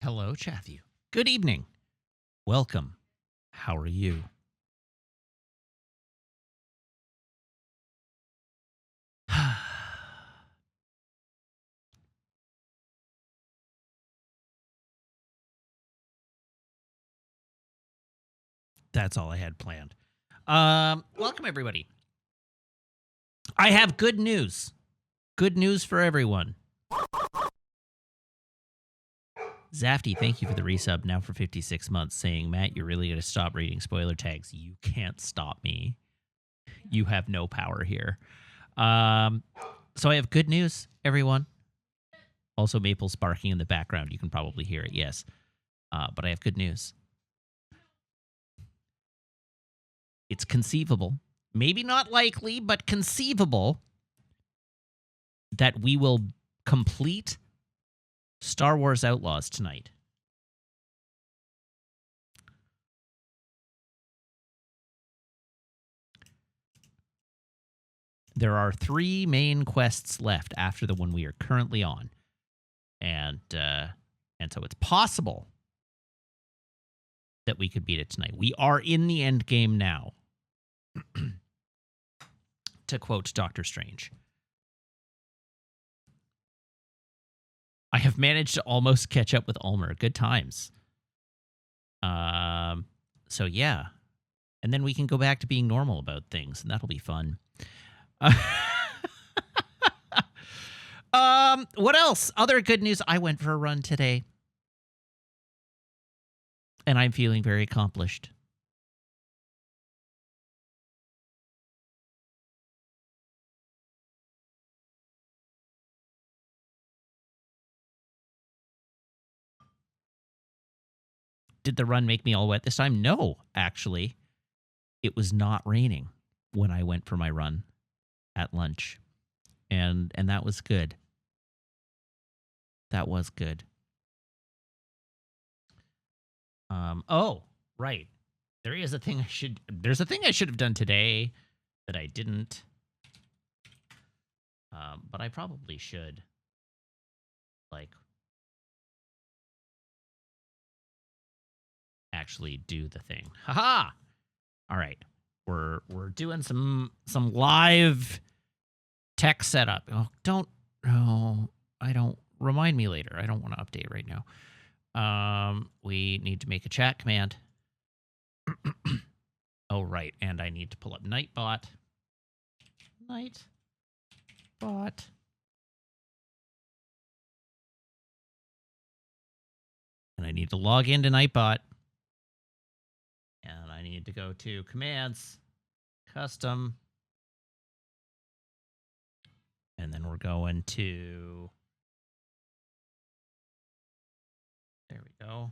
Hello, Chatthew. Good evening. Welcome. How are you? That's all I had planned. Welcome, everybody. I have good news. Good news for everyone. Zafty, thank you for the resub now for 56 months, saying, Matt, you're really going to stop reading spoiler tags. You can't stop me. You have no power here. So I have good news, everyone. Also, Maple's barking in the background. You can probably hear it, yes. But I have good news. It's conceivable, maybe not likely, but conceivable, that we will complete Star Wars Outlaws tonight. There are 3 main quests left after the one we are currently on. And so it's possible that we could beat it tonight. We are in the end game now. To quote Doctor Strange. I have managed to almost catch up with Ulmer. Good times. So yeah. And then we can go back to being normal about things, and that'll be fun. What else? Other good news. I went for a run today. And I'm feeling very accomplished. Did the run make me all wet this time? No, actually. It was not raining when I went for my run at lunch. And that was good. That was good. Oh, right. There's a thing I should have done today that I didn't. But I probably should. Like, actually do the thing. Haha! All right. We're doing some live tech setup. Oh, I don't. Remind me later. I don't want to update right now. We need to make a chat command. Oh, right. And I need to pull up Nightbot. Nightbot. And I need to log into Nightbot. And I need to go to commands, custom. And then we're going to... There we go.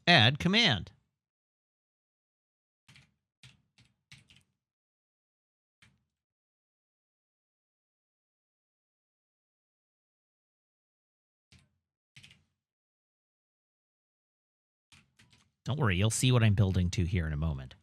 Add command. Don't worry, you'll see what I'm building to here in a moment.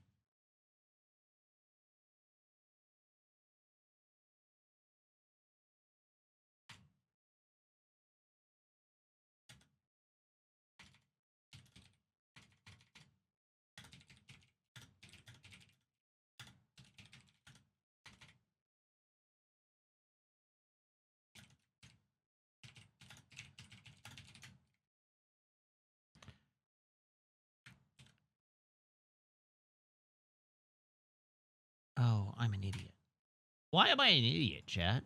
Oh, I'm an idiot. Why am I an idiot, chat?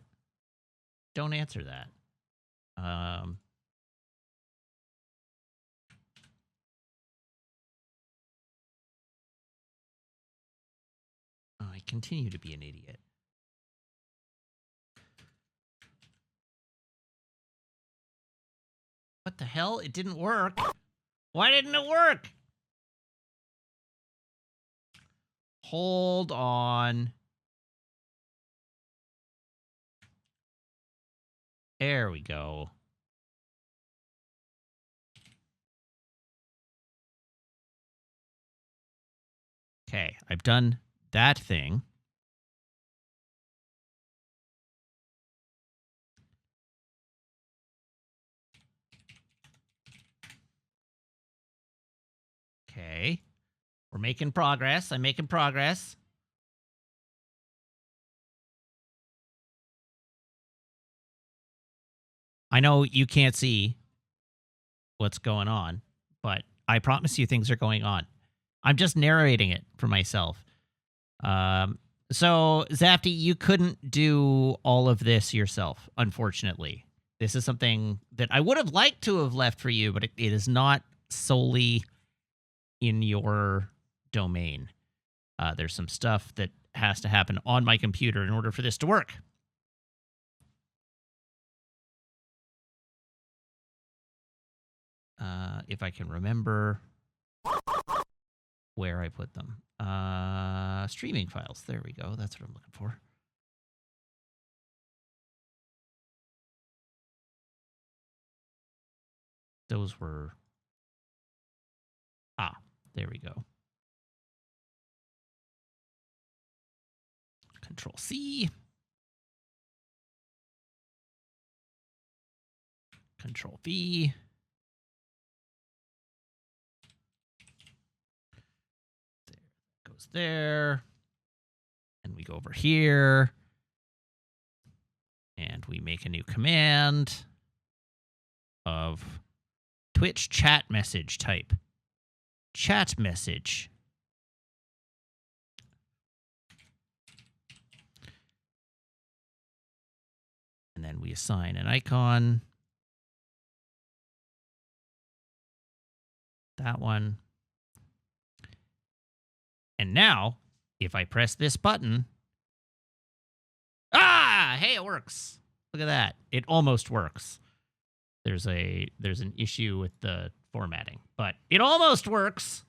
Don't answer that. I continue to be an idiot. What the hell? It didn't work. Why didn't it work? Hold on. There we go. Okay, I've done that thing. Okay. We're making progress. I'm making progress. I know you can't see what's going on, but I promise you things are going on. I'm just narrating it for myself. So, Zafty, you couldn't do all of this yourself, unfortunately. This is something that I would have liked to have left for you, but it is not solely in your domain. There's some stuff that has to happen on my computer in order for this to work. If I can remember where I put them. Streaming files. There we go. That's what I'm looking for. Those were... Ah, there we go. Control C. Control V. There, goes there. And we go over here. And we make a new command of Twitch chat message type. Chat message. And then we assign an icon. That one. And now, if I press this button... Ah! Hey, it works. Look at that. It almost works. There's an issue with the formatting, but it almost works.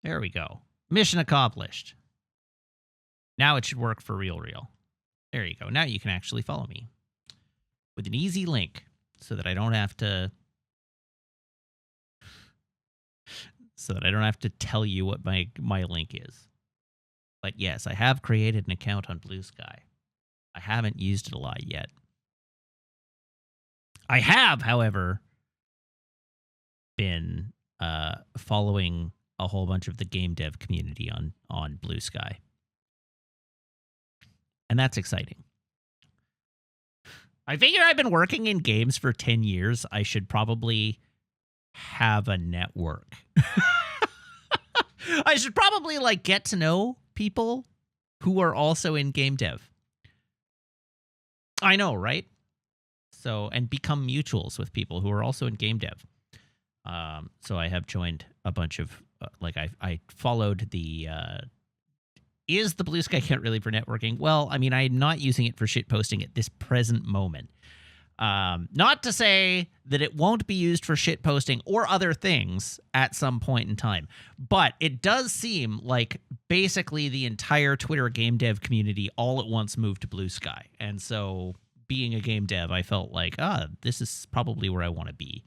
There we go. Mission accomplished. Now it should work for real. There you go. Now you can actually follow me with an easy link so that I don't have to tell you what my link is. But yes, I have created an account on Blue Sky. I haven't used it a lot yet. I have, however, been following a whole bunch of the game dev community on Blue Sky. And that's exciting. I figure I've been working in games for 10 years. I should probably have a network. I should probably get to know people who are also in game dev. I know, right? So, and become mutuals with people who are also in game dev. So I have joined a bunch of, I followed the, is the Blue Sky account really for networking? Well, I mean, I'm not using it for shit posting at this present moment. Not to say that it won't be used for shit posting or other things at some point in time, but it does seem like basically the entire Twitter game dev community all at once moved to Blue Sky. And so being a game dev, I felt like, this is probably where I want to be.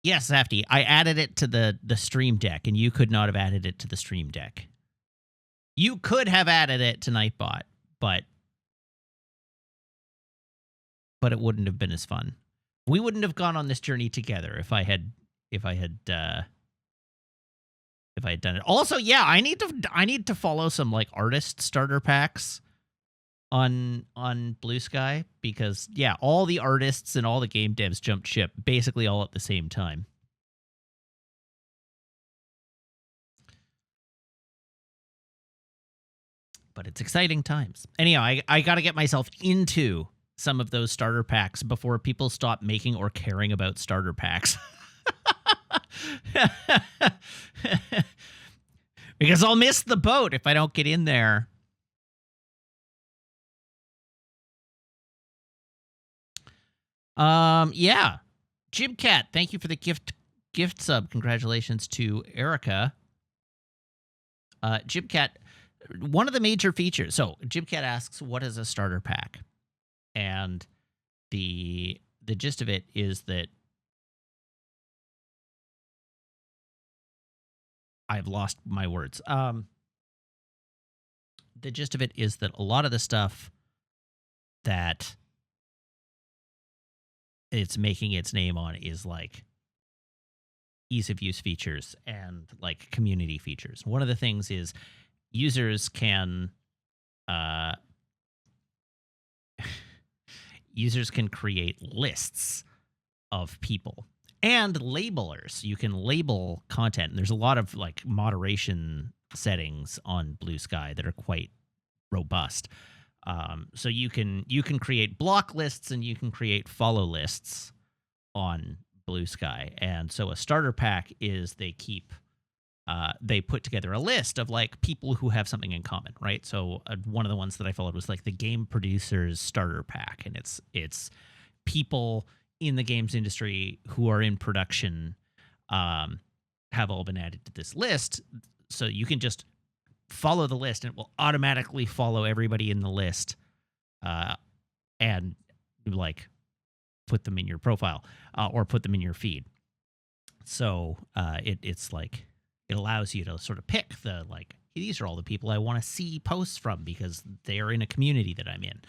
Yes, Zafty, I added it to the Stream Deck, and you could not have added it to the Stream Deck. You could have added it to Nightbot, but it wouldn't have been as fun. We wouldn't have gone on this journey together if I had done it. Also, yeah, I need to follow some artist starter packs on Blue Sky, because yeah, all the artists and all the game devs jumped ship basically all at the same time. But it's exciting times. Anyhow, I got to get myself into some of those starter packs before people stop making or caring about starter packs. Because I'll miss the boat if I don't get in there. Yeah. Jimcat, thank you for the gift sub. Congratulations to Erica. Jimcat, one of the major features. So Jimcat asks, what is a starter pack? And the the gist of it is that I've lost my words. The gist of it is that a lot of the stuff that it's making its name on is like ease of use features and like community features. One of the things is users can uh, users can create lists of people and labelers. You can label content. And there's a lot of like moderation settings on Blue Sky that are quite robust. So you can create block lists and you can create follow lists on Blue Sky. And so a starter pack is they put together a list of like people who have something in common, right? So one of the ones that I followed was like the game producers starter pack, and it's people in the games industry who are in production have all been added to this list. So you can just follow the list and it will automatically follow everybody in the list and like put them in your profile or put them in your feed. So it's like it allows you to sort of pick the like, hey, these are all the people I want to see posts from because they're in a community that I'm in.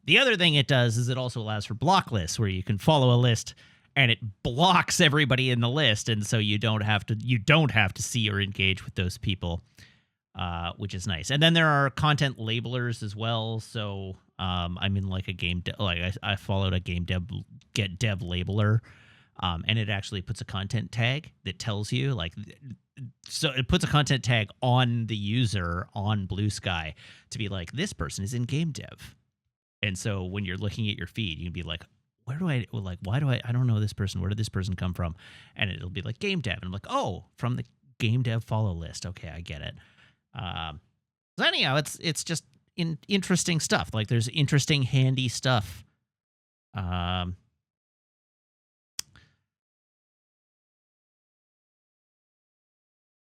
The other thing it does is it also allows for block lists where you can follow a list and it blocks everybody in the list, and so you don't have to see or engage with those people, which is nice. And then there are content labelers as well. So I'm in like a game I followed a game dev labeler, and it actually puts a content tag that tells you like. So it puts a content tag on the user on Blue Sky to be like, this person is in game dev. And so when you're looking at your feed, you can be like, why do I don't know this person. Where did this person come from? And it'll be like game dev. And I'm like, oh, from the game dev follow list. Okay, I get it. So anyhow, it's just interesting stuff. Like there's interesting, handy stuff.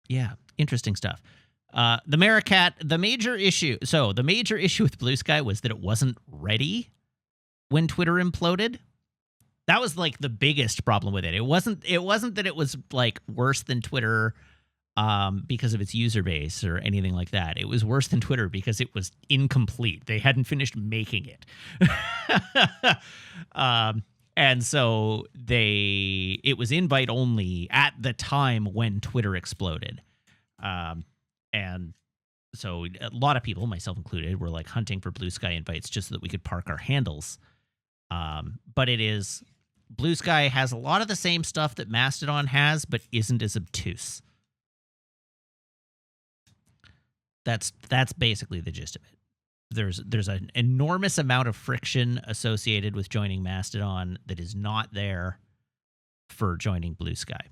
Yeah, interesting stuff. The major issue with Blue Sky was that it wasn't ready when Twitter imploded. That was like the biggest problem with it. It wasn't that it was like worse than Twitter because of its user base or anything like that. It was worse than Twitter because it was incomplete. They hadn't finished making it. And so it was invite only at the time when Twitter exploded. And so a lot of people, myself included, were like hunting for Blue Sky invites just so that we could park our handles. But Blue Sky has a lot of the same stuff that Mastodon has, but isn't as obtuse. That's basically the gist of it. There's an enormous amount of friction associated with joining Mastodon that is not there for joining Blue Sky.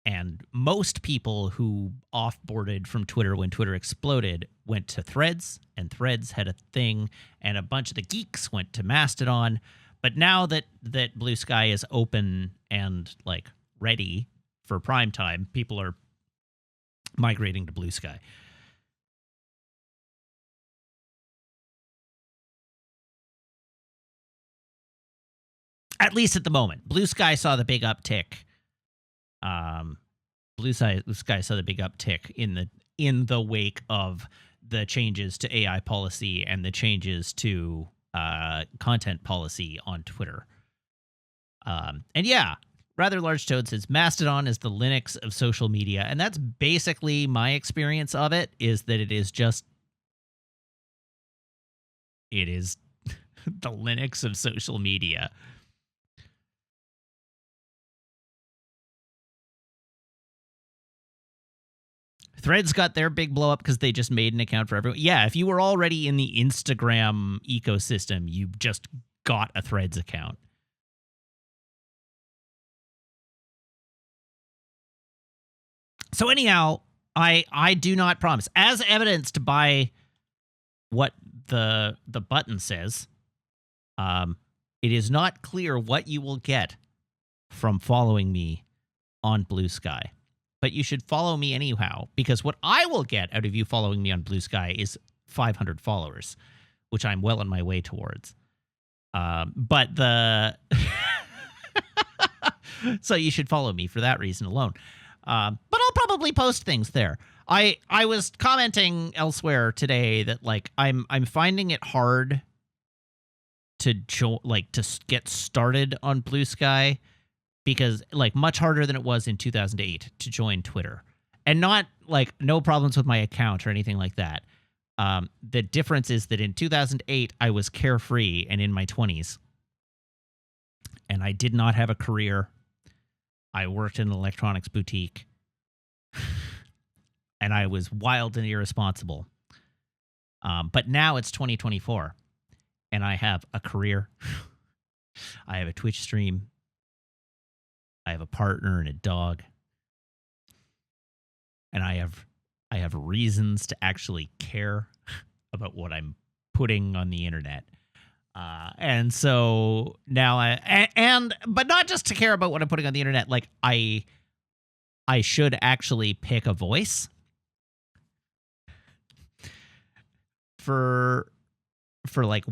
And most people who offboarded from Twitter when Twitter exploded went to Threads, and Threads had a thing, and a bunch of the geeks went to Mastodon. But now that Blue Sky is open and like ready for prime time, people are migrating to Blue Sky. At least at the moment. Blue Sky saw the big uptick. Blue Sky saw the big uptick in the wake of the changes to AI policy and the changes to content policy on Twitter. And yeah, Rather Large Toad says Mastodon is the Linux of social media, and that's basically my experience of it. Is that it is the Linux of social media. Threads got their big blow up because they just made an account for everyone. Yeah, if you were already in the Instagram ecosystem, you just got a Threads account. So anyhow, I do not promise, as evidenced by what the button says, it is not clear what you will get from following me on Blue Sky. But you should follow me anyhow, because what I will get out of you following me on Blue Sky is 500 followers, which I'm well on my way towards. But the so you should follow me for that reason alone. But I'll probably post things there. I was commenting elsewhere today that like I'm finding it hard to get started on Blue Sky, because like much harder than it was in 2008 to join Twitter. And not like no problems with my account or anything like that. The difference is that in 2008 I was carefree and in my 20s, and I did not have a career. I worked in an electronics boutique, and I was wild and irresponsible. But now it's 2024, and I have a career. I have a Twitch stream. I have a partner and a dog. And I have reasons to actually care about what I'm putting on the internet. And so now but not just to care about what I'm putting on the internet, like I should actually pick a voice for like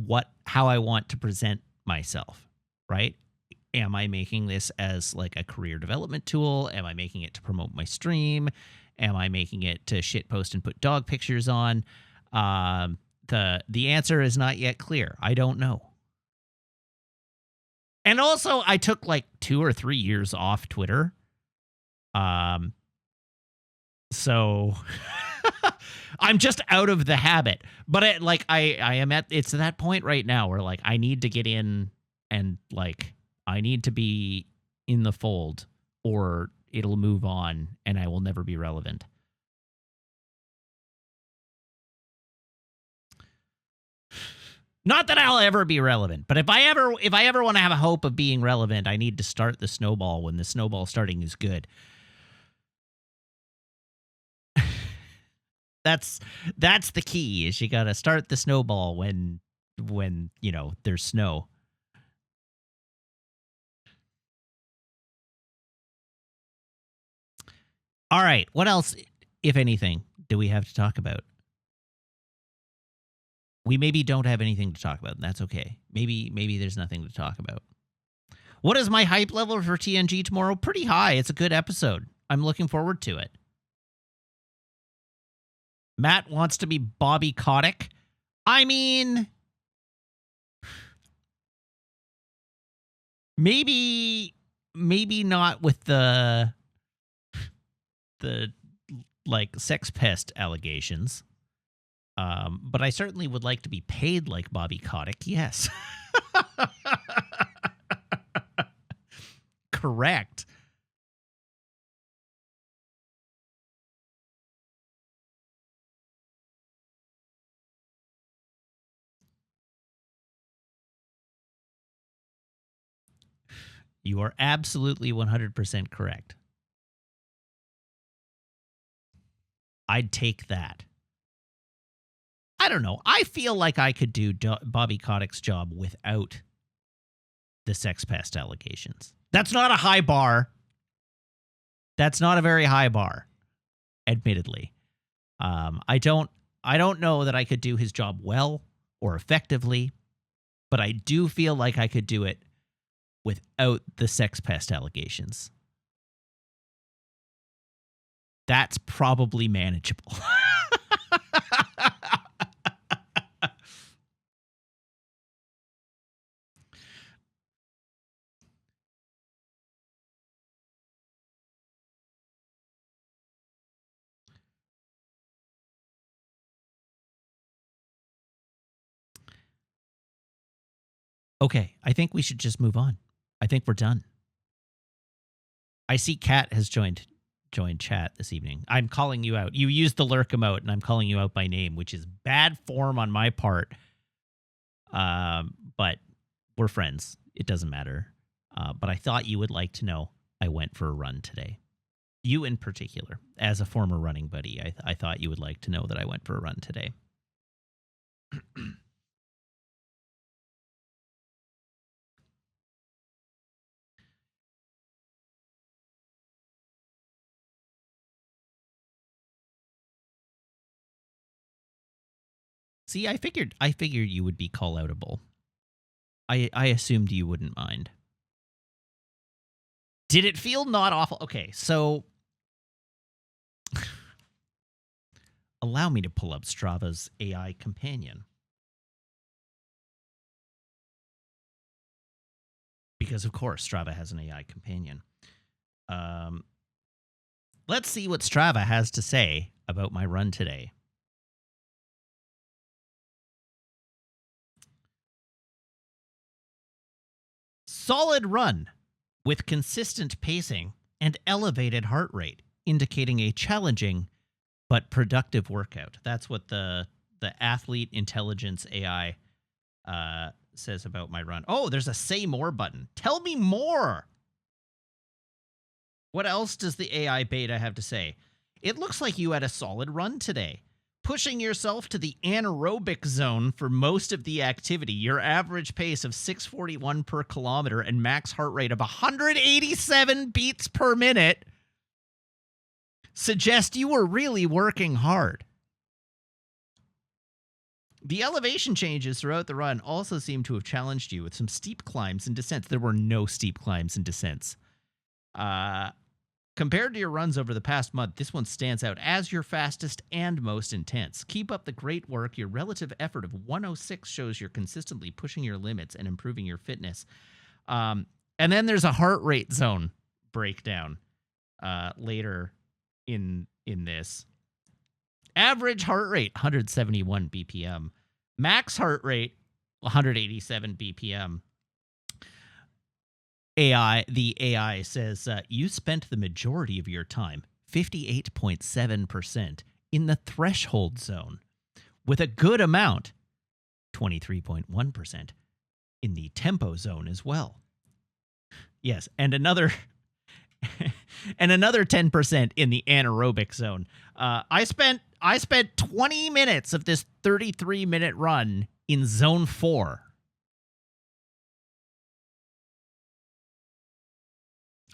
how I want to present myself, right? Am I making this as like a career development tool? Am I making it to promote my stream? Am I making it to shitpost and put dog pictures on? The answer is not yet clear. I don't know. And also, I took like 2 or 3 years off Twitter. So I'm just out of the habit. But I am it's that point right now where like I need to get in, and like I need to be in the fold, or it'll move on and I will never be relevant. Not that I'll ever be relevant, but if I ever want to have a hope of being relevant, I need to start the snowball when the snowball starting is good. That's the key, is you got to start the snowball when there's snow. All right, what else, if anything, do we have to talk about? We maybe don't have anything to talk about, and that's okay. Maybe there's nothing to talk about. What is my hype level for TNG tomorrow? Pretty high. It's a good episode. I'm looking forward to it. Matt wants to be Bobby Kotick. I mean, maybe not with the like sex pest allegations. But I certainly would like to be paid like Bobby Kotick. Yes. Correct. You are absolutely 100% correct. I'd take that. I don't know. I feel like I could do Bobby Kotick's job without the sex pest allegations. That's not a high bar. That's not a very high bar, admittedly. I don't know that I could do his job well or effectively, but I do feel like I could do it without the sex pest allegations. That's probably manageable. Okay, I think we should just move on. I think we're done. I see Kat has joined chat this evening. I'm calling you out. You used the lurk emote, and I'm calling you out by name, which is bad form on my part. But we're friends. It doesn't matter. But I thought you would like to know I went for a run today. You in particular, as a former running buddy, I thought you would like to know that I went for a run today. See, I figured you would be call outable. I assumed you wouldn't mind. Did it feel not awful? Okay, so allow me to pull up Strava's AI companion. Because, of course, Strava has an AI companion. Let's see what Strava has to say about my run today. Solid run with consistent pacing and elevated heart rate, indicating a challenging but productive workout. That's what the athlete intelligence AI says about my run. Oh, there's a say more button. Tell me more. What else does the AI beta have to say? It looks like you had a solid run today, pushing yourself to the anaerobic zone for most of the activity. Your average pace of 641 per kilometer and max heart rate of 187 beats per minute suggest you were really working hard. The elevation changes throughout the run also seem to have challenged you with some steep climbs and descents. There were no steep climbs and descents. Compared to your runs over the past month, this one stands out as your fastest and most intense. Keep up the great work. Your relative effort of 106 shows you're consistently pushing your limits and improving your fitness. And then there's a heart rate zone breakdown later in this. Average heart rate, 171 BPM. Max heart rate, 187 BPM. The AI says you spent the majority of your time, 58.7%, in the threshold zone, with a good amount, 23.1%, in the tempo zone as well. Yes, and another 10% in the anaerobic zone. I spent 20 minutes of this 33-minute run in zone 4.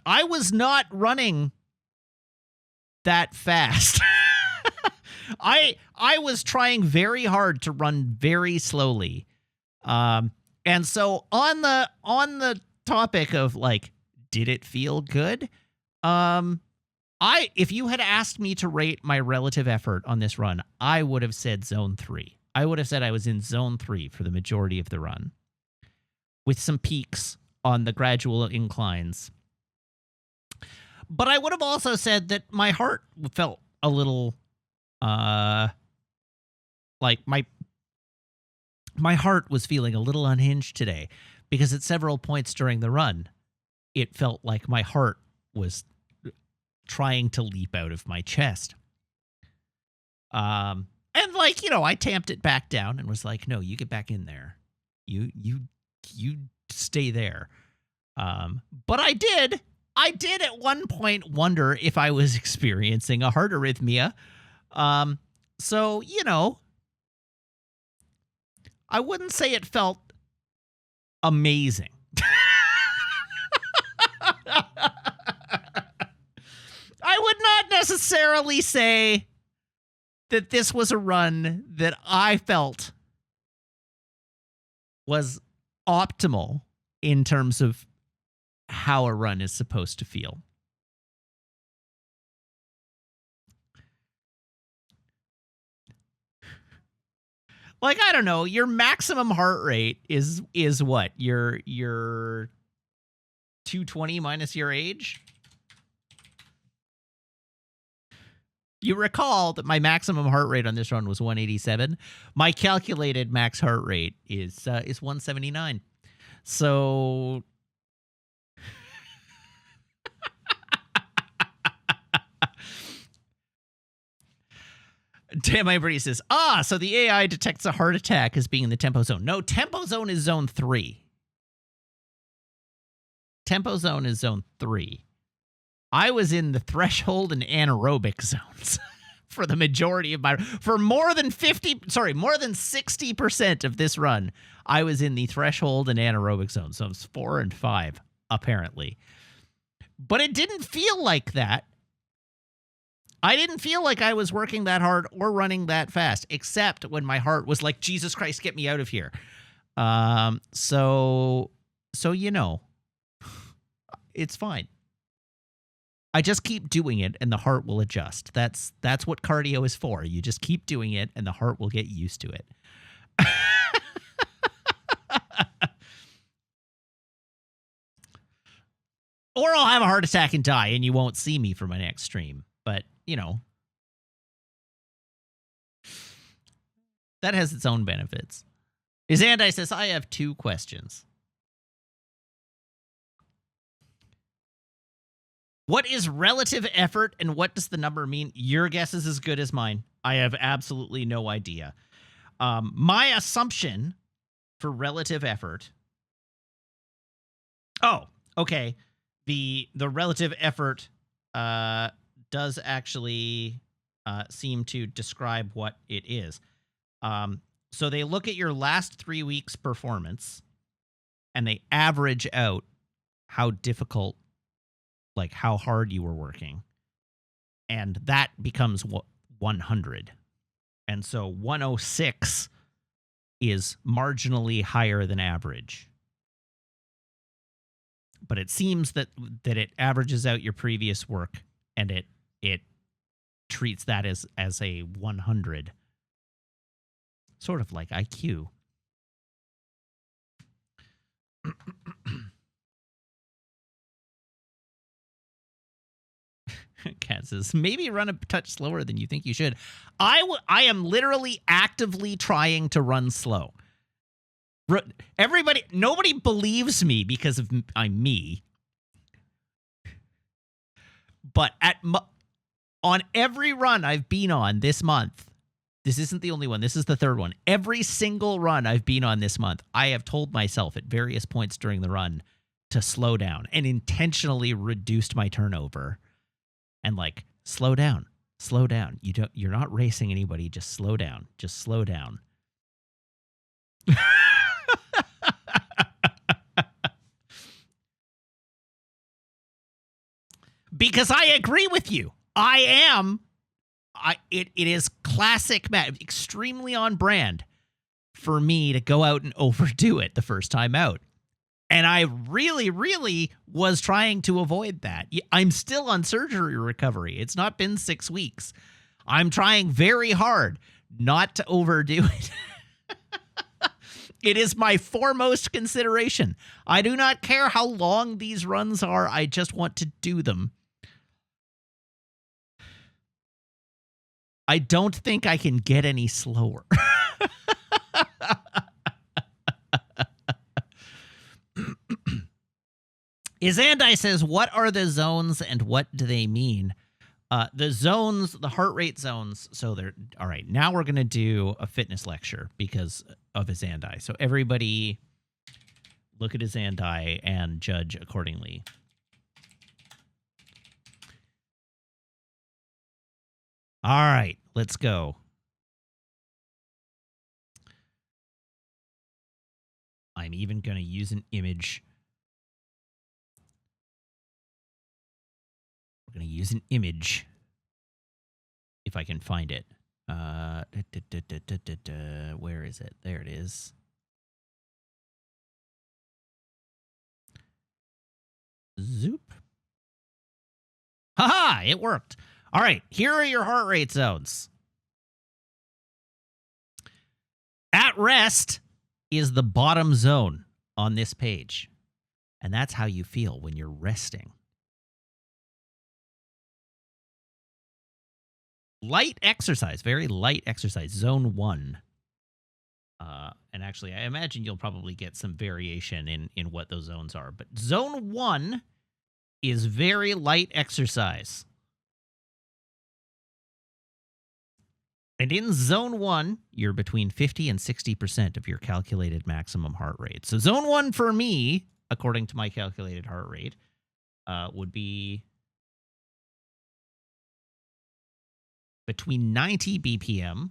I was not running that fast. I was trying very hard to run very slowly. And so on the topic of like, did it feel good? If you had asked me to rate my relative effort on this run, I would have said zone 3. I would have said I was in zone 3 for the majority of the run, with some peaks on the gradual inclines. But I would have also said that my heart felt a little, like my heart was feeling a little unhinged today, because at several points during the run, it felt like my heart was trying to leap out of my chest. And like, I tamped it back down and was like, no, you get back in there. You stay there. But I did at one point wonder if I was experiencing a heart arrhythmia. So, I wouldn't say it felt amazing. I would not necessarily say that this was a run that I felt was optimal in terms of how a run is supposed to feel. Like, I don't know, your maximum heart rate is what? Your 220 minus your age? You recall that my maximum heart rate on this run was 187. My calculated max heart rate is 179. So Damn, my brain says, so the AI detects a heart attack as being in the tempo zone. No, tempo zone is zone 3. Tempo zone is zone 3. I was in the threshold and anaerobic zones for the majority of more than 60% of this run. I was in the threshold and anaerobic zones. So it's 4 and 5, apparently. But it didn't feel like that I didn't feel like I was working that hard or running that fast, except when my heart was like, Jesus Christ, get me out of here. So you know, it's fine. I just keep doing it and the heart will adjust. That's what cardio is for. You just keep doing it and the heart will get used to it. Or I'll have a heart attack and die and you won't see me for my next stream. But, you know, that has its own benefits. Izandai says, I have 2 questions. What is relative effort and what does the number mean? Your guess is as good as mine. I have absolutely no idea. My assumption for relative effort. Oh, okay. The relative effort does actually seem to describe what it is. So they look at your last 3 weeks' performance and they average out how difficult, like how hard you were working. And that becomes 100. And so 106 is marginally higher than average. But it seems that it averages out your previous work and it treats that as a 100. Sort of like IQ. Kat says, maybe run a touch slower than you think you should. I am literally actively trying to run slow. Nobody believes me because I'm me. But on every run I've been on this month, this isn't the only one. This is the 3rd one. Every single run I've been on this month, I have told myself at various points during the run to slow down and intentionally reduced my turnover. And like, slow down. You're not racing anybody. Just slow down. Because I agree with you. It is classic Matt, extremely on brand for me to go out and overdo it the first time out. And I really, really was trying to avoid that. I'm still on surgery recovery. It's not been 6 weeks. I'm trying very hard not to overdo it. It is my foremost consideration. I do not care how long these runs are. I just want to do them. I don't think I can get any slower. Izandai says, what are the zones and what do they mean? The zones, the heart rate zones. So they're all right. Now we're going to do a fitness lecture because of Izandai. So everybody look at Izandai and judge accordingly. All right, let's go. I'm even going to use an image. We're going to use an image if I can find it. Where is it? There it is. Zoop. Haha, it worked. All right, here are your heart rate zones. At rest is the bottom zone on this page. And that's how you feel when you're resting. Light exercise, very light exercise, zone 1. And actually, I imagine you'll probably get some variation in what those zones are. But zone 1 is very light exercise. And in zone 1, you're between 50 and 60% of your calculated maximum heart rate. So zone 1 for me, according to my calculated heart rate, would be between 90 BPM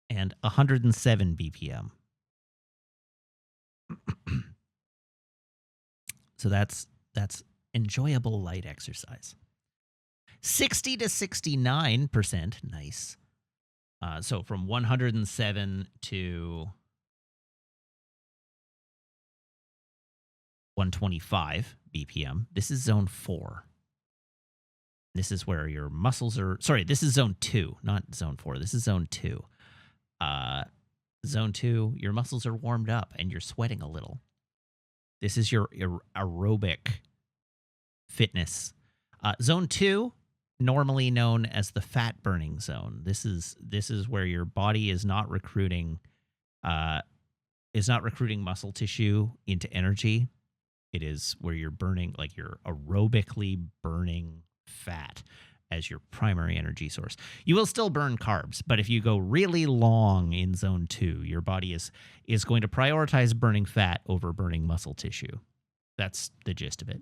and 107 BPM. So that's That's enjoyable light exercise. 60 to 69%, nice. So from 107 to 125 BPM. This is zone 4. This is where your muscles are... Sorry, this is zone 2, not zone 4. This is zone 2. Zone 2, your muscles are warmed up and you're sweating a little. This is your aerobic fitness. Zone 2, normally known as the fat burning zone. This is where your body is not recruiting muscle tissue into energy. It is where you're burning, like you're aerobically burning fat as your primary energy source. You will still burn carbs, but if you go really long in zone 2, your body is going to prioritize burning fat over burning muscle tissue. That's the gist of it.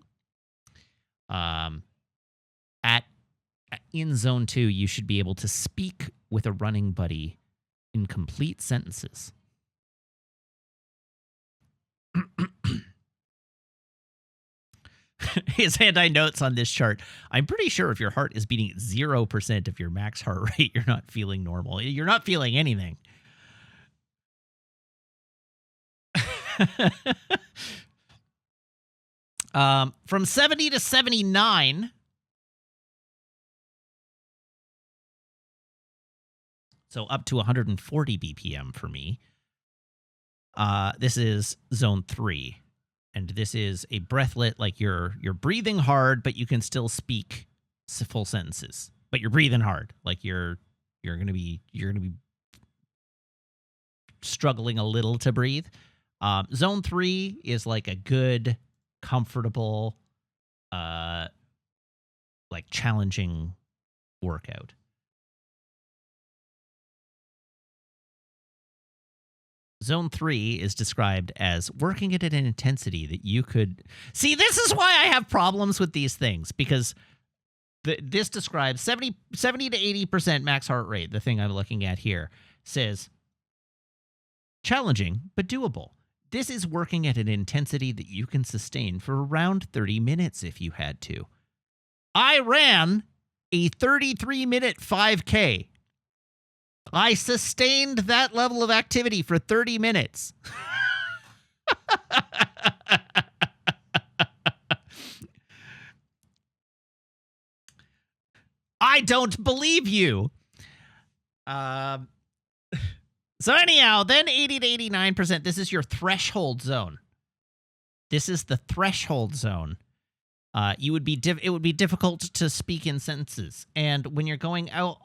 In zone 2, you should be able to speak with a running buddy in complete sentences. His hand-eye notes on this chart. I'm pretty sure if your heart is beating at 0% of your max heart rate, you're not feeling normal. You're not feeling anything. From 70 to 79. So up to 140 BPM for me. This is zone 3. And this is a breathlet, like you're breathing hard, but you can still speak full sentences. But you're breathing hard, like you're gonna be struggling a little to breathe. Zone 3 is like a good, comfortable, like challenging workout. Zone 3 is described as working it at an intensity that you could... See, this is why I have problems with these things, because this describes 70 to 80% max heart rate. The thing I'm looking at here says challenging, but doable. This is working at an intensity that you can sustain for around 30 minutes if you had to. I ran a 33-minute 5K. I sustained that level of activity for 30 minutes. I don't believe you. So anyhow, then 80 to 89%. This is your threshold zone. This is the threshold zone. It would be difficult to speak in sentences, and when you're going out,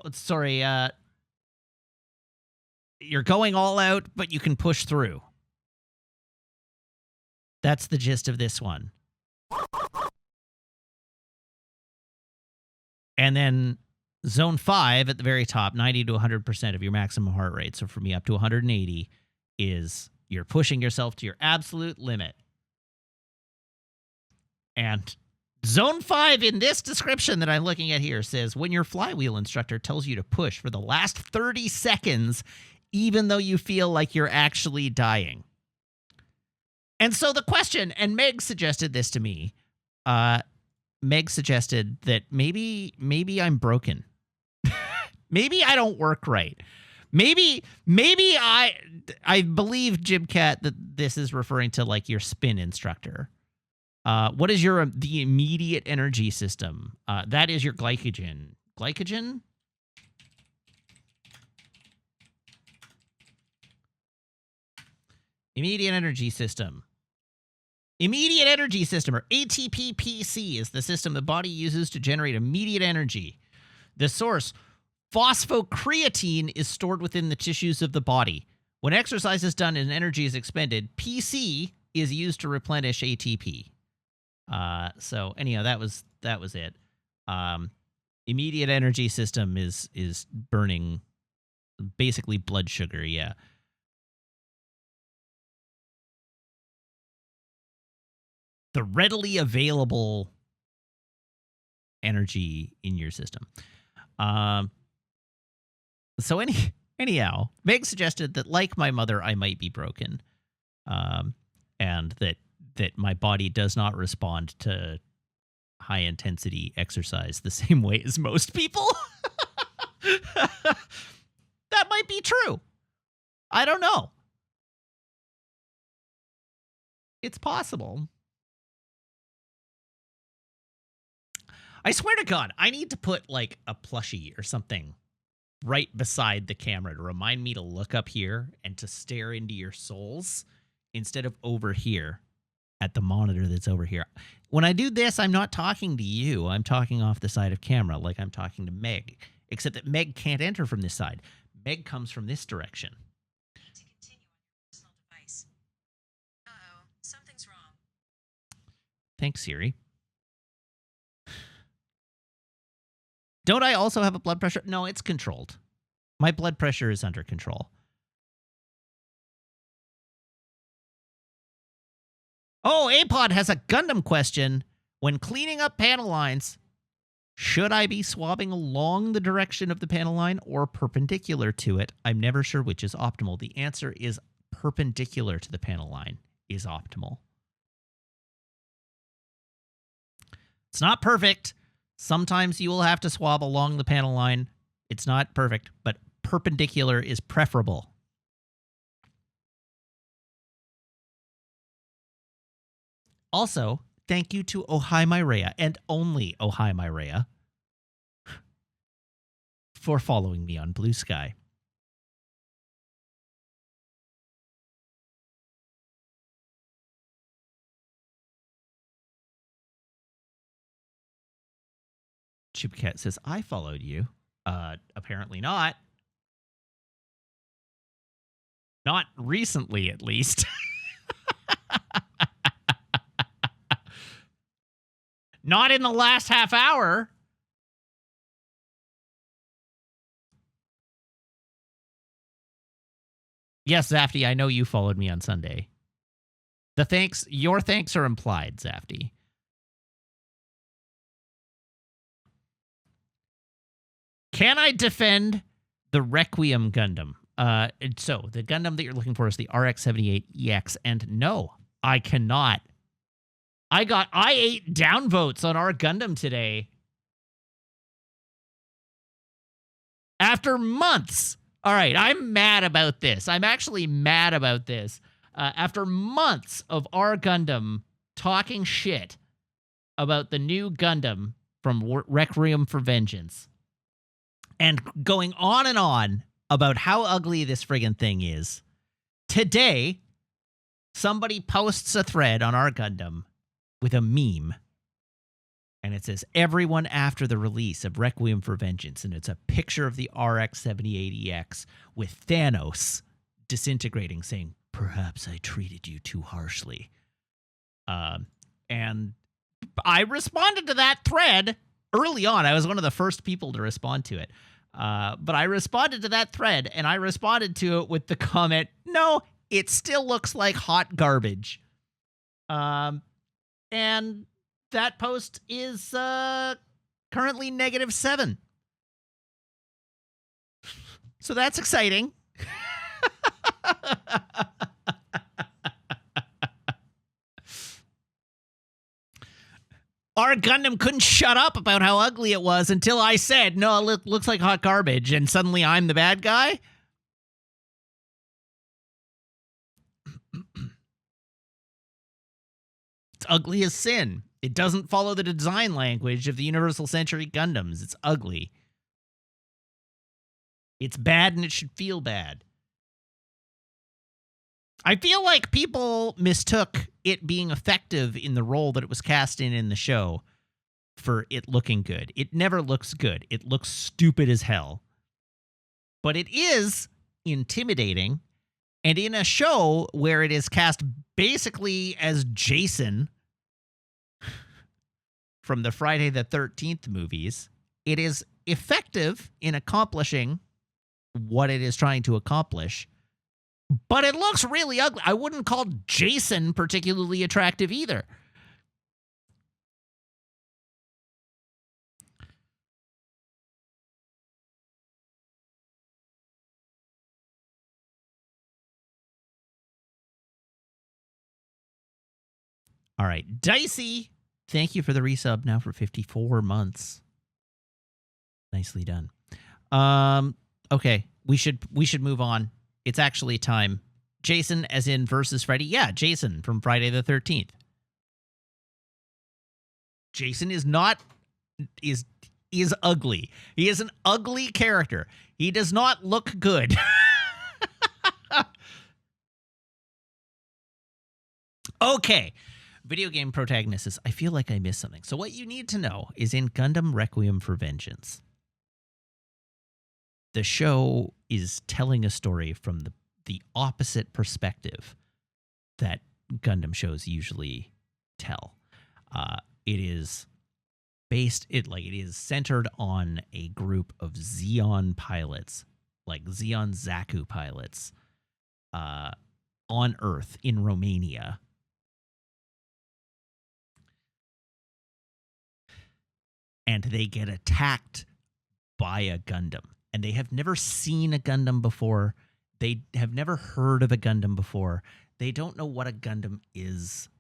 you're going all out, but you can push through. That's the gist of this one. And then zone 5 at the very top, 90 to 100% of your maximum heart rate. So for me, up to 180 is you're pushing yourself to your absolute limit. And zone 5 in this description that I'm looking at here says, when your flywheel instructor tells you to push for the last 30 seconds, even though you feel like you're actually dying. And so the question, and Meg suggested this to me, Meg suggested that maybe I'm broken. Maybe I don't work right. Maybe I believe, Jim Cat, that this is referring to like your spin instructor. What is the immediate energy system? That is your glycogen. Glycogen? Immediate energy system. Immediate energy system, or ATP-PC, is the system the body uses to generate immediate energy. The source, phosphocreatine, is stored within the tissues of the body. When exercise is done and energy is expended, PC is used to replenish ATP. So anyhow, that was it. Immediate energy system is burning basically blood sugar, yeah. The readily available energy in your system. So anyhow, Meg suggested that, like my mother, I might be broken, and that that my body does not respond to high intensity exercise the same way as most people. That might be true. I don't know. It's possible. I swear to God, I need to put like a plushie or something right beside the camera to remind me to look up here and to stare into your souls instead of over here at the monitor that's over here. When I do this, I'm not talking to you. I'm talking off the side of camera like I'm talking to Meg, except that Meg can't enter from this side. Meg comes from this direction. Need to continue on your personal device. Uh-oh, something's wrong. Thanks, Siri. Don't I also have a blood pressure? No, it's controlled. My blood pressure is under control. Oh, Apod has a Gundam question. When cleaning up panel lines, should I be swabbing along the direction of the panel line or perpendicular to it? I'm never sure which is optimal. The answer is perpendicular to the panel line is optimal. It's not perfect. Sometimes you will have to swab along the panel line. It's not perfect, but perpendicular is preferable. Also, thank you to Ohai Myrea, and only Ohai Myrea, for following me on Blue Sky. Chipcat says, I followed you. Apparently not. Not recently, at least. Not in the last half hour. Yes, Zafty, I know you followed me on Sunday. Your thanks are implied, Zafty. Can I defend the Requiem Gundam? So the Gundam that you're looking for is the RX-78EX, and no, I cannot. I got I8 downvotes on our Gundam today. After months. All right, I'm mad about this. I'm actually mad about this. After months of our Gundam talking shit about the new Gundam from Requiem for Vengeance and going on and on about how ugly this friggin' thing is, today, somebody posts a thread on our Gundam with a meme. And it says, everyone after the release of Requiem for Vengeance. And it's a picture of the RX-78EX with Thanos disintegrating, saying, perhaps I treated you too harshly. And I responded to that thread early on. I was one of the first people to respond to it. But I responded to that thread, and I responded to it with the comment, no, it still looks like hot garbage. And that post is currently -7. So that's exciting. Our Gundam couldn't shut up about how ugly it was until I said, no, it looks like hot garbage, and suddenly I'm the bad guy? It's ugly as sin. It doesn't follow the design language of the Universal Century Gundams. It's ugly. It's bad and it should feel bad. I feel like people mistook it being effective in the role that it was cast in the show for it looking good. It never looks good. It looks stupid as hell. But it is intimidating. And in a show where it is cast basically as Jason from the Friday the 13th movies, it is effective in accomplishing what it is trying to accomplish. But it looks really ugly. I wouldn't call Jason particularly attractive either. All right. Dicey, thank you for the resub now for 54 months. Nicely done. Okay. We should move on. It's actually time. Jason, as in versus Freddy. Yeah, Jason from Friday the 13th. Jason is ugly. He is an ugly character. He does not look good. Okay. Video game protagonist. I feel like I missed something. So what you need to know is in Gundam Requiem for Vengeance, the show is telling a story from the opposite perspective that Gundam shows usually tell. It is centered on a group of Xeon pilots, like Xeon Zaku pilots, on Earth in Romania. And they get attacked by a Gundam. And they have never seen a Gundam before. They have never heard of a Gundam before. They don't know what a Gundam is.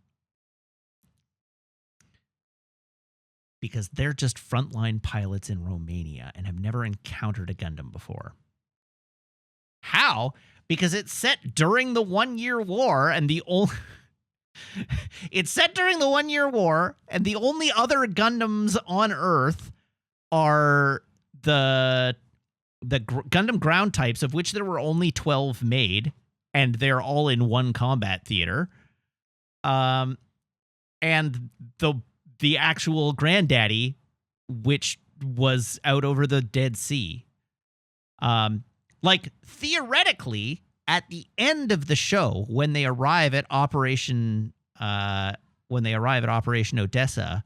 Because they're just frontline pilots in Romania and have never encountered a Gundam before. How? Because it's set during the 1-year war, and it's set during the 1-year war, and the only other Gundams on Earth are the Gundam ground types, of which there were only 12 made, and they're all in one combat theater. And the actual granddaddy, which was out over the Dead Sea. Like, theoretically, at the end of the show, when they arrive at Operation Odessa,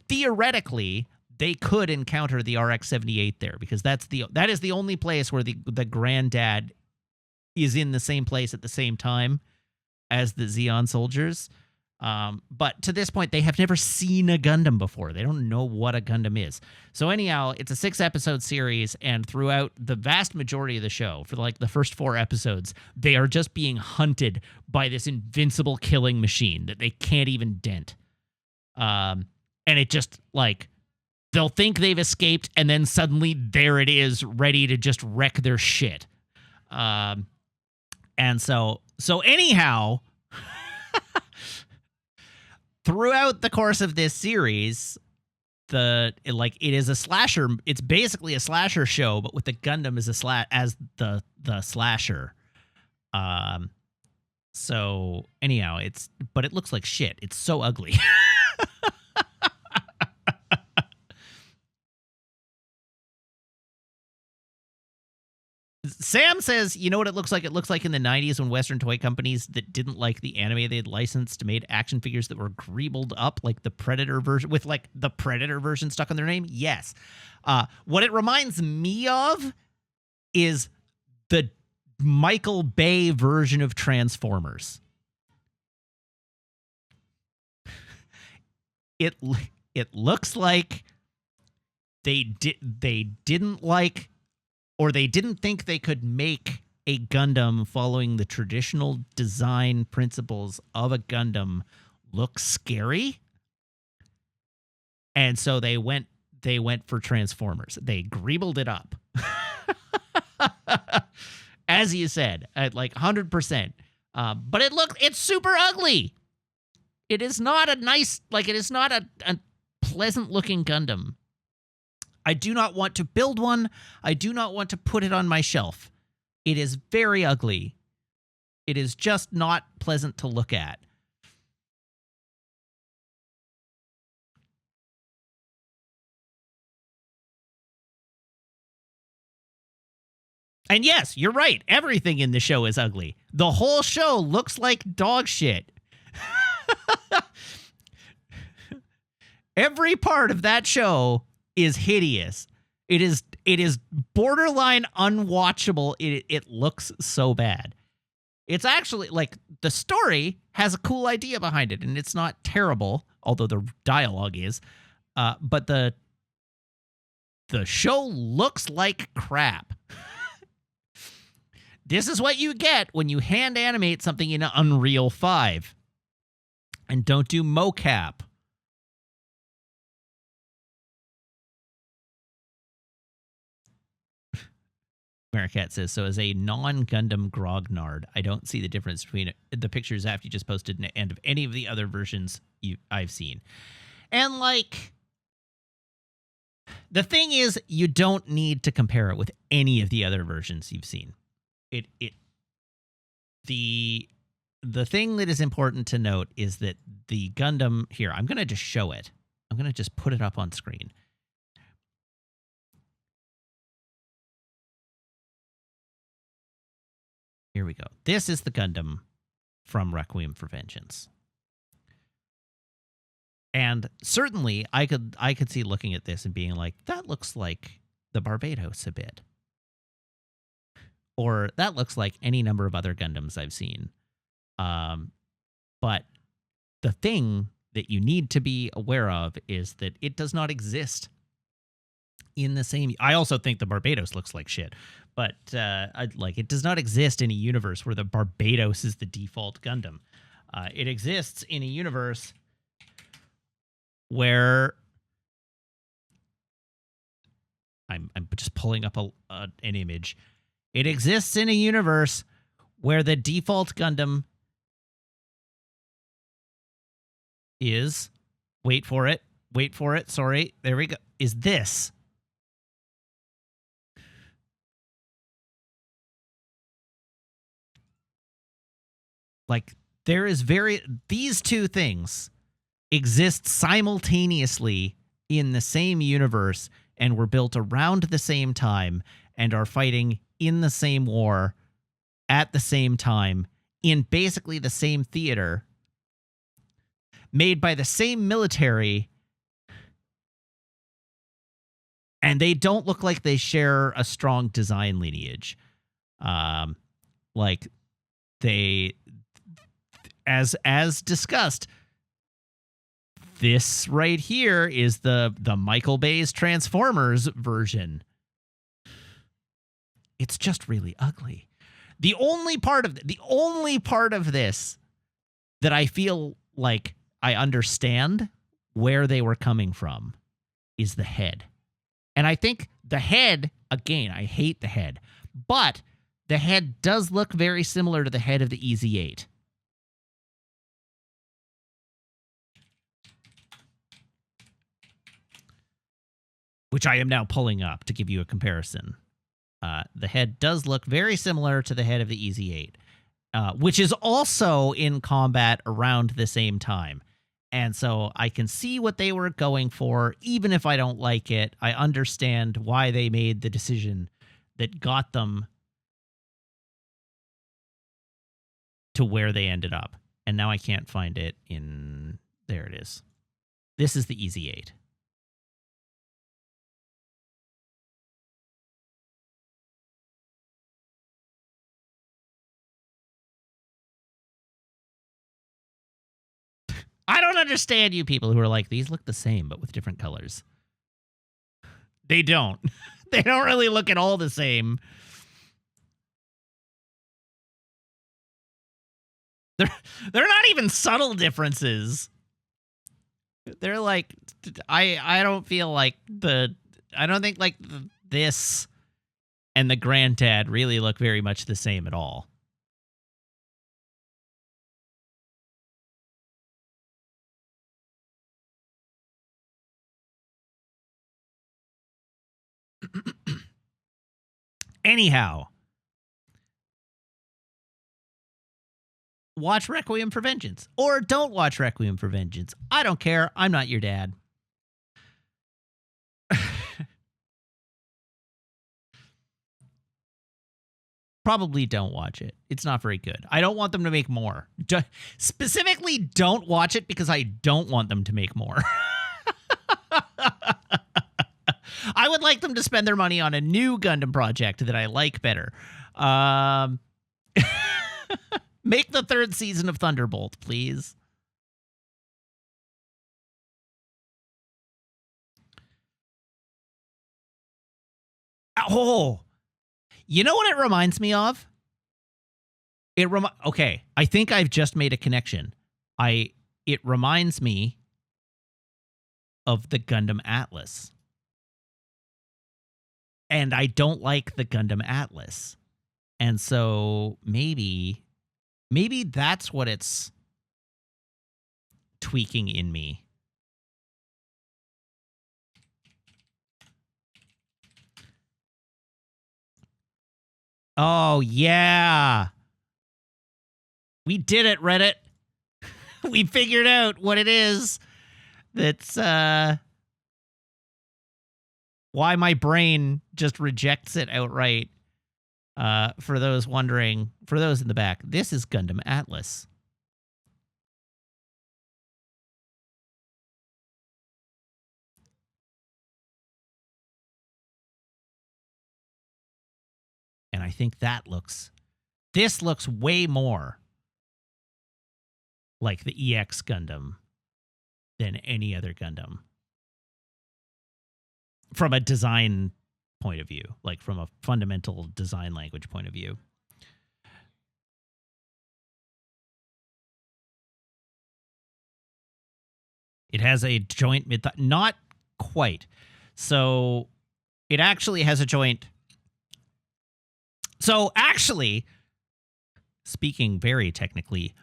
theoretically, they could encounter the RX-78 there, because that is the only place where the granddad is in the same place at the same time as the Xeon soldiers. But to this point, they have never seen a Gundam before. They don't know what a Gundam is. So anyhow, it's a 6-episode series, and throughout the vast majority of the show, for like the first 4 episodes, they are just being hunted by this invincible killing machine that they can't even dent. And it just, like, they'll think they've escaped, and then suddenly there it is, ready to just wreck their shit. And so anyhow, throughout the course of this series, it is a slasher. It's basically a slasher show, but with the Gundam as the slasher. So anyhow, but it looks like shit. It's so ugly. Sam says, you know what it looks like? It looks like in the 90s when Western toy companies that didn't like the anime they'd licensed made action figures that were greebled up, like the Predator version, with like the Predator version stuck on their name. Yes. What it reminds me of is the Michael Bay version of Transformers. It looks like they didn't like, or they didn't think they could make a Gundam following the traditional design principles of a Gundam look scary. And so they went for Transformers. They greebled it up. As you said, at like 100%. But it's super ugly. It is not it is not a pleasant looking Gundam. I do not want to build one. I do not want to put it on my shelf. It is very ugly. It is just not pleasant to look at. And yes, you're right. Everything in the show is ugly. The whole show looks like dog shit. Every part of that show is hideous. It is borderline unwatchable. It looks so bad. It's actually, like, the story has a cool idea behind it, and it's not terrible, although the dialogue is. But the show looks like crap. This is what you get when you hand animate something in Unreal 5. And don't do mocap. Maricat says, so as a non-Gundam grognard, I don't see the difference between the pictures after you just posted and of any of the other versions I've seen. And, like, the thing is, you don't need to compare it with any of the other versions you've seen. The thing that is important to note is that the Gundam here, I'm going to just show it. I'm going to just put it up on screen. Here we go. This is the Gundam from Requiem for Vengeance. And certainly I could see looking at this and being like, that looks like the Barbados a bit. Or that looks like any number of other Gundams I've seen. But the thing that you need to be aware of is that it does not exist in the same... I also think the Barbados looks like shit. But it does not exist in a universe where the Barbados is the default Gundam. It exists in a universe where... I'm just pulling up an image. It exists in a universe where the default Gundam is... Wait for it. Sorry. There we go. Is this... Like, these two things exist simultaneously in the same universe and were built around the same time and are fighting in the same war at the same time in basically the same theater, made by the same military, and they don't look like they share a strong design lineage. As discussed, this right here is the Michael Bay's Transformers version. It's just really ugly. The only part of this that I feel like I understand where they were coming from is the head. And I think the head, again, I hate the head, but the head does look very similar to the head of the EZ-8. Which I am now pulling up to give you a comparison. The head does look very similar to the head of the EZ-8, which is also in combat around the same time. And so I can see what they were going for, even if I don't like it. I understand why they made the decision that got them to where they ended up. And now I can't find it in... There it is. This is the EZ-8. I don't understand you people who are like, these look the same, but with different colors. They don't. They don't really look at all the same. They're not even subtle differences. They're like, I don't feel like I don't think like this and the Granddad really look very much the same at all. Anyhow, watch Requiem for Vengeance. Or don't watch Requiem for Vengeance. I don't care. I'm not your dad. Probably don't watch it. It's not very good. I don't want them to make more. Specifically, don't watch it because I don't want them to make more. I would like them to spend their money on a new Gundam project that I like better. Make the third season of Thunderbolt, please. Oh, you know what it reminds me of? Okay, I think I've just made a connection. it reminds me of the Gundam Atlas. And I don't like the Gundam Atlas. And so maybe that's what it's tweaking in me. Oh, yeah. We did it, Reddit. We figured out what it is. That's why my brain just rejects it outright. For those wondering, for those in the back, this is Gundam Atlas. And I think this looks way more like the EX Gundam than any other Gundam. From a design point of view, like from a fundamental design language point of view. It has a joint mid-thigh. Not quite. So it actually has a joint. So actually, speaking very technically,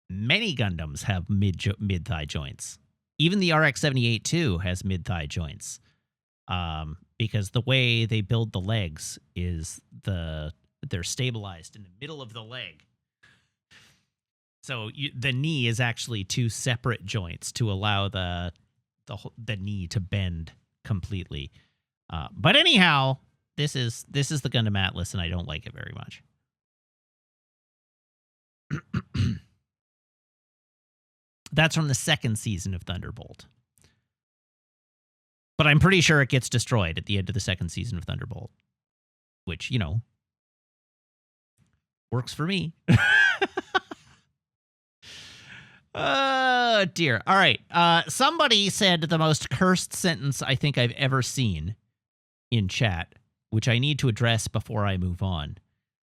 many Gundams have mid-thigh joints. Even the RX-78-2 has mid-thigh joints. Because the way they build the legs is they're stabilized in the middle of the leg. So the knee is actually two separate joints to allow the knee to bend completely. But anyhow, this is the Gundam Atlas, and I don't like it very much. That's from the second season of Thunderbolt. But I'm pretty sure it gets destroyed at the end of the second season of Thunderbolt. Which, you know, works for me. Oh, dear. All right. Somebody said the most cursed sentence I think I've ever seen in chat, which I need to address before I move on,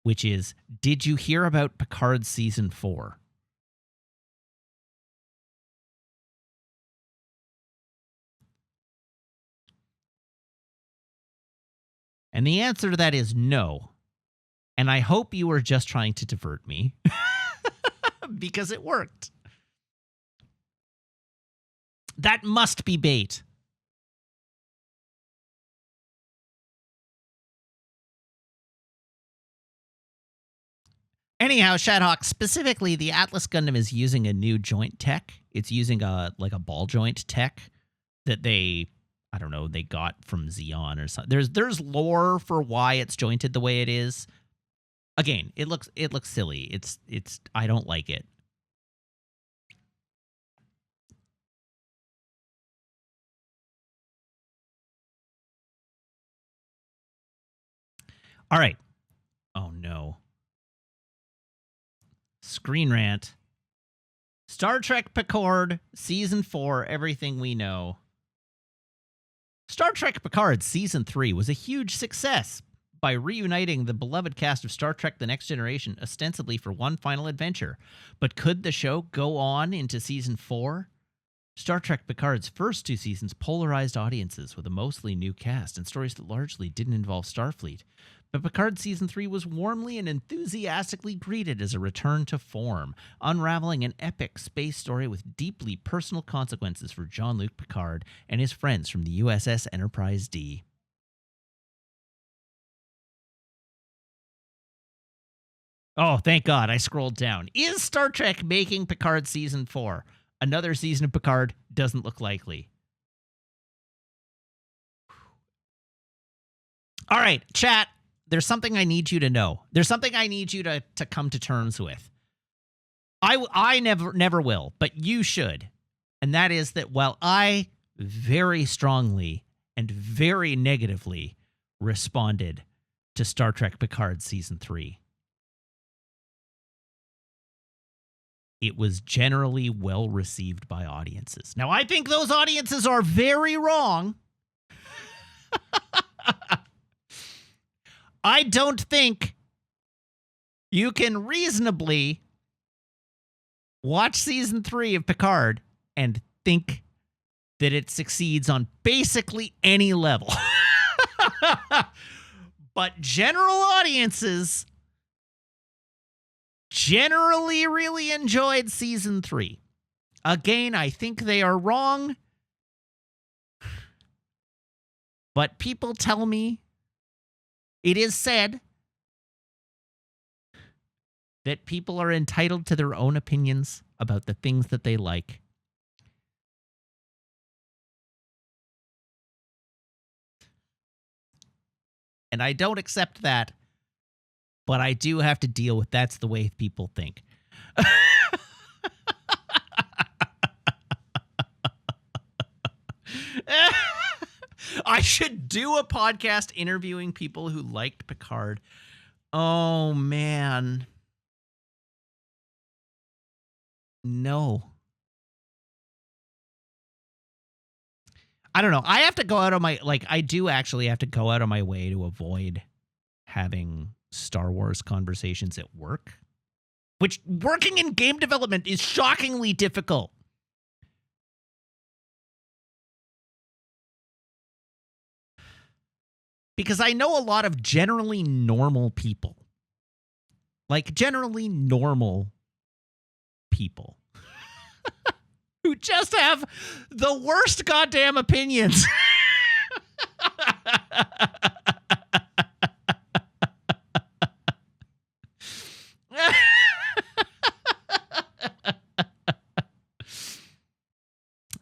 which is, did you hear about Picard Season 4? And the answer to that is no. And I hope you were just trying to divert me. Because it worked. That must be bait. Anyhow, Shadhawk, specifically, the Atlas Gundam is using a new joint tech. It's using a ball joint tech that they got from Xeon or something. There's lore for why it's jointed the way it is. Again, it looks silly. It's I don't like it. All right. Oh no. Screen rant. Star Trek Picard Season 4, Everything We Know. Star Trek Picard Season 3 was a huge success by reuniting the beloved cast of Star Trek The Next Generation ostensibly for one final adventure. But could the show go on into Season 4? Star Trek Picard's first two seasons polarized audiences with a mostly new cast and stories that largely didn't involve Starfleet. But Picard Season 3 was warmly and enthusiastically greeted as a return to form, unraveling an epic space story with deeply personal consequences for Jean-Luc Picard and his friends from the USS Enterprise D. Oh, thank God, I scrolled down. Is Star Trek making Picard Season 4? Another season of Picard doesn't look likely. All right, chat. There's something I need you to know. There's something I need you to come to terms with. I never will, but you should. And that is that while I very strongly and very negatively responded to Star Trek Picard Season 3, it was generally well received by audiences. Now, I think those audiences are very wrong. I don't think you can reasonably watch season 3 of Picard and think that it succeeds on basically any level. But general audiences generally really enjoyed season 3. Again, I think they are wrong. But people tell me it is said that people are entitled to their own opinions about the things that they like. And I don't accept that, but I do have to deal with that's the way people think. I should do a podcast interviewing people who liked Picard. Oh, man. No. I don't know. I have to go out of my, I do actually have to go out of my way to avoid having Star Wars conversations at work, which working in game development is shockingly difficult. Because I know a lot of generally normal people. Like, generally normal people. Who just have the worst goddamn opinions.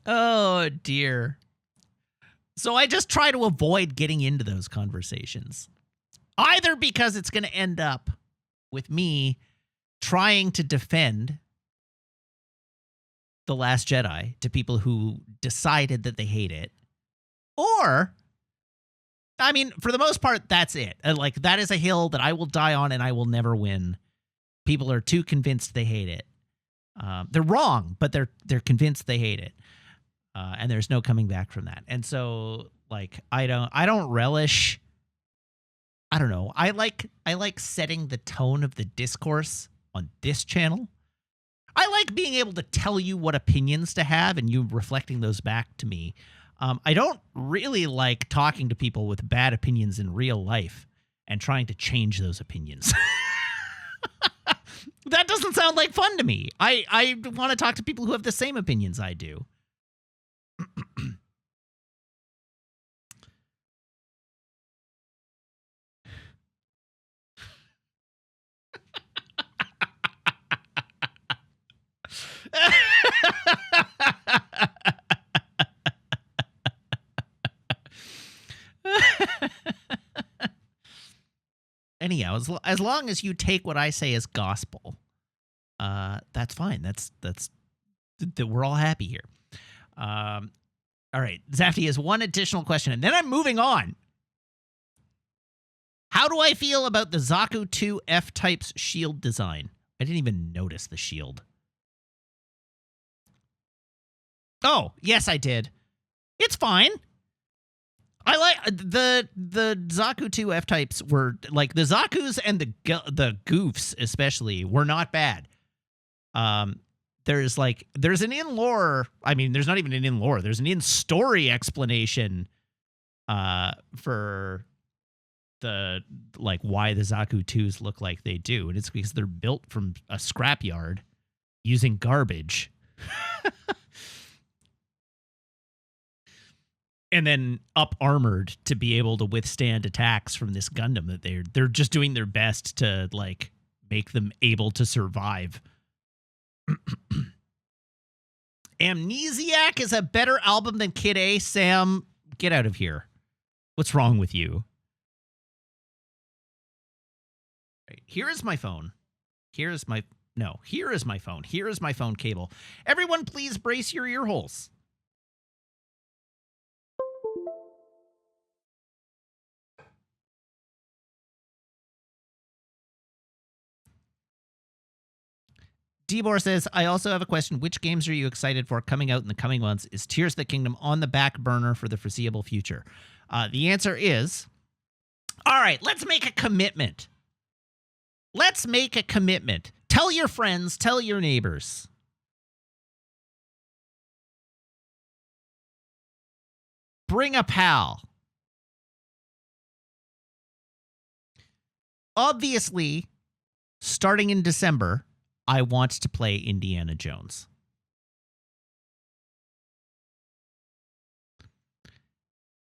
Oh, dear. So I just try to avoid getting into those conversations. Either because it's going to end up with me trying to defend The Last Jedi to people who decided that they hate it. Or, I mean, for the most part, that's it. Like, that is a hill that I will die on and I will never win. People are too convinced they hate it. They're wrong, but they're convinced they hate it. And there's no coming back from that. And so, like, I don't relish. I don't know. I like setting the tone of the discourse on this channel. I like being able to tell you what opinions to have and you reflecting those back to me. I don't really like talking to people with bad opinions in real life and trying to change those opinions. That doesn't sound like fun to me. I want to talk to people who have the same opinions I do. Anyhow, as long as you take what I say as gospel, that's fine. That's we're all happy here. All right, Zafty has one additional question, and then I'm moving on. How do I feel about the Zaku 2 F-Type's shield design? I didn't even notice the shield. Oh, yes, I did. It's fine. I like the Zaku 2 F-Types were, like, the Zakus and the Goofs especially were not bad. There's an in-lore, I mean, there's not even an in-lore, there's an in-story explanation for the, like, why the Zaku 2s look like they do. And it's because they're built from a scrapyard using garbage. And then up-armored to be able to withstand attacks from this Gundam that they're just doing their best to, like, make them able to survive. Amnesiac is a better album than Kid A. Sam, get out of here. What's wrong with you? Right, here is my phone. Here is my phone. Here is my phone cable. Everyone, please brace your ear holes. Debor says, I also have a question. Which games are you excited for coming out in the coming months? Is Tears of the Kingdom on the back burner for the foreseeable future? The answer is, all right, let's make a commitment. Let's make a commitment. Tell your friends, tell your neighbors. Bring a pal. Obviously, starting in December, I want to play Indiana Jones.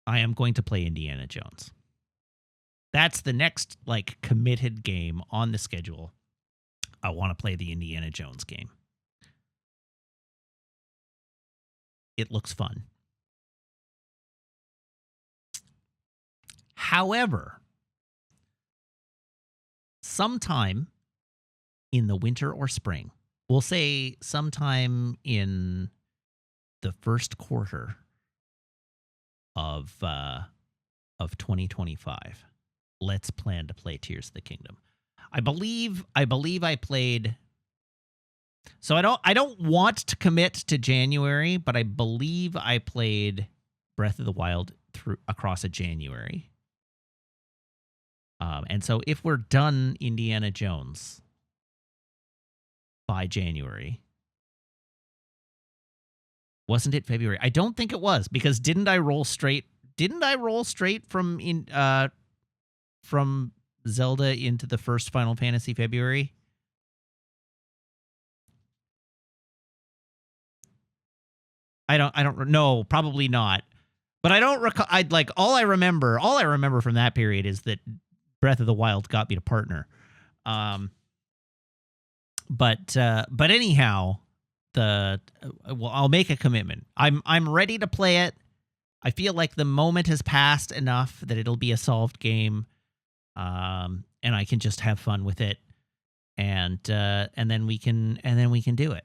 I am going to play Indiana Jones. That's the next, like, committed game on the schedule. I want to play the Indiana Jones game. It looks fun. However, sometime in the winter or spring, we'll say sometime in the first quarter of 2025, let's plan to play Tears of the Kingdom. I believe I played. So I don't want to commit to January, but I believe I played Breath of the Wild across a January. And so if we're done Indiana Jones by January, wasn't it February? I don't think it was, because didn't I roll straight from Zelda into the first Final Fantasy February? I don't know, probably not. But I don't recall. All I remember from that period is that Breath of the Wild got me to partner. But anyhow, I'll make a commitment. I'm ready to play it. I feel like the moment has passed enough that it'll be a solved game, and I can just have fun with it, and then we can do it.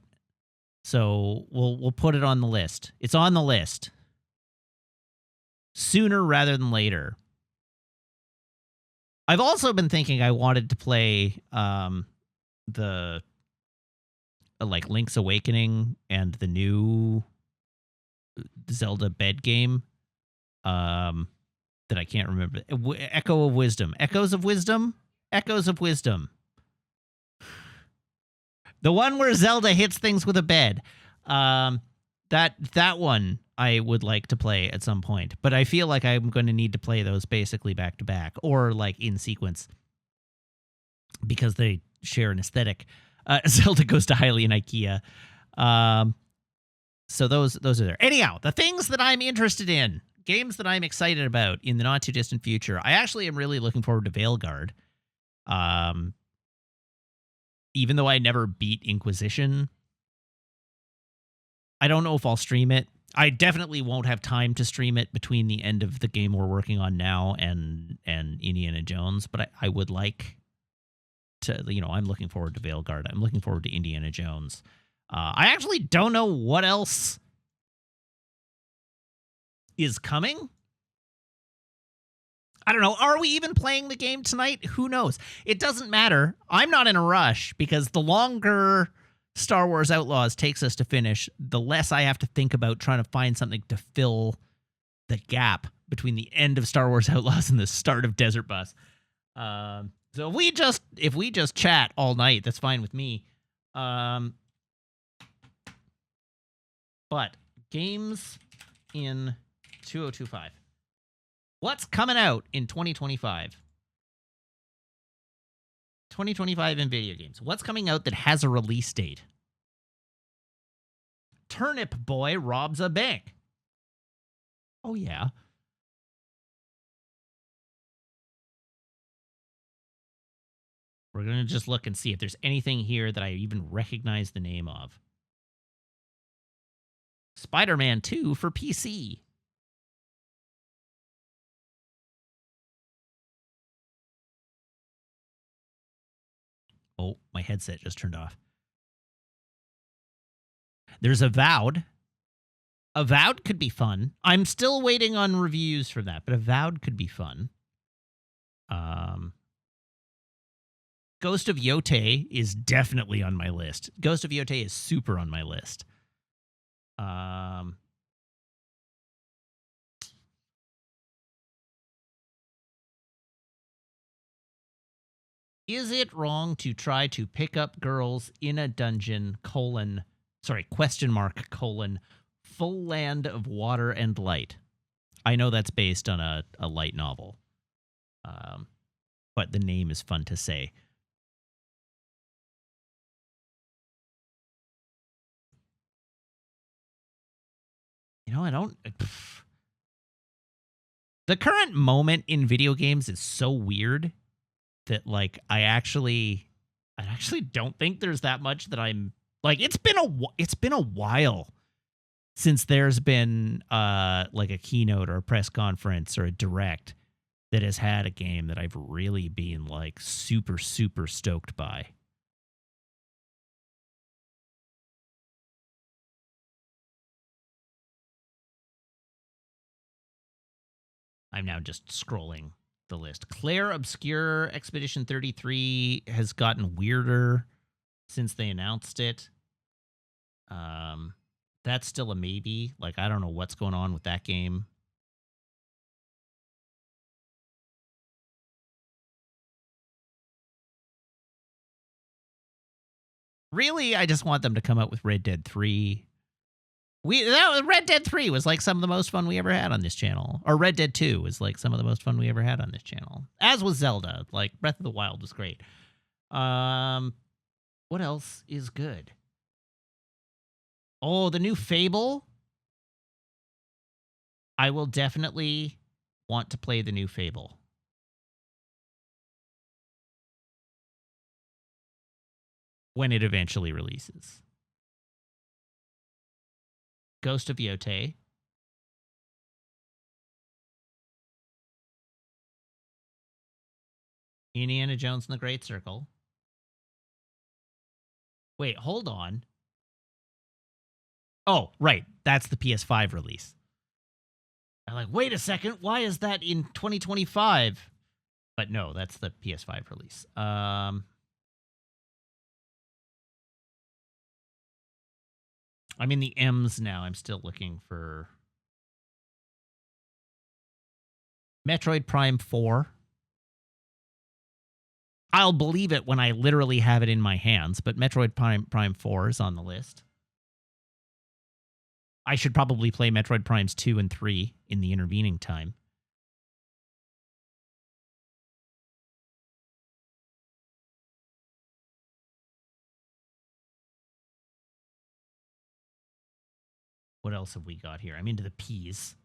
So we'll put it on the list. It's on the list sooner rather than later. I've also been thinking I wanted to play the Link's Awakening and the new Zelda bed game that I can't remember. Echoes of Wisdom. The one where Zelda hits things with a bed. That one I would like to play at some point, but I feel like I'm going to need to play those basically back to back or like in sequence because they share an aesthetic. Zelda Goes to Hylian IKEA. So those are there. Anyhow, the things that I'm interested in, games that I'm excited about in the not too distant future. I actually am really looking forward to Veilguard. Even though I never beat Inquisition, I don't know if I'll stream it. I definitely won't have time to stream it between the end of the game we're working on now and Indiana Jones, but I would like to, I'm looking forward to Veilguard. I'm looking forward to Indiana Jones. I actually don't know what else is coming. I don't know. Are we even playing the game tonight? Who knows? It doesn't matter. I'm not in a rush because the longer Star Wars Outlaws takes us to finish, the less I have to think about trying to find something to fill the gap between the end of Star Wars Outlaws and the start of Desert Bus. So if we just chat all night, that's fine with me. But games in 2025. What's coming out in 2025? 2025 in video games. What's coming out that has a release date? Turnip Boy robs a bank. Oh, yeah. We're going to just look and see if there's anything here that I even recognize the name of. Spider-Man 2 for PC. Oh, my headset just turned off. There's Avowed. Avowed could be fun. I'm still waiting on reviews for that, but Avowed could be fun. Ghost of Yote is definitely on my list. Ghost of Yote is super on my list. Is it wrong to try to pick up girls in a dungeon, full land of water and light? I know that's based on a light novel, but the name is fun to say. You know, I don't. The current moment in video games is so weird that like I actually don't think there's that much that I'm like. It's been a while since there's been like a keynote or a press conference or a direct that has had a game that I've really been like super stoked by. I'm now just scrolling the list. Claire Obscure Expedition 33 has gotten weirder since they announced it. That's still a maybe. Like, I don't know what's going on with that game. Really, I just want them to come out with Red Dead 3. Red Dead 3 was like some of the most fun we ever had on this channel. Or Red Dead 2 was like some of the most fun we ever had on this channel. As was Zelda. Like, Breath of the Wild was great. What else is good? Oh, the new Fable. I will definitely want to play the new Fable. When it eventually releases. Ghost of Yotei. Indiana Jones and the Great Circle. Wait, hold on. Oh, right. That's the PS5 release. I'm like, wait a second. Why is that in 2025? But no, that's the PS5 release. I'm in the M's now. I'm still looking for Metroid Prime 4. I'll believe it when I literally have it in my hands, but Metroid Prime 4 is on the list. I should probably play Metroid Primes 2 and 3 in the intervening time. What else have we got here? I'm into the P's.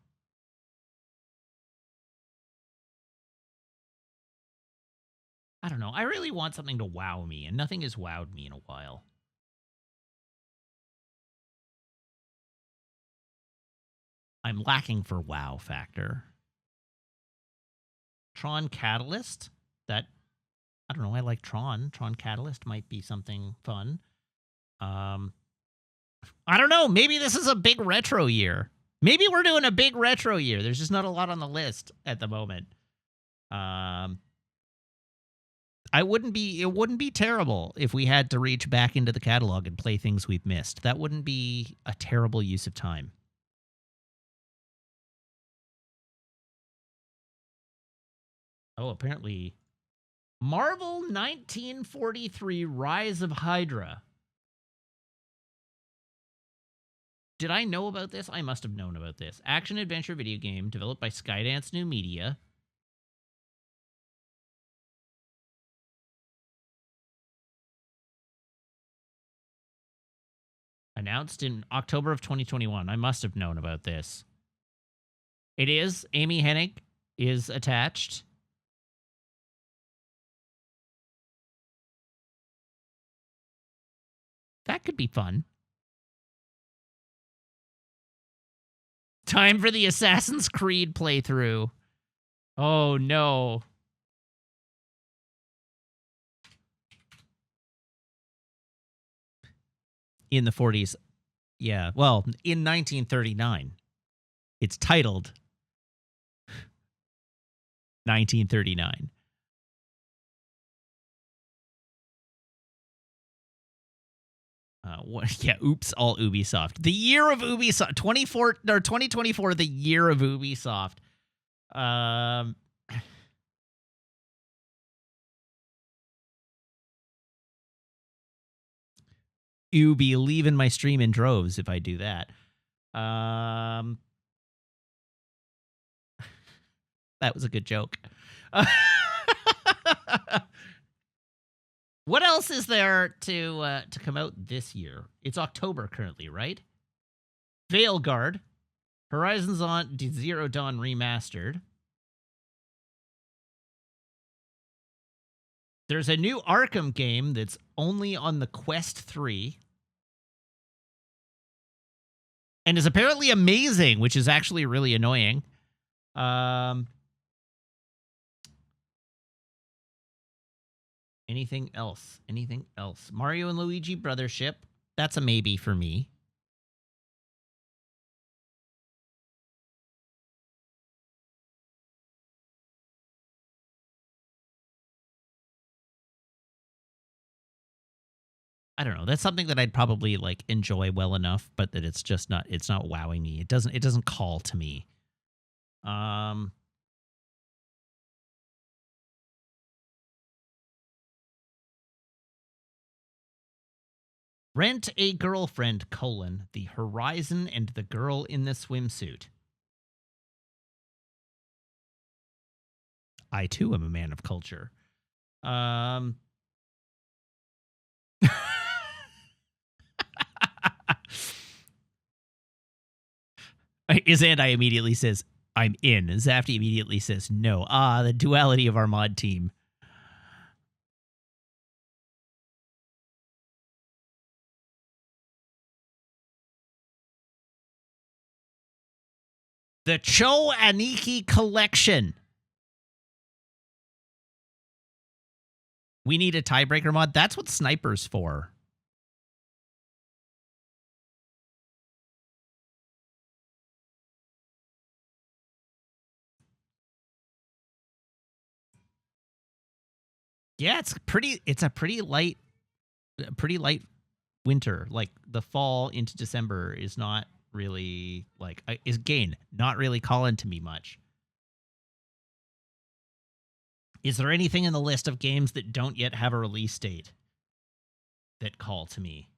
I don't know. I really want something to wow me, and nothing has wowed me in a while. I'm lacking for wow factor. Tron Catalyst? That, I don't know. I like Tron. Tron Catalyst might be something fun. I don't know. Maybe this is a big retro year. Maybe we're doing a big retro year. There's just not a lot on the list at the moment. It wouldn't be terrible if we had to reach back into the catalog and play things we've missed. That wouldn't be a terrible use of time. Oh, apparently Marvel 1943 Rise of Hydra. Did I know about this? I must have known about this. Action-adventure video game developed by Skydance New Media. Announced in October of 2021. I must have known about this. It is. Amy Hennig is attached. That could be fun. Time for the Assassin's Creed playthrough. Oh, no. In the 40s. Yeah, well, in 1939. It's titled 1939. Yeah, oops, all Ubisoft. The year of Ubisoft. 2024, the year of Ubisoft. Ubi leaving my stream in droves if I do that. That was a good joke. What else is there to come out this year? It's October currently, right? Veilguard, Horizon Zero Dawn Remastered. There's a new Arkham game that's only on the Quest 3. And is apparently amazing, which is actually really annoying. Anything else? Anything else? Mario and Luigi Brothership. That's a maybe for me. I don't know. That's something that I'd probably like enjoy well enough, but that it's just not. It's not wowing me. It doesn't call to me. Rent a Girlfriend: The Horizon and the Girl in the Swimsuit. I too am a man of culture. Izandai immediately says, I'm in. Zafty immediately says, no. The duality of our mod team. The Cho Aniki Collection. We need a tiebreaker mod. That's what Sniper's for. Yeah, it's a pretty light winter. Like the fall into December is not really like not really calling to me much. Is there anything in the list of games that don't yet have a release date that call to me?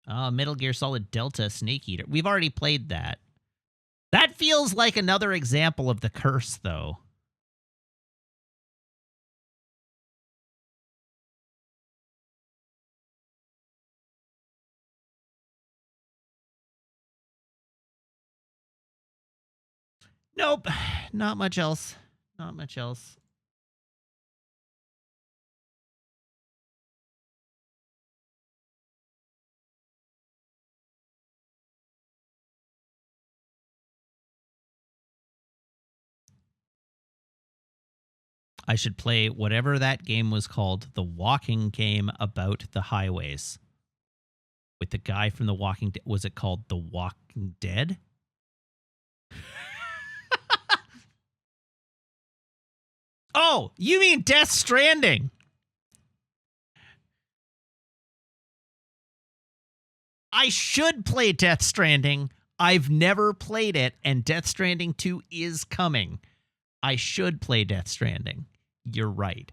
Metal Gear Solid Delta Snake Eater. We've already played that. That feels like another example of the curse, though. Nope. Not much else. Not much else. I should play whatever that game was called, the walking game about the highways. With the guy from The Walking Dead. Was it called The Walking Dead? Oh, you mean Death Stranding? I should play Death Stranding. I've never played it, and Death Stranding 2 is coming. I should play Death Stranding. You're right.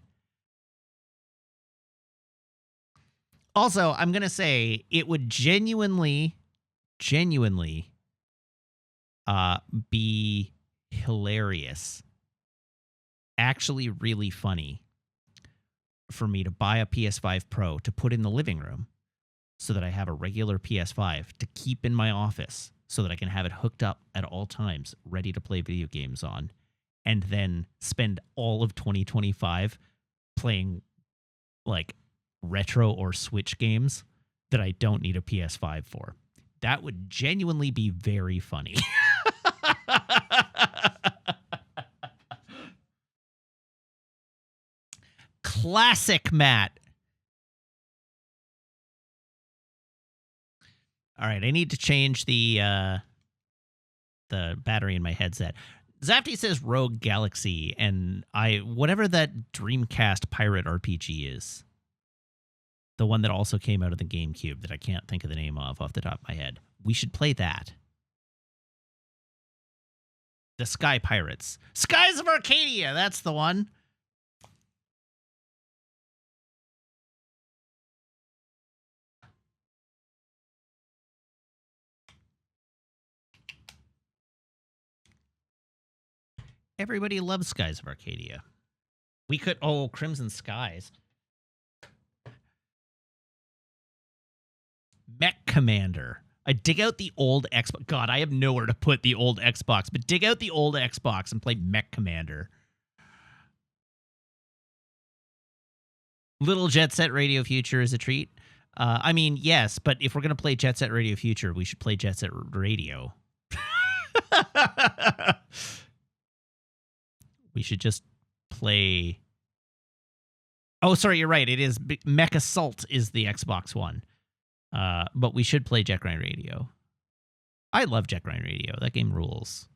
Also, I'm going to say it would genuinely be hilarious. Actually really funny for me to buy a PS5 Pro to put in the living room so that I have a regular PS5 to keep in my office so that I can have it hooked up at all times, ready to play video games on, and then spend all of 2025 playing like retro or Switch games that I don't need a PS5 for. That would genuinely be very funny. Classic Matt. All right, I need to change the battery in my headset. Zafty says Rogue Galaxy, and whatever that Dreamcast pirate RPG is. The one that also came out of the GameCube that I can't think of the name of off the top of my head. We should play that. The Sky Pirates. Skies of Arcadia, that's the one. Everybody loves Skies of Arcadia. We could... Oh, Crimson Skies. Mech Commander. I dig out the old Xbox. God, I have nowhere to put the old Xbox, but dig out the old Xbox and play Mech Commander. Little Jet Set Radio Future is a treat. I mean, yes, but if we're going to play Jet Set Radio Future, we should play Jet Set Radio. We should just play... Oh, sorry, you're right. It is... Mech Assault is the Xbox One. But we should play Jet Grind Radio. I love Jet Grind Radio. That game rules.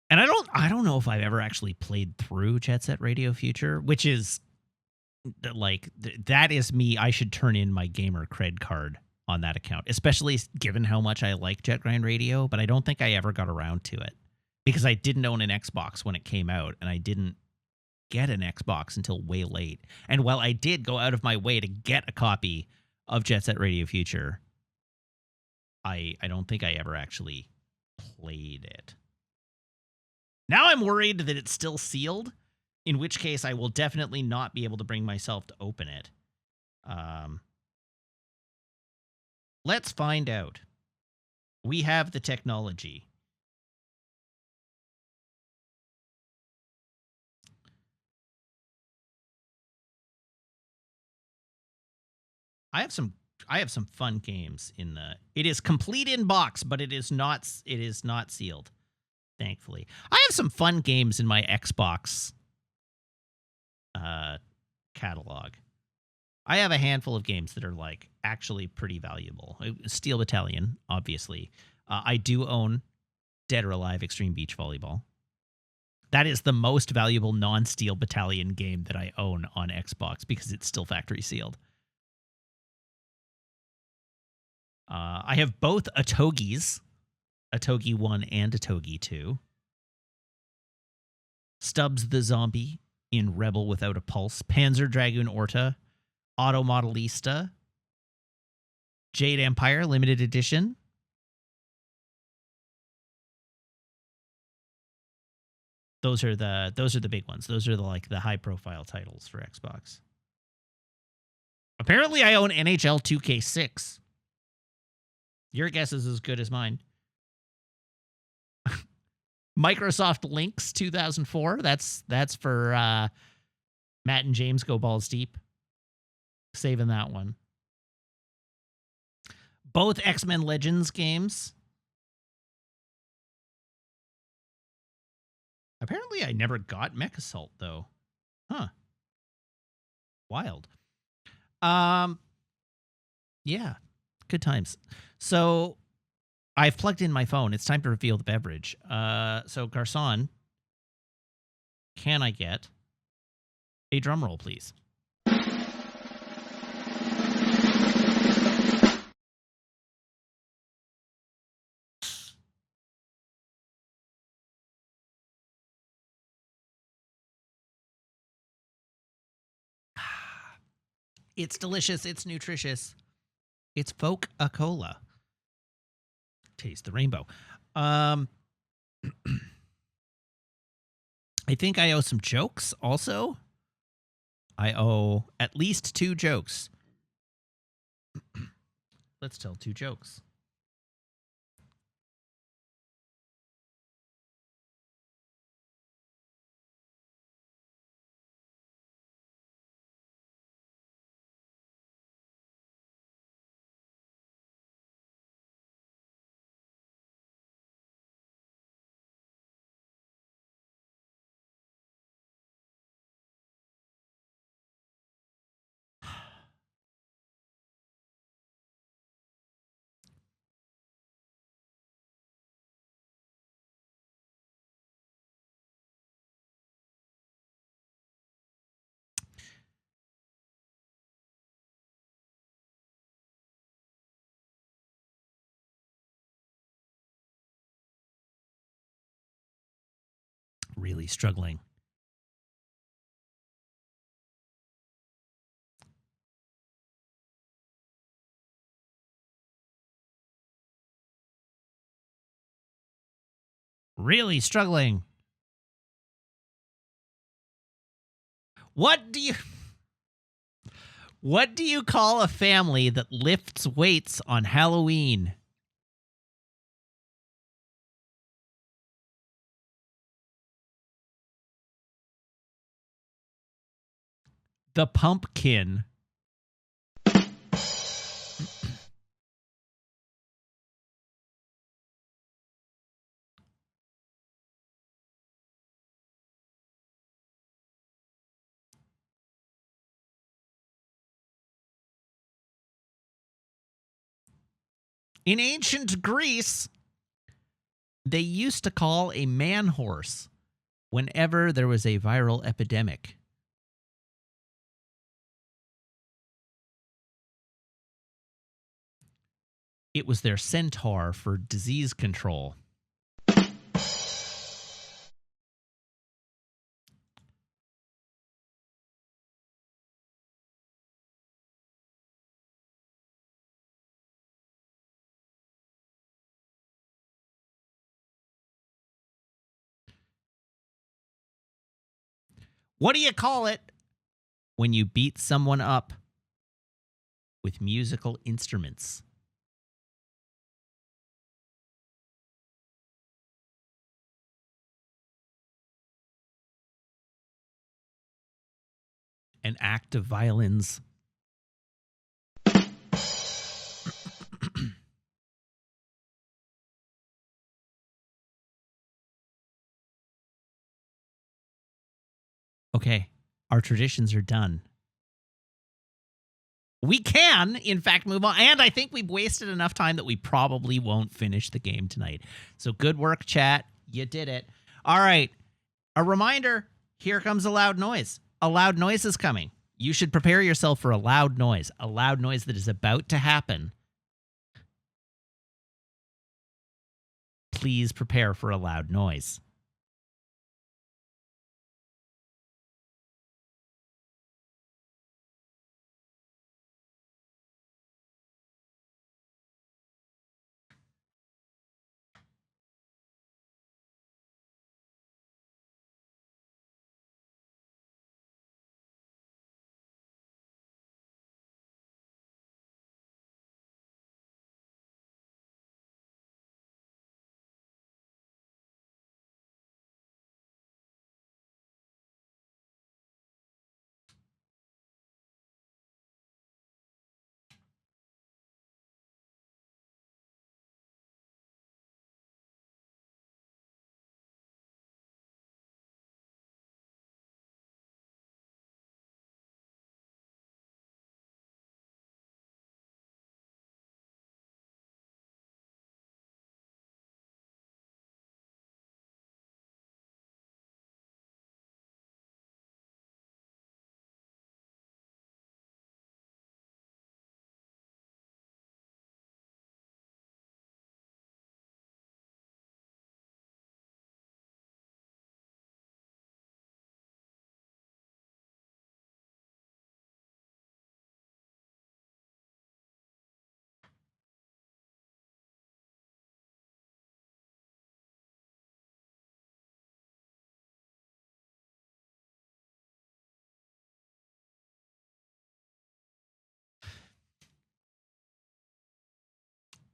And I don't know if I've ever actually played through Jet Set Radio Future, which is like that is me. I should turn in my gamer cred card on that account, especially given how much I like Jet Grind Radio, but I don't think I ever got around to it because I didn't own an Xbox when it came out, and I didn't get an Xbox until way late. And while I did go out of my way to get a copy of Jet Set Radio Future, I don't think I ever actually played it. Now I'm worried that it's still sealed, in which case I will definitely not be able to bring myself to open it. Let's find out. We have the technology. I have some fun games in the... It is complete in box, but it is not sealed. Thankfully. I have some fun games in my Xbox catalog. I have a handful of games that are like actually pretty valuable. Steel Battalion, obviously. I do own Dead or Alive Extreme Beach Volleyball. That is the most valuable non-Steel Battalion game that I own on Xbox because it's still factory sealed. I have both Atogis. Atogi 1 and Atogi 2. Stubbs the Zombie in Rebel Without a Pulse. Panzer Dragoon Orta. Auto Modelista. Jade Empire Limited Edition. Those are the big ones. Those are the high profile titles for Xbox. Apparently I own NHL 2K6. Your guess is as good as mine. Microsoft Lynx 2004. That's for Matt and James Go Balls Deep. Saving that one. Both X-Men Legends games. Apparently I never got Mech Assault, though. Huh. Wild. Yeah. Good times. So... I've plugged in my phone. It's time to reveal the beverage. So, Garçon, can I get a drum roll, please? It's delicious. It's nutritious. It's Coca-Cola. Taste the rainbow. I think I owe some jokes also. I owe at least 2 jokes. Let's tell 2 jokes. Really struggling. Really struggling. What do you call a family that lifts weights on Halloween? The Pumpkin. In ancient Greece, they used to call a man horse whenever there was a viral epidemic. It was their centaur for disease control. What do you call it when you beat someone up with musical instruments? An act of violence. Okay, our traditions are done. We can, in fact, move on. And I think we've wasted enough time that we probably won't finish the game tonight. So good work, chat. You did it. All right. A reminder, here comes a loud noise. A loud noise is coming. You should prepare yourself for a loud noise that is about to happen. Please prepare for a loud noise.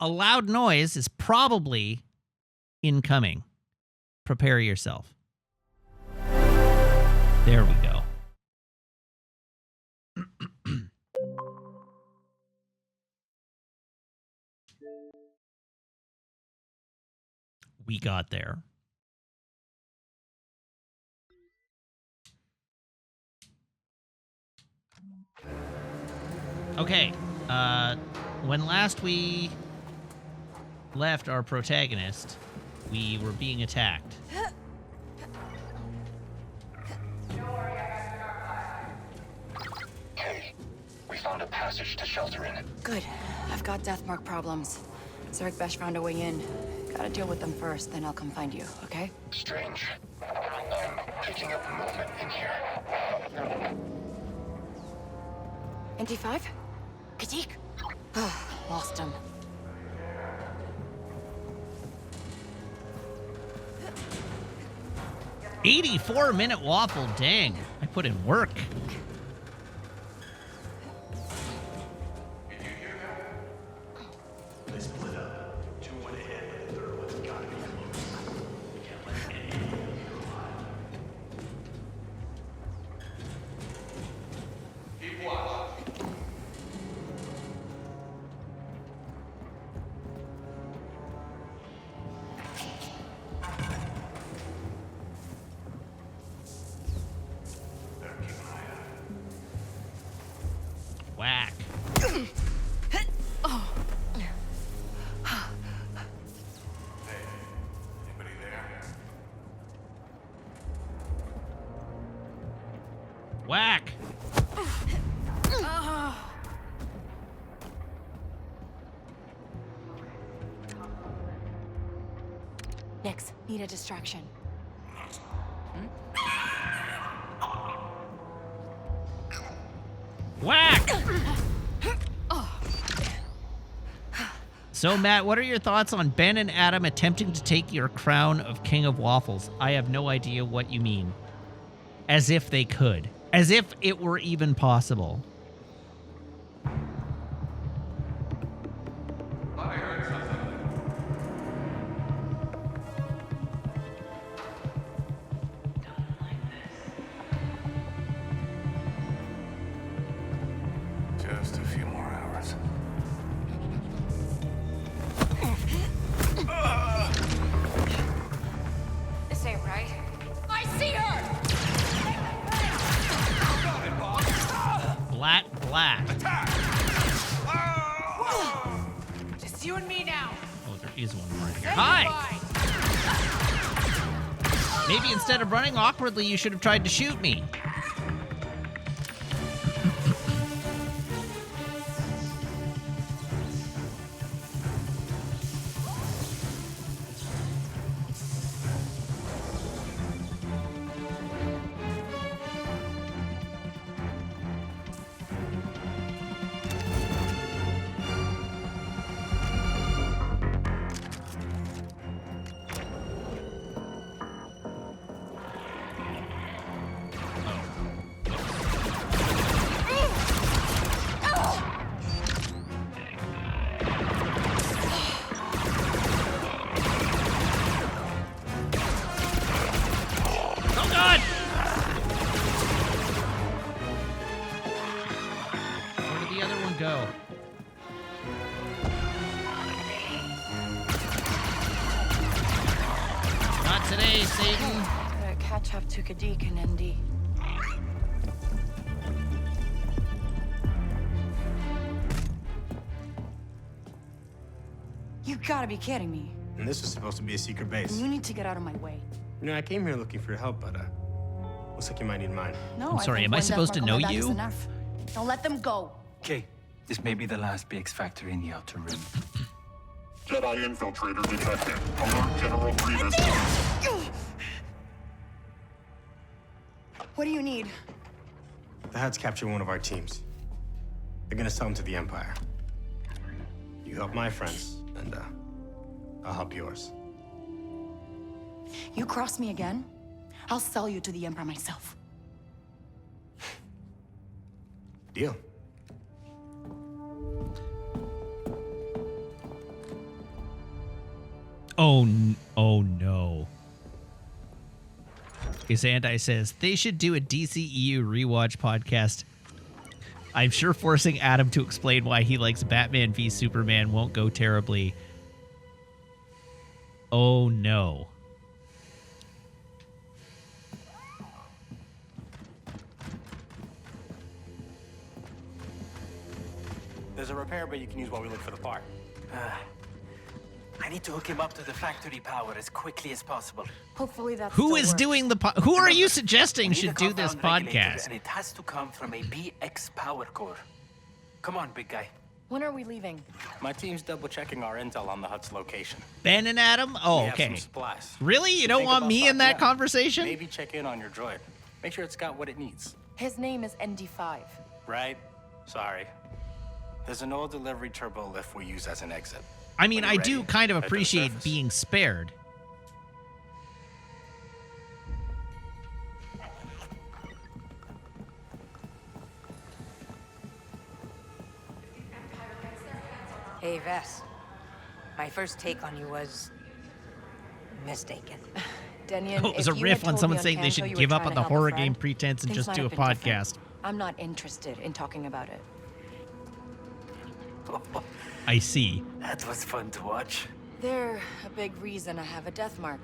A loud noise is probably incoming. Prepare yourself. There we go. We got there. Okay. When last we left our protagonist, we were being attacked. Hey, we found a passage to shelter in. Good. I've got deathmark problems. Zarek Besh found a way in. Gotta deal with them first, then I'll come find you, okay? Strange. I'm picking up movement in here. NT5? Katik? Lost him. 84-minute waffle. Dang. I put in work. They split up. Two went ahead, but the third one's gotta be close. We can't let any of them get alive. Keep watch. Better keep an eye out. Whack. Hey, anybody there? Whack. Nix, need a distraction. Whack! So, Matt, what are your thoughts on Ben and Adam attempting to take your crown of King of Waffles? I have no idea what you mean. As if they could. As if it were even possible. I heard something. Just a few more hours. This ain't right. I see her! Black. Just you and me now. Oh, there is one more in here. Hi! Maybe instead of running awkwardly, you should have tried to shoot me. Oh, God! Where did the other one go? Not today, Satan. Gotta catch up to Kadik and ND. You gotta be kidding me. And this was supposed to be a secret base. You need to get out of my way. You know, I came here looking for your help, but looks like you might need mine. No, I'm sorry, think am I one supposed to death know mark on my back is you? enough. Don't let them go. Okay, this may be the last BX factory in the Outer Rim. Jedi infiltrator detected. Alert General Grievous. What do you need? The Huts captured one of our teams. They're gonna sell him to the Empire. You help my friends, and I'll help yours. You cross me again, I'll sell you to the Emperor myself. Deal. Oh no. His anti says they should do a DCEU rewatch podcast. I'm sure forcing Adam to explain why he likes Batman v Superman won't go terribly. Oh no. There's a repair bay you can use while we look for the part. I need to hook him up to the factory power as quickly as possible. Hopefully that's Who is doing the who are you suggesting We need a should do this compound regulator, podcast? And it has to come from a BX power core. Come on, big guy. When are we leaving? My team's double-checking our intel on the Hut's location. Ben and Adam? We Oh, have some okay. supplies. Really? You don't Think want about me in that stocking up. conversation? Maybe check in on your droid. Make sure it's got what it needs. His name is ND5. Right? Sorry. There's an old delivery turbo lift we use as an exit. I mean, When I you're do ready, kind of head to the appreciate surface. being spared. Hey, Vess. My first take on you was mistaken. Denian, Oh, it was if a you riff had on told someone me saying they Canto should you were give up trying on to the help a horror friend, game pretense and things just might do a have been different. podcast. I'm not interested in talking about it. I see. That was fun to watch. They're a big reason I have a death mark.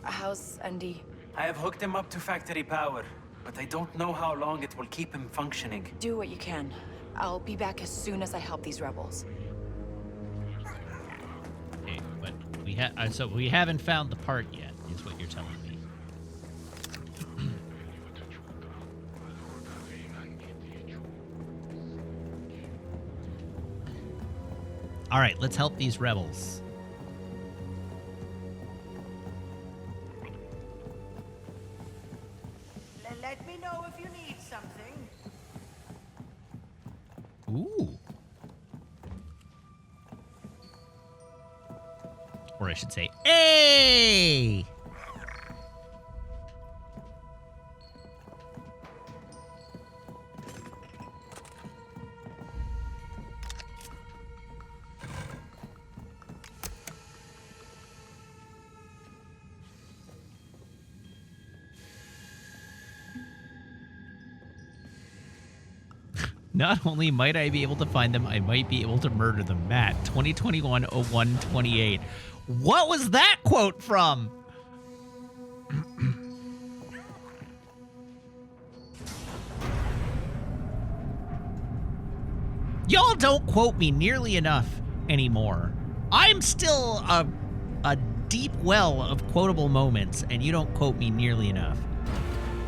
How's Andy? I have hooked him up to factory power, but I don't know how long it will keep him functioning. Do what you can. I'll be back as soon as I help these rebels. Okay, but so we haven't found the part yet, is what you're telling me. All right, let's help these rebels. Let me know if you need something. Ooh. Or I should say, hey! Not only might I be able to find them, I might be able to murder them. Matt, 2021-01-28. What was that quote from? Y'all don't quote me nearly enough anymore. I'm still a deep well of quotable moments, and you don't quote me nearly enough.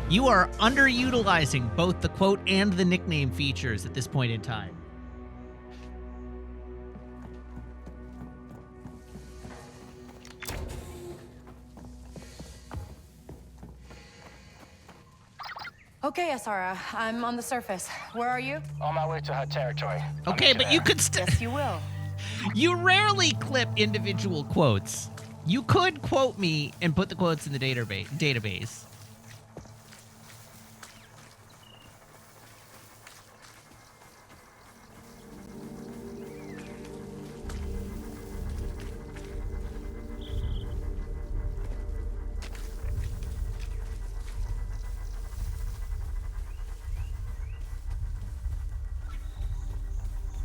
You are underutilizing both the quote and the nickname features at this point in time. Okay, Asara, I'm on the surface. Where are you? On my way to her territory. I'll Okay, meet but you there. could Yes, you will. You rarely clip individual quotes. You could quote me and put the quotes in the database.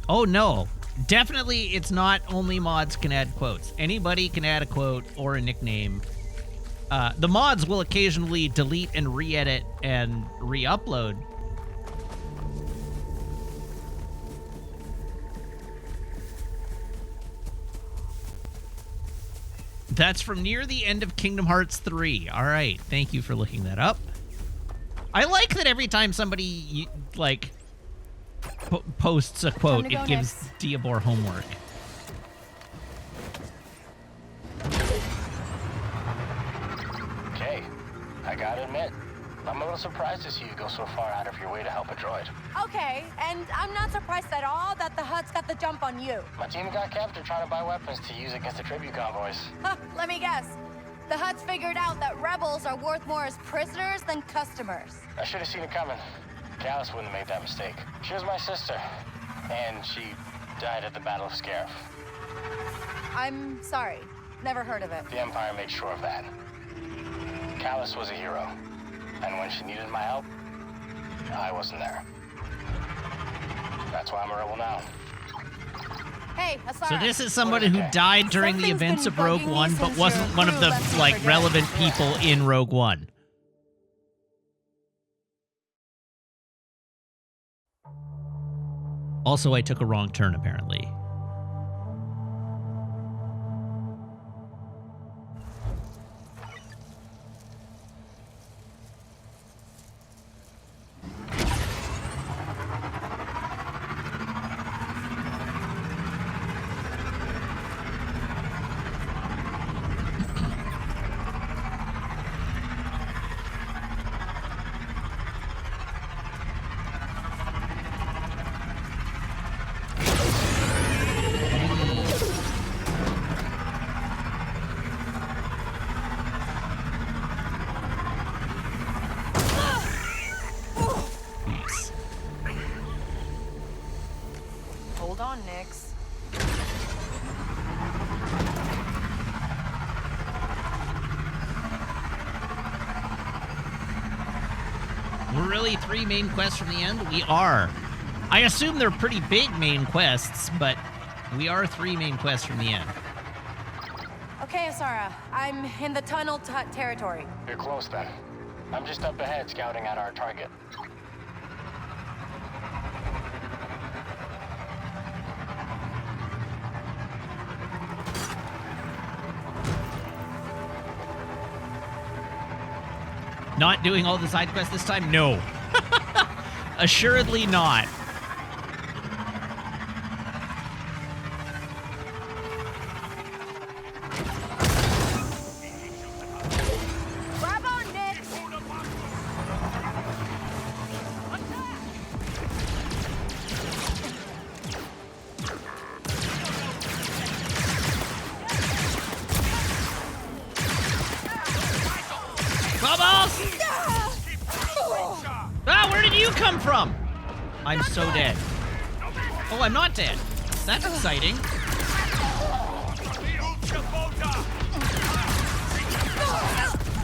Oh, no. Definitely, it's not only mods can add quotes. Anybody can add a quote or a nickname. The mods will occasionally delete and re-edit and re-upload. That's from near the end of Kingdom Hearts 3. All right. Thank you for looking that up. I like that every time somebody, like, posts a quote, it gives Diabor homework. Okay, I gotta admit, I'm a little surprised to see you go so far out of your way to help a droid. Okay, and I'm not surprised at all that the Hutts got the jump on you. My team got captured trying to buy weapons to use against the tribute convoys. Huh, let me guess. The Hutts figured out that rebels are worth more as prisoners than customers. I should have seen it coming. Callus wouldn't have made that mistake. She was my sister, and she died at the Battle of Scarif. I'm sorry. Never heard of it. The Empire made sure of that. Callus was a hero, and when she needed my help, I wasn't there. That's why I'm a rebel now. Hey, Asara. So this is somebody who died during the Something's events been of Rogue bugging me One, but since wasn't your one of crew the, left me like, for relevant dead. people in Rogue One. Also, I took a wrong turn, apparently. We're really 3 main quests from the end? We are. I assume they're pretty big main quests, but we are 3 main quests from the end. Okay, Asara. I'm in the tunnel to Hut territory. You're close then. I'm just up ahead scouting out our target. Not doing all the side quests this time? No. Assuredly not. Grab on, Nick! Bubbles! Ah, where did you come from? I'm so dead. Oh, I'm not dead. That's exciting.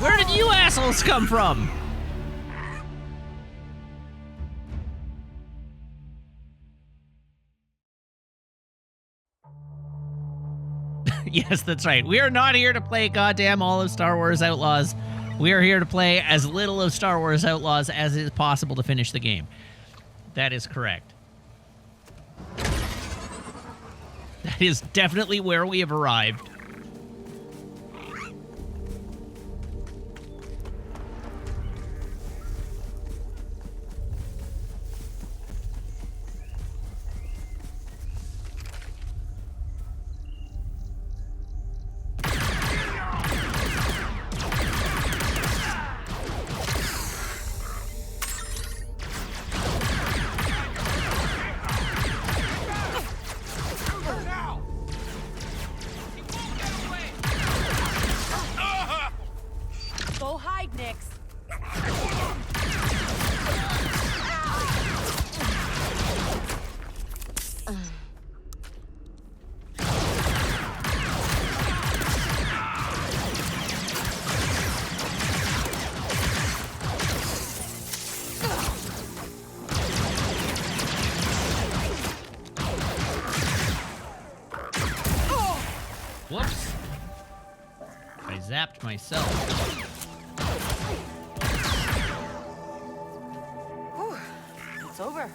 Where did you assholes come from? Yes, that's right. We are not here to play goddamn all of Star Wars Outlaws. We are here to play as little of Star Wars Outlaws as is possible to finish the game. That is correct. That is definitely where we have arrived. Go hide, Nix. Whoops. I zapped myself. Whew. It's over.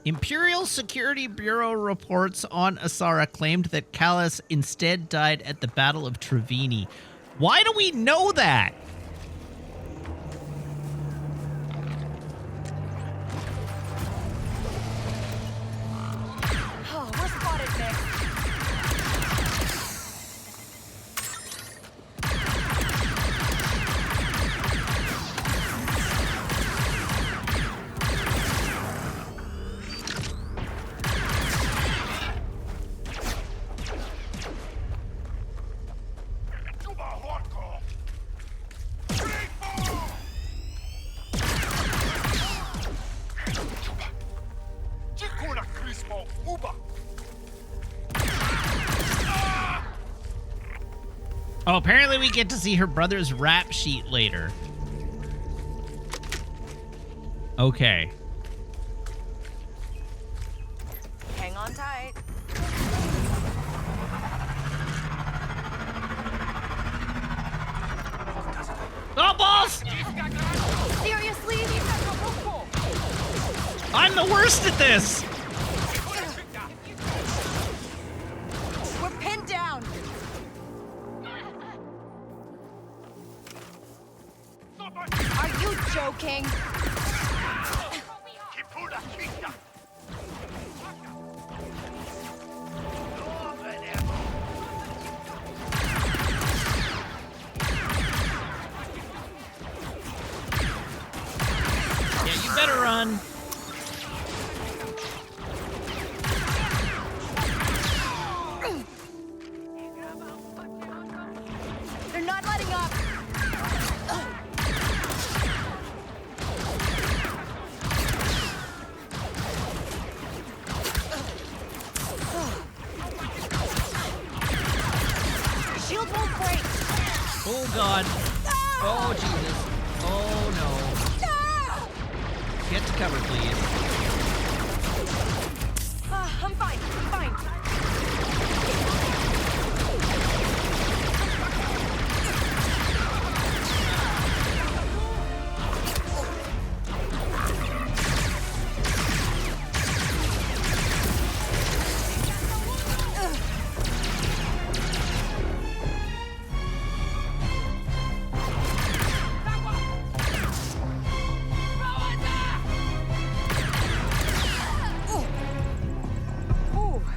Imperial Security Bureau reports on Asara claimed that Callus instead died at the Battle of Trevini. Why do we know that? Oh, we're spotted, Nick. Oh, apparently we get to see her brother's rap sheet later. Okay. Hang on tight. Oh, balls! Seriously? I'm the worst at this! We're pinned down. Are you joking? Yeah, you better run. Oh, God. Oh, Jesus. Oh, no. Get to cover, please. I'm fine. I'm fine.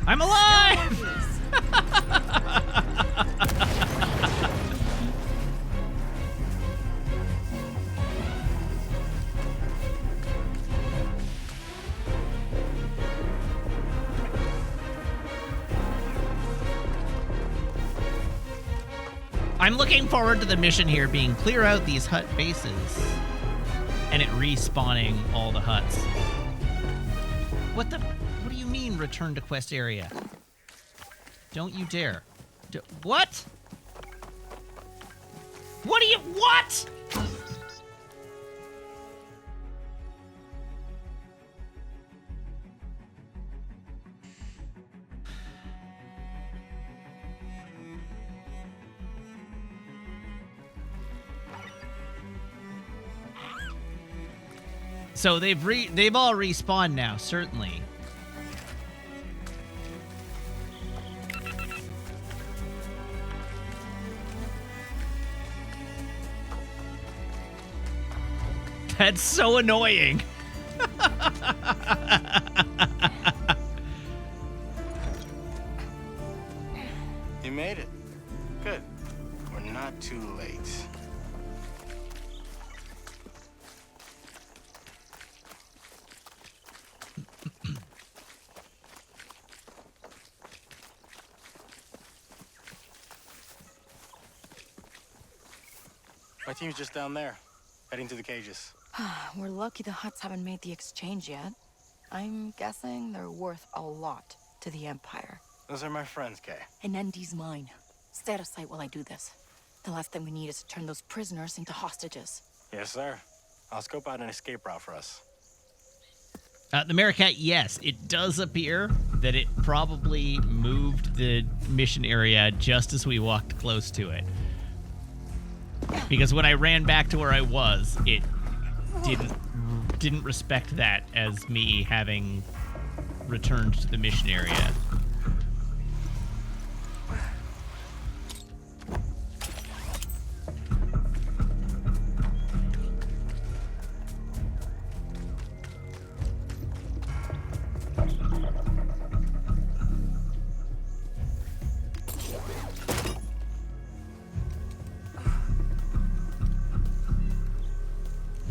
I'm alive! I'm looking forward to the mission here being clear out these hut bases and it respawning all the huts. What do you mean return to quest area? Don't you dare. What? What do you, what? So they've all respawned now, certainly. That's so annoying. You made it. Good. We're not too late. My team's just down there, heading to the cages. We're lucky the huts haven't made the exchange yet. I'm guessing they're worth a lot to the Empire. Those are my friends, Kay. And Endy's mine. Stay out of sight while I do this. The last thing we need is to turn those prisoners into hostages. Yes, sir. I'll scope out an escape route for us. The Meerkat, yes, it does appear that it probably moved the mission area just as we walked close to it. Because when I ran back to where I was, it didn't respect that as me having returned to the mission area.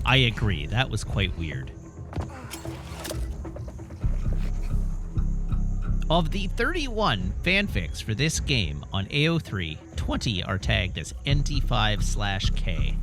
I agree, that was quite weird. Of the 31 fanfics for this game on AO3, 20 are tagged as NT5/K.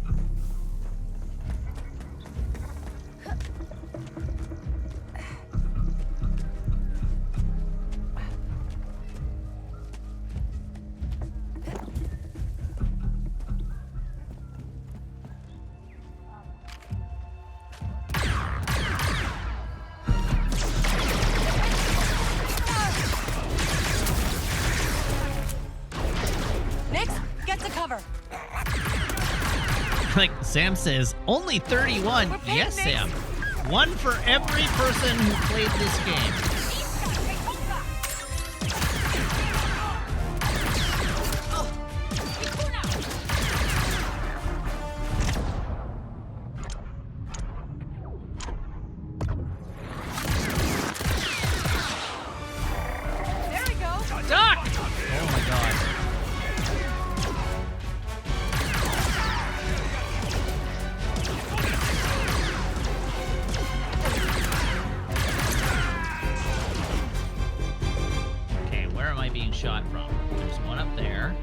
Like Sam says, only 31. Yes, Sam. One for every person who played this game. There we go. Duck! Oh my god. Being shot from. There's one up there.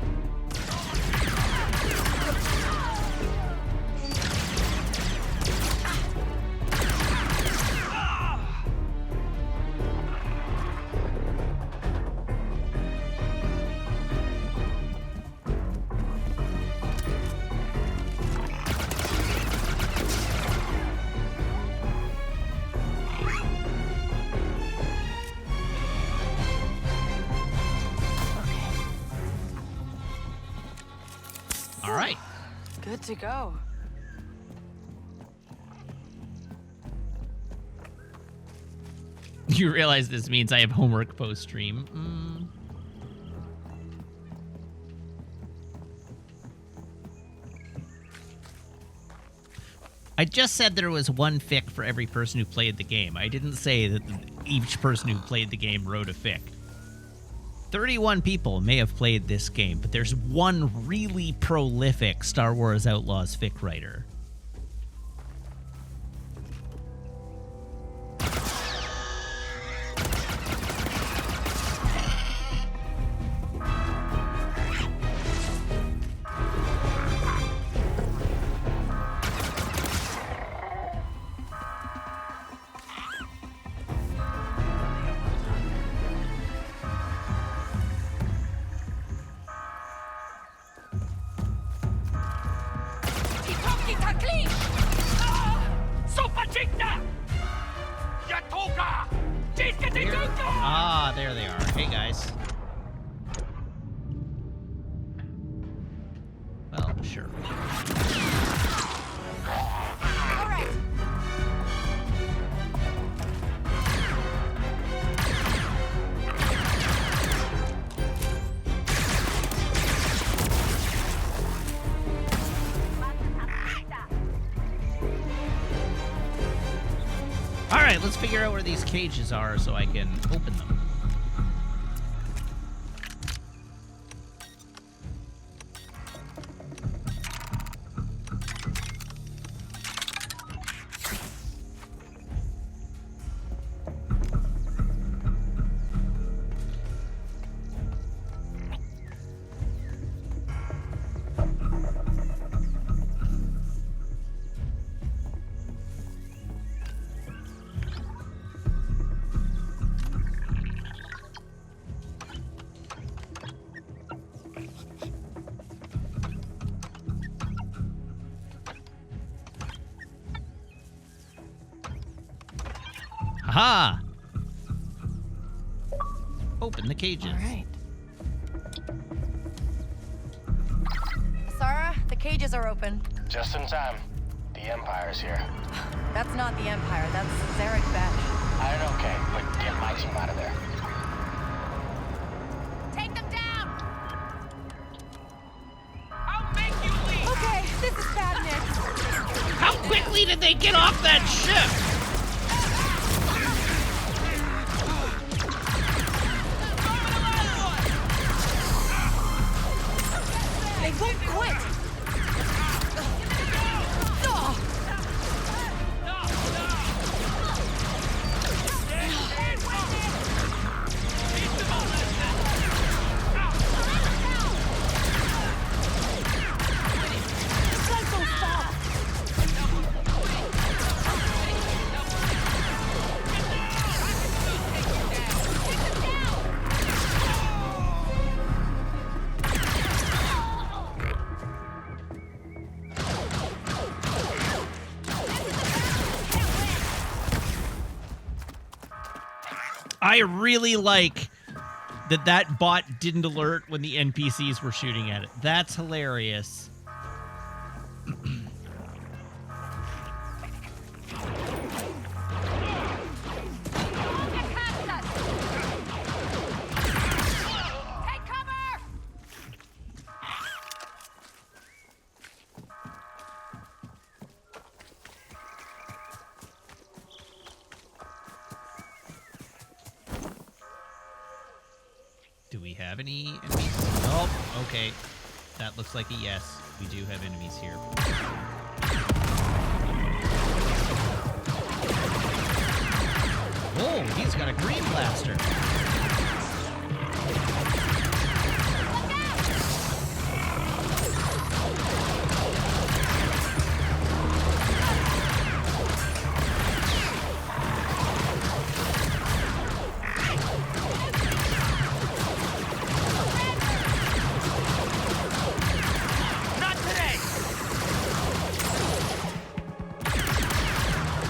Good to go. You realize this means I have homework post-stream. I just said there was one fic for every person who played the game. I didn't say that each person who played the game wrote a fic. 31 people may have played this game, but there's one really prolific Star Wars Outlaws fic writer. Ah, there they are. Hey, guys. Well, sure. All right. All right, let's figure out where these cages are so I can open them. Aha! Open the cages. All right. Sarah, the cages are open. Just in time. The Empire's here. That's not the Empire. That's Zarek Besh. I don't okay, but get my team out of there. Take them down! I'll make you leave. Okay, this is bad news. How quickly did they get off that ship? They won't quit! I really like that bot didn't alert when the NPCs were shooting at it. That's hilarious. Take cover! Do we have any enemies? Oh, okay. That looks like a yes. We do have enemies here. Oh, he's got a green blaster.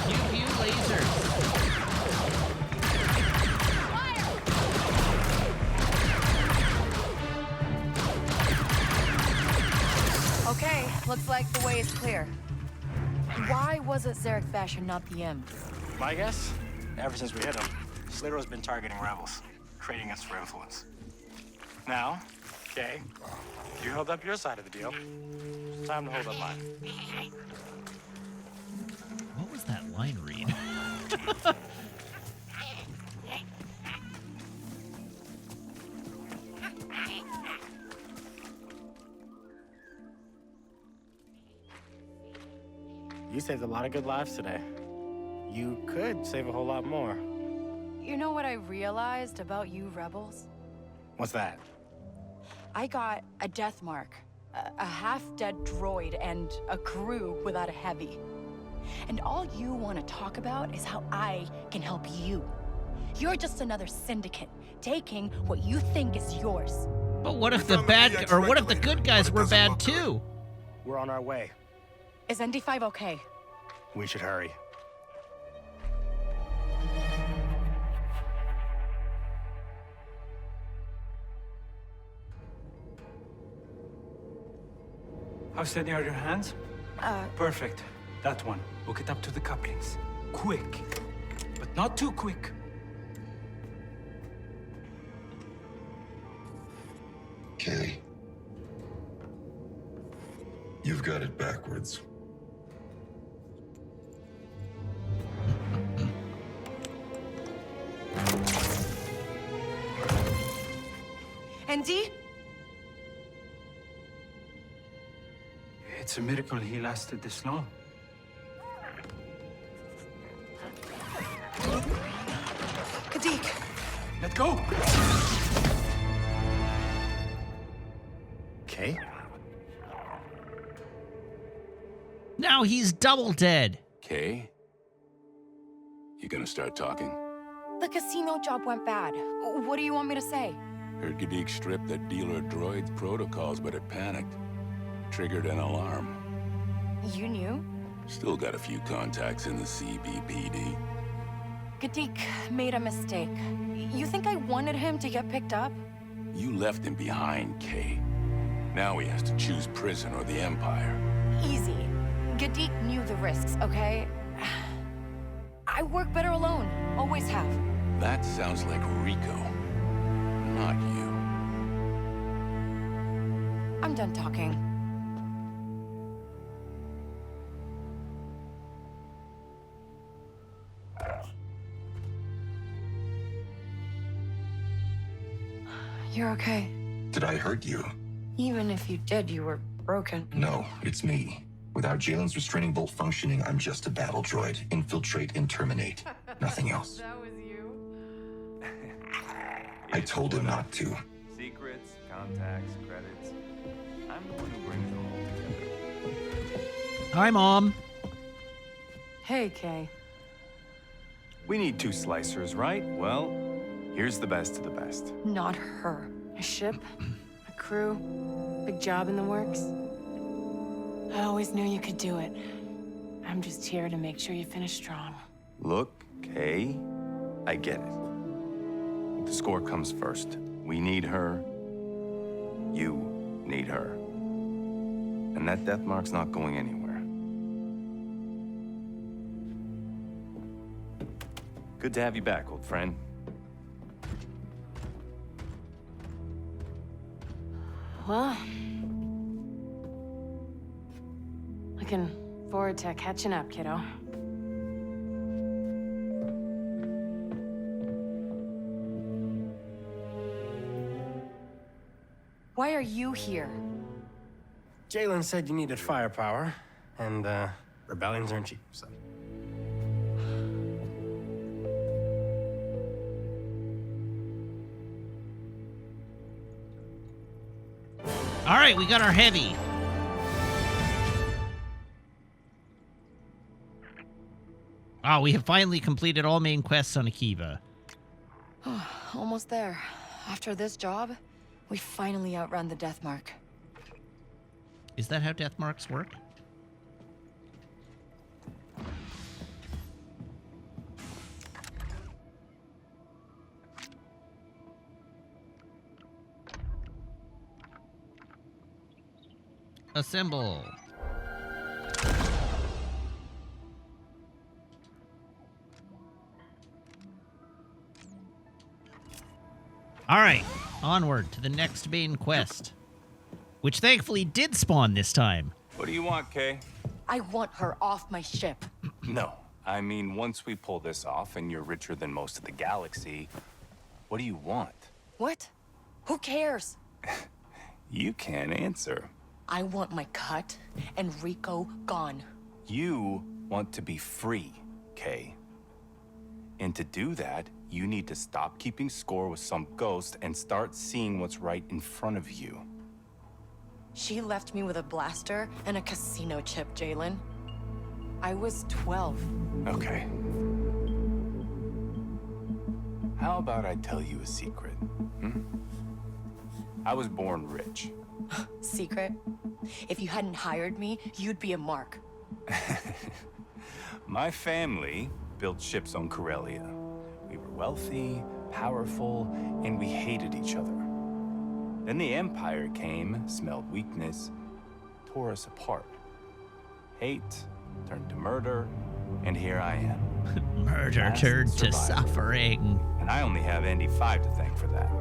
Pew pew lasers. Looks like the way is clear. Why was it Zarek Besh and not the Imp? My guess? Ever since we hit him, Slitter's been targeting rebels, trading us for influence. Now, Kay, you held up your side of the deal. It's time to hold up mine. What was that line read? You saved a lot of good lives today. You could save a whole lot more. You know what I realized about you rebels? What's that? I got a death mark, a half-dead droid, and a crew without a heavy. And all you want to talk about is how I can help you. You're just another syndicate, taking what you think is yours. But what if the what if the good guys were bad too? We're on our way. Is ND5 okay? We should hurry. How steady are your hands? Perfect. That one. Hook it up to the couplings. Quick. But not too quick. Kay. You've got it backwards. ND? It's a miracle he lasted this long. Kadik! Let go! Kay? Now he's double dead. Kay? You gonna start talking? The casino job went bad. What do you want me to say? Heard Gadik stripped that dealer droid's protocols, but it panicked. Triggered an alarm. You knew? Still got a few contacts in the CBPD. Gadik made a mistake. You think I wanted him to get picked up? You left him behind, Kay. Now he has to choose prison or the Empire. Easy. Gadik knew the risks, okay? I work better alone. Always have. That sounds like Rico. Not you. I'm done talking. You're okay. Did I hurt you? Even if you did, you were broken. No, it's me. Without Jalen's restraining bolt functioning, I'm just a battle droid. Infiltrate and terminate. Nothing else. That was you? I told him not to. Secrets, contacts, credits. I'm the one who brings it all together. Hi, Mom. Hey, Kay. We need 2 slicers, right? Well, here's the best of the best. Not her. A ship? A crew? Big job in the works? I always knew you could do it. I'm just here to make sure you finish strong. Look, Kay, I get it. The score comes first. We need her. You need her. And that death mark's not going anywhere. Good to have you back, old friend. Well, looking forward to catching up, kiddo. Why are you here? Jalen said you needed firepower, and rebellions aren't cheap, so. All right, we got our heavy. Oh, we have finally completed all main quests on Akiva. Almost there. After this job, we finally outrun the death mark. Is that how death marks work? Assemble. All right, onward to the next main quest, which thankfully did spawn this time. What do you want, Kay? I want her off my ship. No. I mean, once we pull this off and you're richer than most of the galaxy, what do you want? What? Who cares? You can't answer. I want my cut and Rico gone. You want to be free, Kay. And to do that, you need to stop keeping score with some ghost and start seeing what's right in front of you. She left me with a blaster and a casino chip, Jalen. I was 12. Okay. How about I tell you a secret? I was born rich. Secret? If you hadn't hired me, you'd be a mark. My family built ships on Corellia. We were wealthy, powerful, and we hated each other. Then the Empire came, smelled weakness, tore us apart. Hate turned to murder, and here I am. Murder Last turned to survivor. suffering. And I only have Andy 5 to thank for that.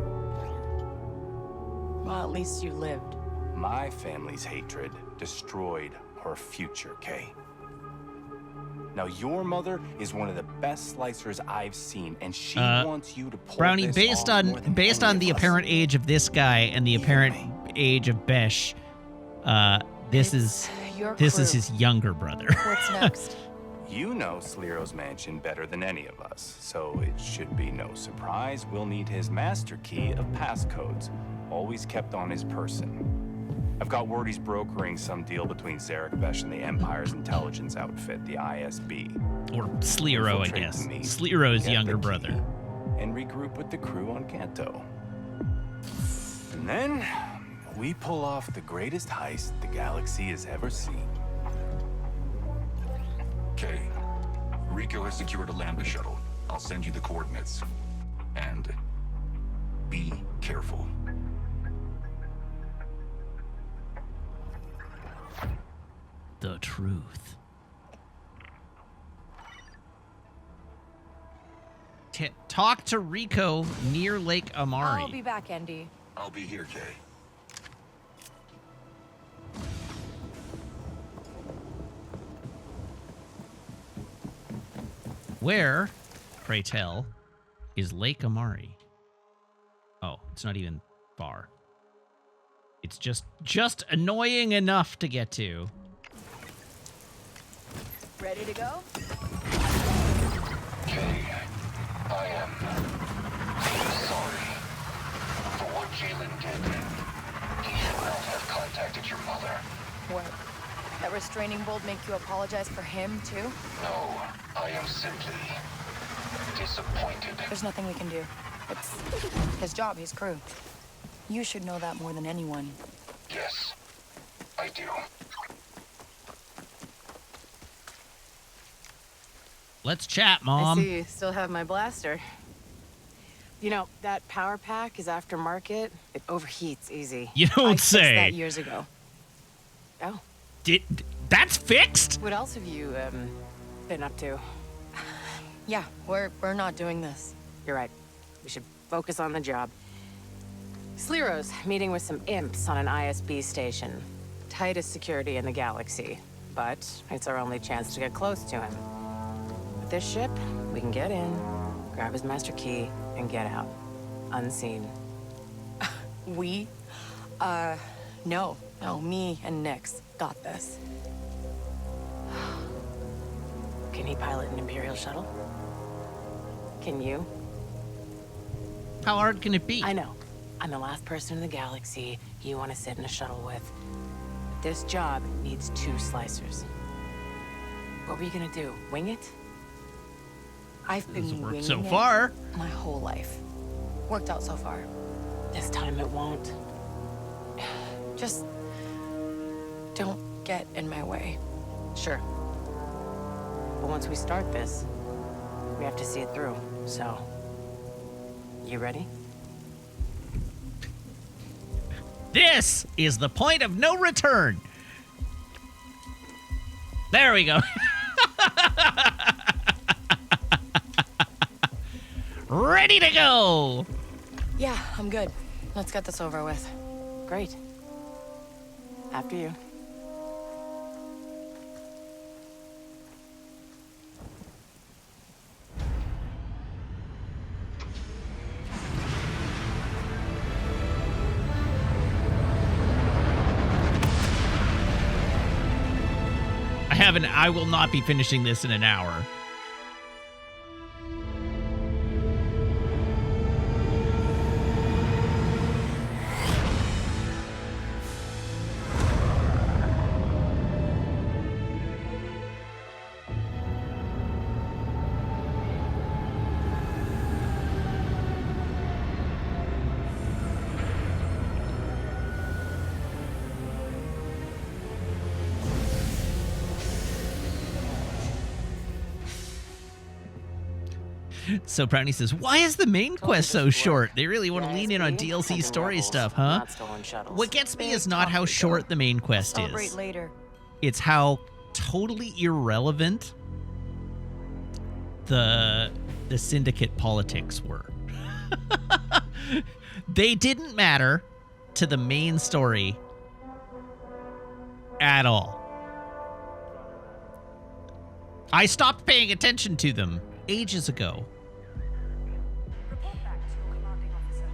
Well, at least you lived. My family's hatred destroyed our future, Kay. Now, your mother is one of the best slicers I've seen, and she wants you to pull Brownie, this based off on more than based any on of the us. apparent age of this guy and the apparent age of Besh, this is your his crew. younger brother. What's next? You know Sliro's mansion better than any of us, so it should be no surprise we'll need his master key of passcodes, always kept on his person. I've got word he's brokering some deal between Zarek Besh and the Empire's intelligence outfit, the ISB. Or Sliro, I Infiltrate guess. the meet, Sliro's get younger the key, brother. And regroup with the crew on Kanto. And then we pull off the greatest heist the galaxy has ever seen. Kay, Rico has secured a Lambda shuttle. I'll send you the coordinates. And be careful. The truth. Talk to Rico near Lake Amari. I'll be back, Andy. I'll be here, Kay. Where, pray tell, is Lake Amari? Oh, it's not even far. It's just annoying enough to get to. Ready to go? Kay, I am sorry for what Jalen did. He should not have contacted your mother. What? That restraining bolt make you apologize for him, too? No, I am simply disappointed. There's nothing we can do. It's his job, his crew. You should know that more than anyone. Yes, I do. Let's chat, I Mom. see you still have my blaster. You know, that power pack is aftermarket. It overheats easy. You don't I fixed say. that years ago. Oh. That's fixed? What else have you, been up to? Yeah, we're not doing this. You're right. We should focus on the job. Sliro's meeting with some imps on an ISB station. Tightest security in the galaxy. But it's our only chance to get close to him. With this ship, we can get in, grab his master key, and get out. Unseen. We? No, me and Nix got this. Can he pilot an Imperial shuttle? Can you? How hard can it be? I know. I'm the last person in the galaxy you want to sit in a shuttle with. This job needs 2 slicers. What were you gonna do? Wing it? I've been winging so it far. my whole life. Worked out so far. This time it won't. Just don't get in my way. Sure. But once we start this, we have to see it through. So, you ready? This is the point of no return. There we go. Ready to go. Yeah, I'm good. Let's get this over with. Great. After you. I will not be finishing this in an hour. So Brownie says, why is the main quest so short? They really want to lean in on DLC story stuff, huh? What gets me is not how short the main quest is. Later. It's how totally irrelevant the syndicate politics were. They didn't matter to the main story at all. I stopped paying attention to them ages ago. Report back to your commanding officer.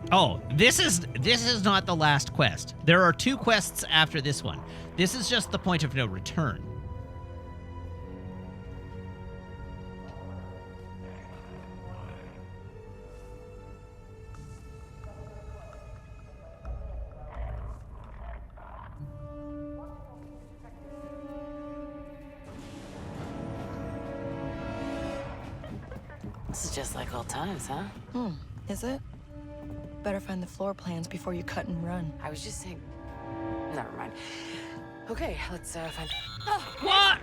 Oh, this is not the last quest. There are 2 quests after this one. This is just the point of no return. This is just like old times, huh? Is it? Better find the floor plans before you cut and run. I was just saying... Never mind. Okay, let's find... What?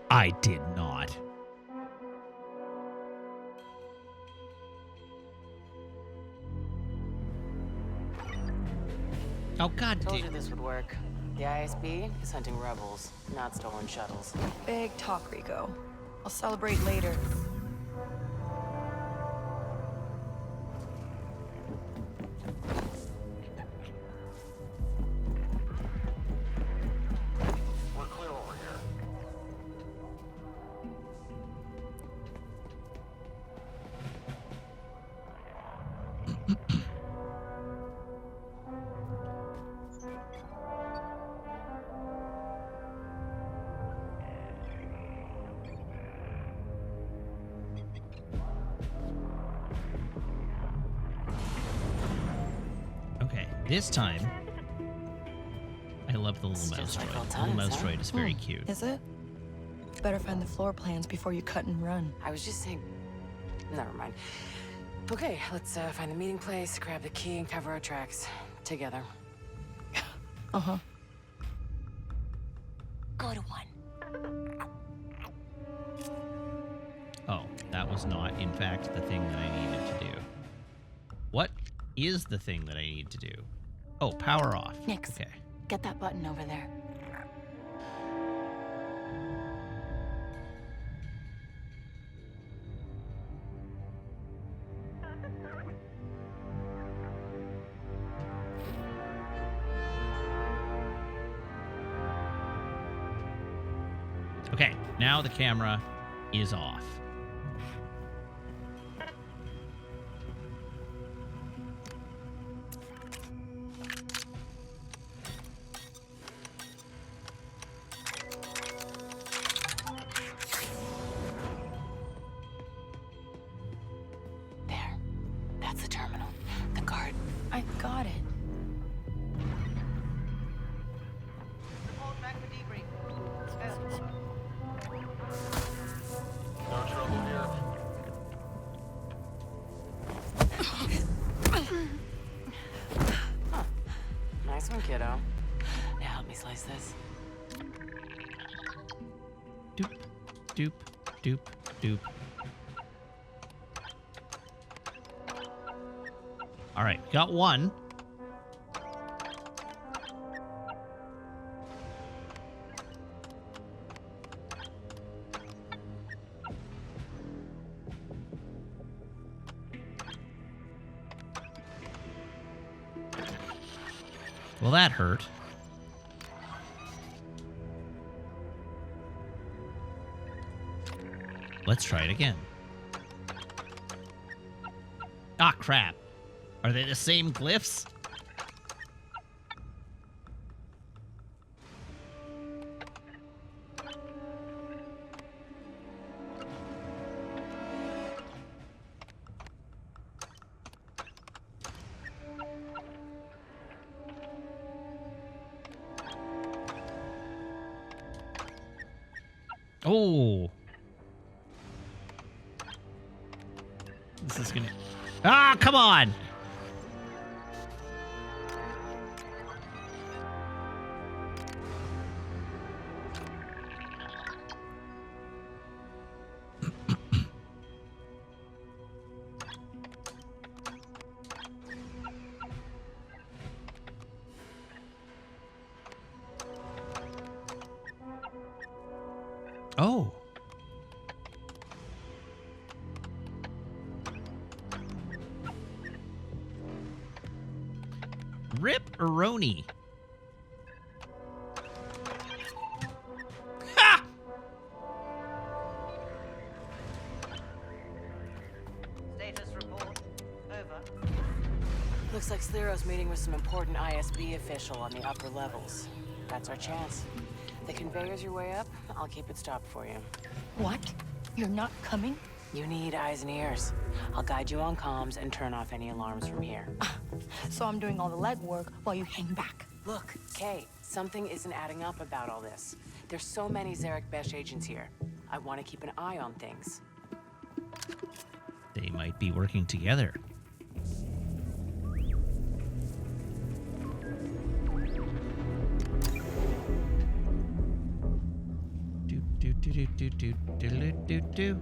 I did not. Oh, God Told damn. you this would work. The ISB is hunting rebels, not stolen shuttles. Big talk, Rico. I'll celebrate later. We're clear over here. Okay, this time, I love the little mouse just like droid. old The little times, mouse huh? droid is very cute. Is it? Better find the floor plans before you cut and run. I was just saying... Never mind. Okay, let's find the meeting place, grab the key, and cover our tracks. Together. Uh-huh. Good one. Oh, that was not, in fact, the thing that I needed to do. What is the thing that I need to do? Oh, power off. Nix. Okay. Get that button over there. Okay, now the camera is off. There. That's the terminal. The guard. I got it. Report back for debrief. No trouble here. on, kiddo. Now help me slice this. Doop, doop, doop, doop. All right, got one. Well, that hurt. Let's try it again. Ah, crap. Are they the same glyphs? Oh. This is gonna... Ah, come on! Oh. Rip-a-roni. Ha! Status report. Over. Looks like Sliro's meeting with some important ISB official on the upper levels. That's our chance. The conveyor's your way up. I'll keep it stopped for you. What? You're not coming? You need eyes and ears. I'll guide you on comms and turn off any alarms from here. So I'm doing all the legwork while you hang back. Look, Kay, something isn't adding up about all this. There's so many Zarek Besh agents here. I want to keep an eye on things. They might be working together. Do.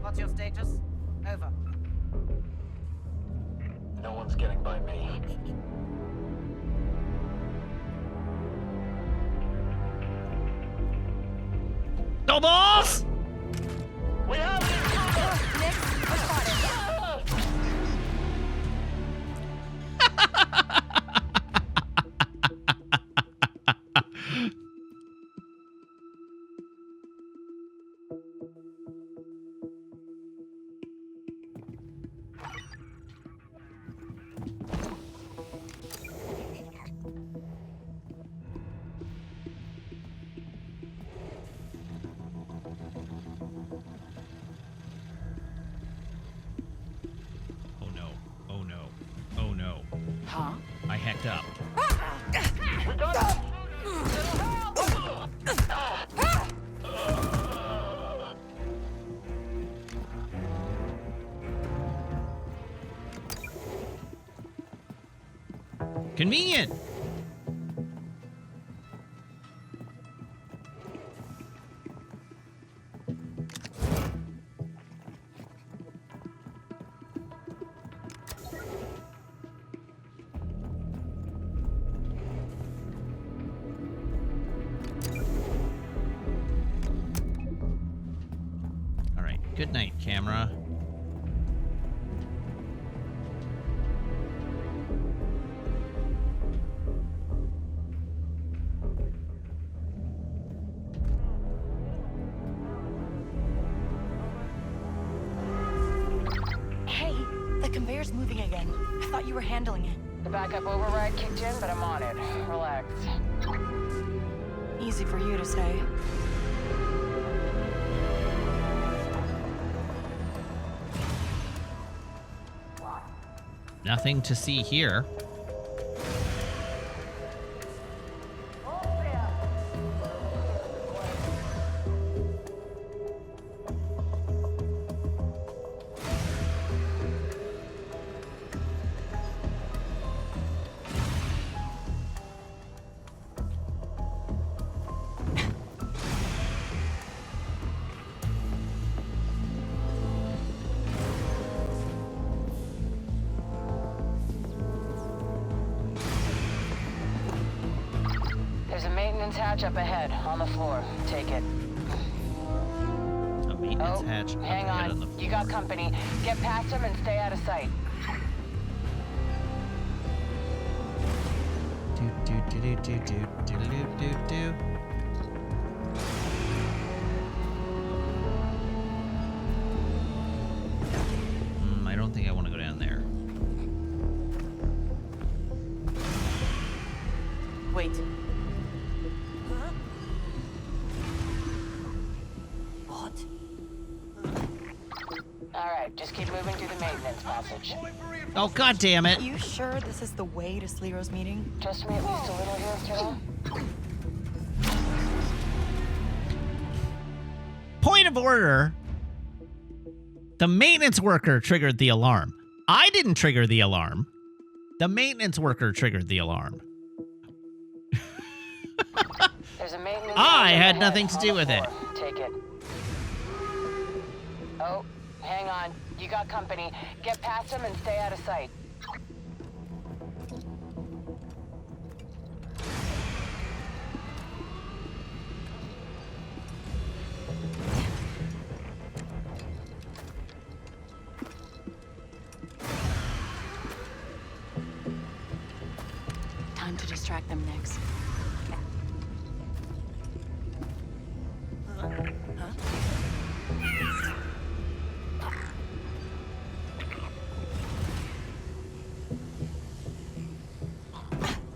What's your status? Over. No one's getting by me. Doubles! We have it! Nick, we're spotted. Huh? I hacked up. We got it! Convenient. All right. Good night, camera. Hey, the conveyor's moving again. I thought you were handling it. The backup override kicked in, but I'm on it. Relax. Easy for you to say. Nothing to see here. maintenance hatch up ahead, on the floor. Take it. A maintenance hatch up Hang ahead on. the floor. You got company. Get past him and stay out of sight. Do. I don't think I want to go down there. Wait. What? Alright, just keep moving through the maintenance passage. Oh, god damn it. You sure this is the way to Sliro's meeting? Trust me at least a little here, kiddo. Point of order. The maintenance worker triggered the alarm. I didn't trigger the alarm. The maintenance worker triggered the alarm. There's a maintenance I hatch had up nothing ahead, to do on the with it. floor. Take it. Oh, hang on. You got company. Get past him and stay out of sight. Time to distract them next.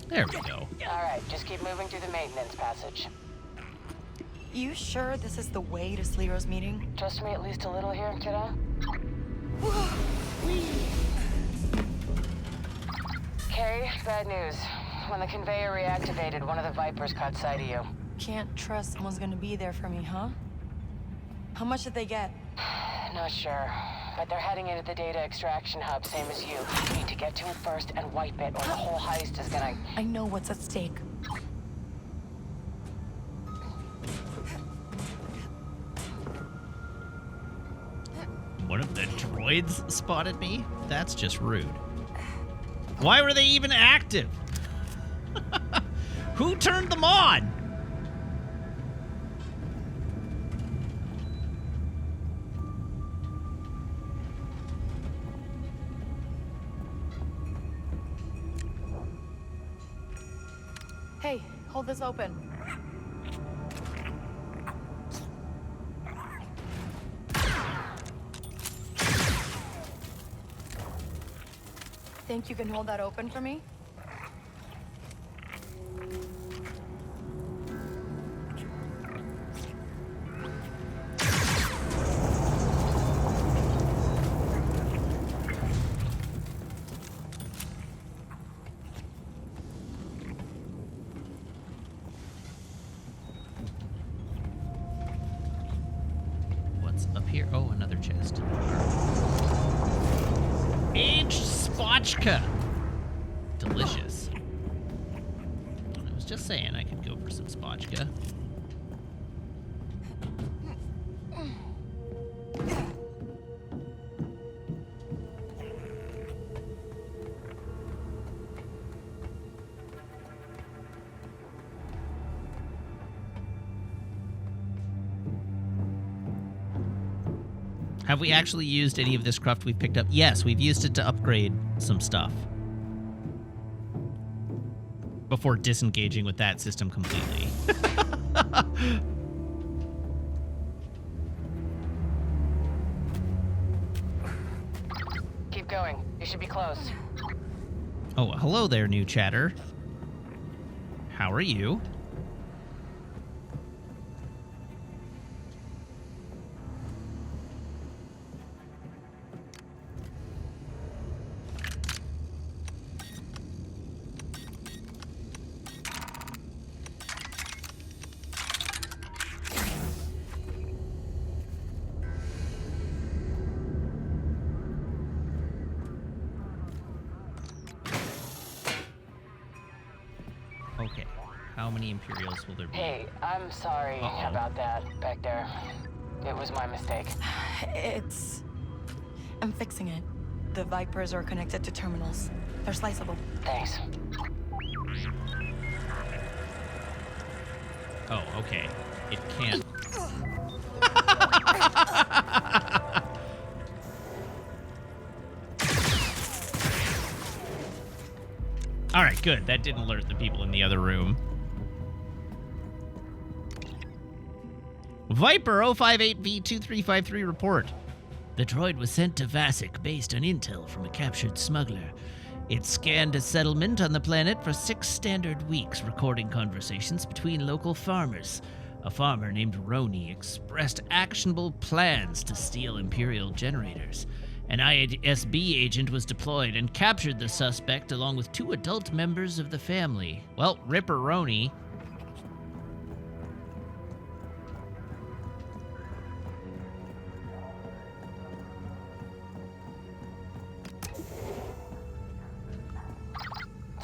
There we go. Alright, just keep moving through the maintenance passage. You sure this is the way to Sliro's meeting? Trust me at least a little here, kiddo. Carrie, bad news. When the conveyor reactivated, one of the Vipers caught sight of you. Can't trust someone's gonna be there for me, huh? How much did they get? Not sure. But they're heading into the data extraction hub, same as you. You need to get to it first and wipe it, or the whole heist is gonna... I know what's at stake. One of the droids spotted me? That's just rude. Why were they even active? Who turned them on? Hey, hold this open. Think you can hold that open for me? What's up here? Oh, another chest. Aged spotchka. Delicious. I was just saying I could go for some spotchka. Have we actually used any of this craft we've picked up? Yes, we've used it to upgrade some stuff. Before disengaging with that system completely. Keep going. You should be close. Oh, hello there, new chatter. How are you? Okay, how many Imperials will there be? Hey, I'm sorry about that back there. It was my mistake. I'm fixing it. The Vipers are connected to terminals. They're sliceable. Thanks. Oh, okay. It can't. All right, good. That didn't alert the people in the other room. Viper 058V2353 report. The droid was sent to Vasek based on intel from a captured smuggler. It scanned a settlement on the planet for 6 standard weeks, recording conversations between local farmers. A farmer named Roni expressed actionable plans to steal Imperial generators. An ISB agent was deployed and captured the suspect along with 2 adult members of the family. Well, Ripper Roni.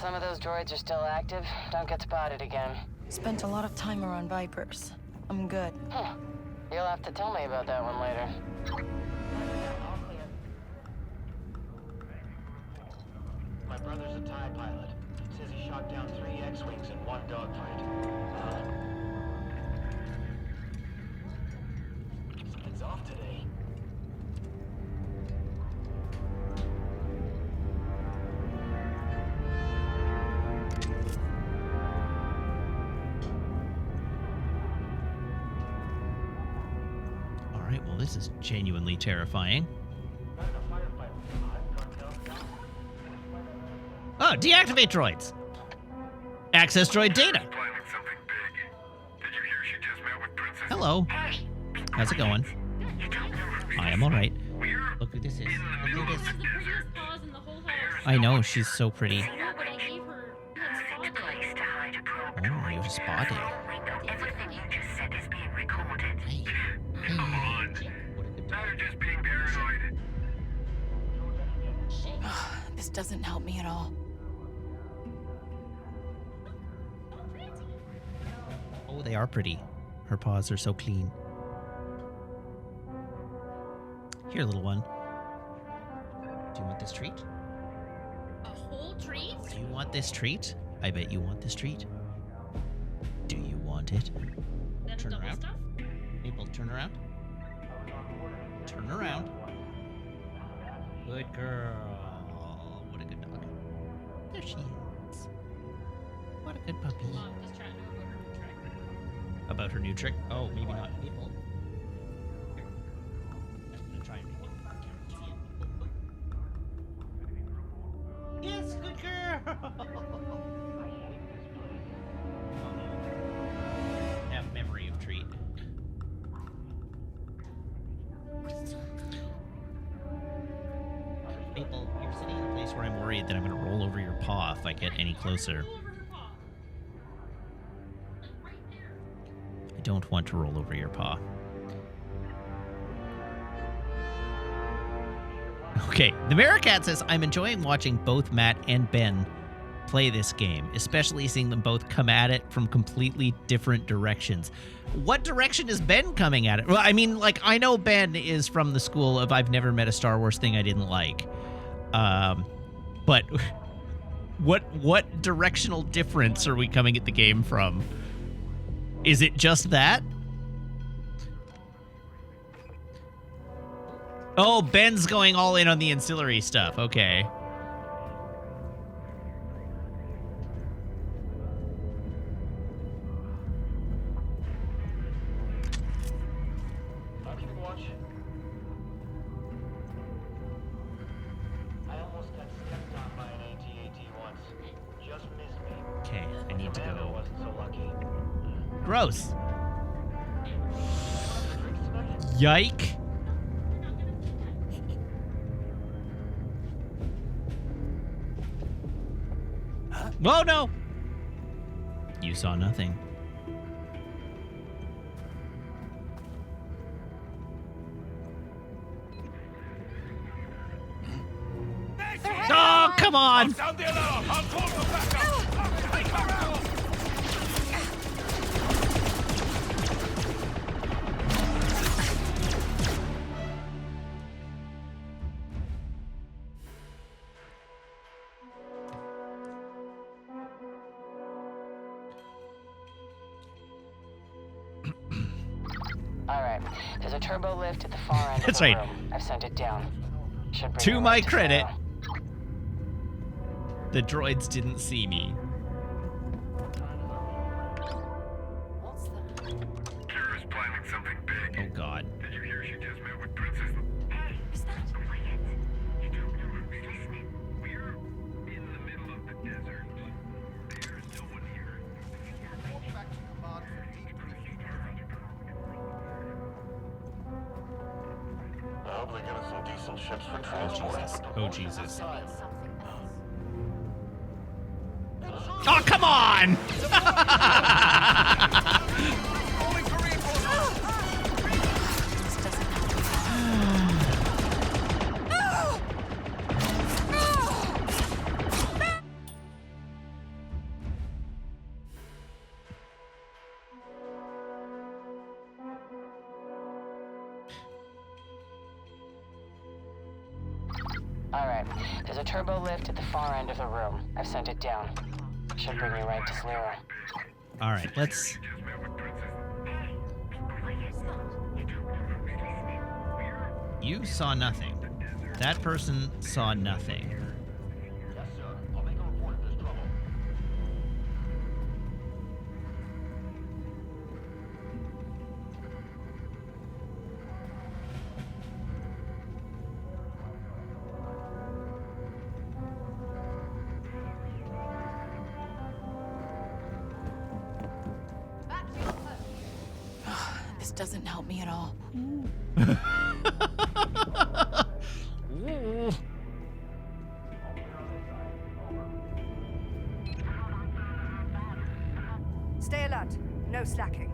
Some of those droids are still active. Don't get spotted again. Spent a lot of time around Vipers. I'm good. You'll have to tell me about that one later. My brother's a TIE pilot. He says he shot down 3 X-Wings in one dogfight. Something's off today. All right, well, this is genuinely terrifying. Oh, deactivate droids. Access droid data. Hello. How's it going? I am all right. Look who this is. Look at this. I know, she's so pretty. Oh, you have a spa day. Everything you just said is being recorded. Hey. Come on. Now you're just being paranoid. This doesn't help me at all. Oh, they are pretty. Her paws are so clean. Here, little one. Do you want this treat? A whole treat? Do you want this treat? I bet you want this treat. Do you want it? That's Turn double around. stuff? Maple, turn around. Turn around. Good girl. What a good dog. There she is. What a good puppy. Mom, just trying to know about her new trick. About her new trick? Oh, maybe not. Maple. Here. I'm gonna try and make it. Yes, good girl. Have memory of treat. Maple, you're sitting in a place where I'm worried that I'm going to roll over your paw if I get any closer. I don't want to roll over your paw. Okay, the Maricat says, I'm enjoying watching both Matt and Ben play this game, especially seeing them both come at it from completely different directions. What direction is Ben coming at it? Well, I mean, like, I know Ben is from the school of I've never met a Star Wars thing I didn't like. But what directional difference are we coming at the game from? Is it just that? Oh, Ben's going all in on the ancillary stuff. Okay. I'll keep watch. I almost got stepped on by an AT-AT once. Just missed me. Okay, I need to Commander go. wasn't so lucky. Gross. Yike. Oh, no. You saw nothing. Oh, come on. Sound the alarm! I'll call for backup! Take her out! right. There's a turbo lift at the far end That's of the right. room. I've sent it down. Should bring To you my right credit, Zero. the droids didn't see me. Kara's planning something big. Oh god. Did you hear she just met with Princess? Hey, is that quiet? You don't know what we're listening. We're in the middle of the desert. There's no one here. Report back to command for debriefing. I hope they get us some decent ships for transport. Oh Jesus. Oh, come on! Alright, there's a turbo lift at the far end of the room. I've sent it down. Should bring me right to Slero. All right, let's. You saw nothing. That person saw nothing. This doesn't help me at all. Stay alert. No slacking.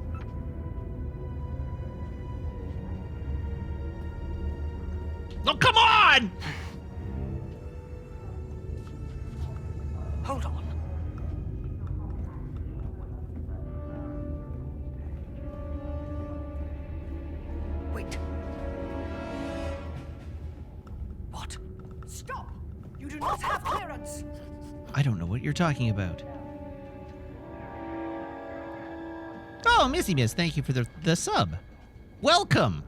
Oh, come on! Hold on. Wait. What? Stop! You do not have clearance! I don't know what you're talking about. Oh, Missy Miss, thank you for the sub. Welcome.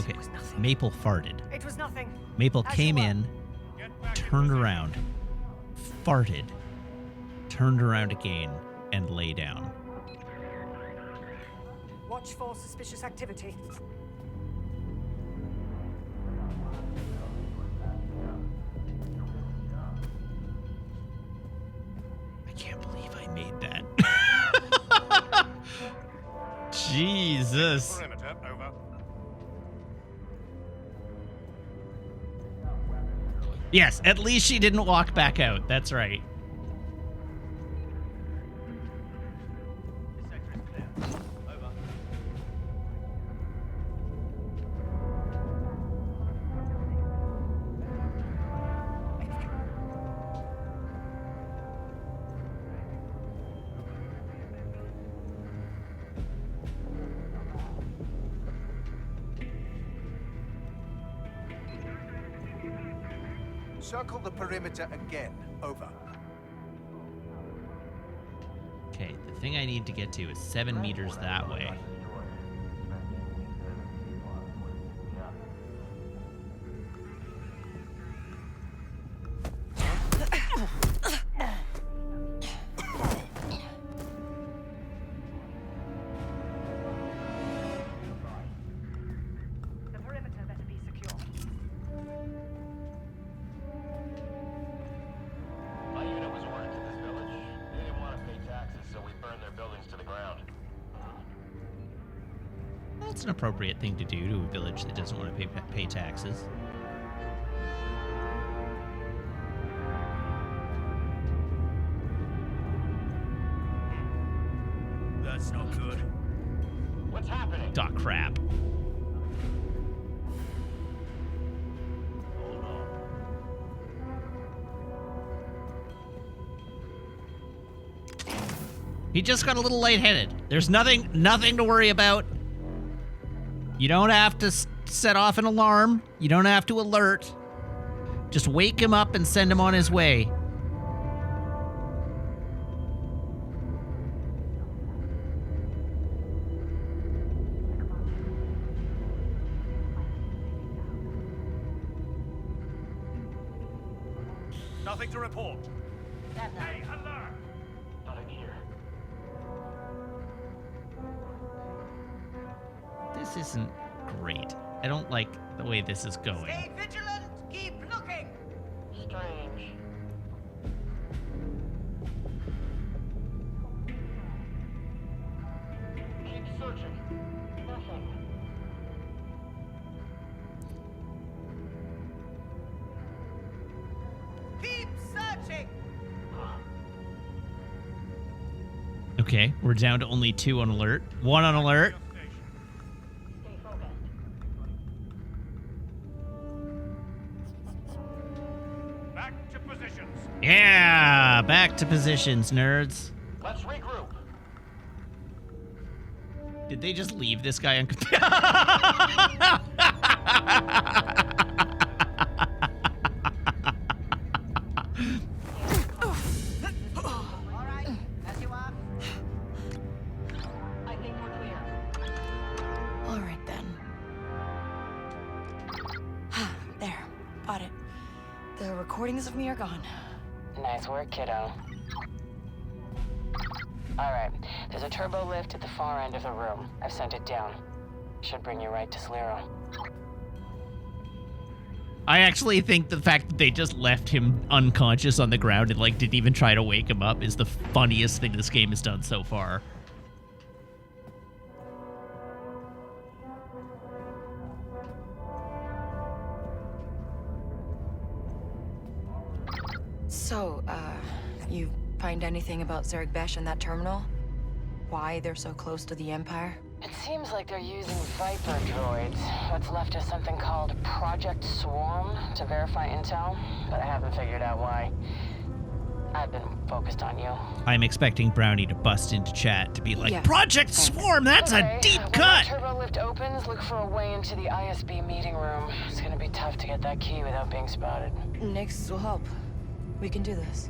Okay, Maple farted. It was nothing. Maple As came you were. in, turned around, farted, turned around again, and lay down. Watch for suspicious activity. I can't believe I made that. Jesus. Perimeter, over. Yes, at least she didn't walk back out. That's right. Circle the perimeter again. Over. Okay, the thing I need to get to is 7 meters that way. The perimeter better be secure. My unit was ordered to this village. They didn't want to pay taxes, so we burned their buildings to the ground. That's an appropriate thing to do to a village that doesn't want to pay taxes. That's not good. What's happening? Dot crap. He just got a little lightheaded. There's nothing to worry about. You don't have to set off an alarm. You don't have to alert. Just wake him up and send him on his way. Nothing to report. Hey, alert! Not in here. This isn't great. I don't like the way this is going. Stay vigilant. Keep looking. Strange. Keep searching. Nothing. Keep searching. Okay, we're down to only 2 on alert. 1 on alert. Back to positions. Yeah, back to positions, nerds. Let's regroup. Did they just leave this guy on? All right. As you are. I think we're clear. All right, then. There. Got it. The recordings of me are gone. Nice work, kiddo. Alright, there's a turbo lift at the far end of the room. I've sent it down. Should bring you right to Slero. I actually think the fact that they just left him unconscious on the ground and like didn't even try to wake him up is the funniest thing this game has done so far. So, you find anything about Zerg Besh and that terminal? Why they're so close to the Empire? It seems like they're using Viper droids. What's left is something called Project Swarm to verify intel, but I haven't figured out why. I've been focused on you. I'm expecting Brownie to bust into chat to be like, Yeah. Project Swarm, that's Okay, a deep when cut! the turbo lift opens, look for a way into the ISB meeting room. It's gonna be tough to get that key without being spotted. Nix will help. We can do this.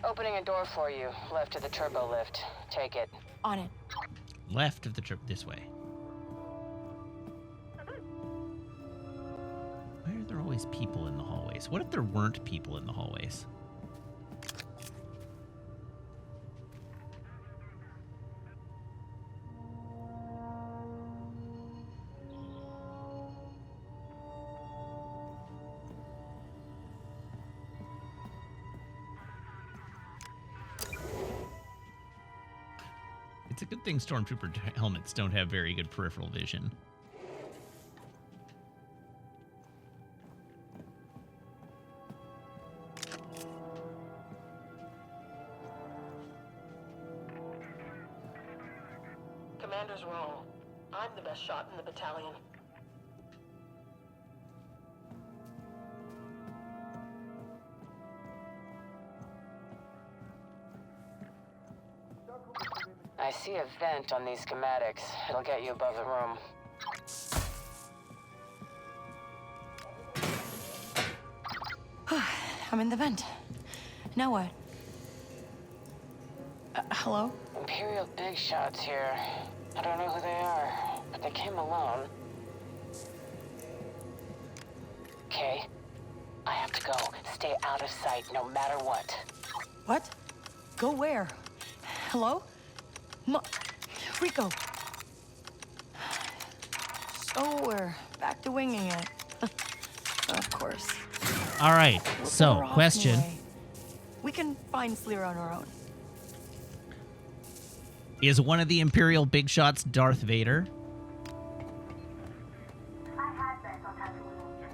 Opening a door for you, left of the turbo lift. Take it. On it. Left of the trip this way. Why are there always people in the hallways? What if there weren't people in the hallways? It's a good thing Stormtrooper helmets don't have very good peripheral vision. Commander's wrong. I'm the best shot in the battalion. I see a vent on these schematics. It'll get you above the room. I'm in the vent. Now what? Hello? Imperial big shots here. I don't know who they are, but they came alone. Okay, I have to go. Stay out of sight no matter what. What? Go where? Hello? Rico. So we're back to winging it. Of course. All right, so We're off question. anyway. We can find Slero on our own. Is one of the Imperial big shots Darth Vader?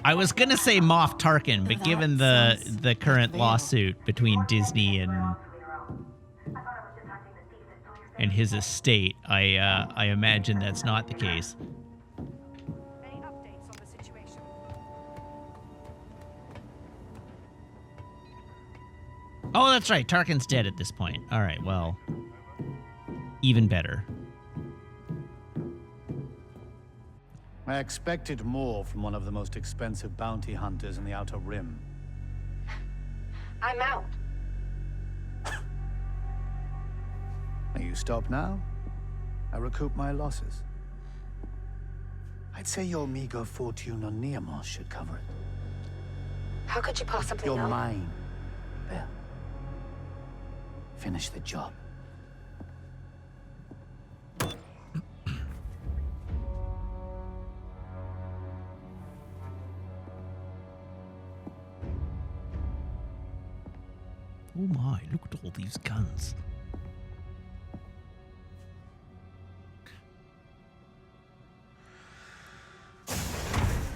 I was gonna say Moff Tarkin, but given the current lawsuit between Disney and his estate, I imagine that's not the case. Any updates on the situation? Oh, that's right. Tarkin's dead at this point. All right, well, even better. I expected more from one of the most expensive bounty hunters in the Outer Rim. I'm out. You stop now? I recoup my losses. I'd say your meager fortune on Neamos should cover it. How could you possibly You're know? mine, Belle. Finish the job. Oh my, look at all these guns.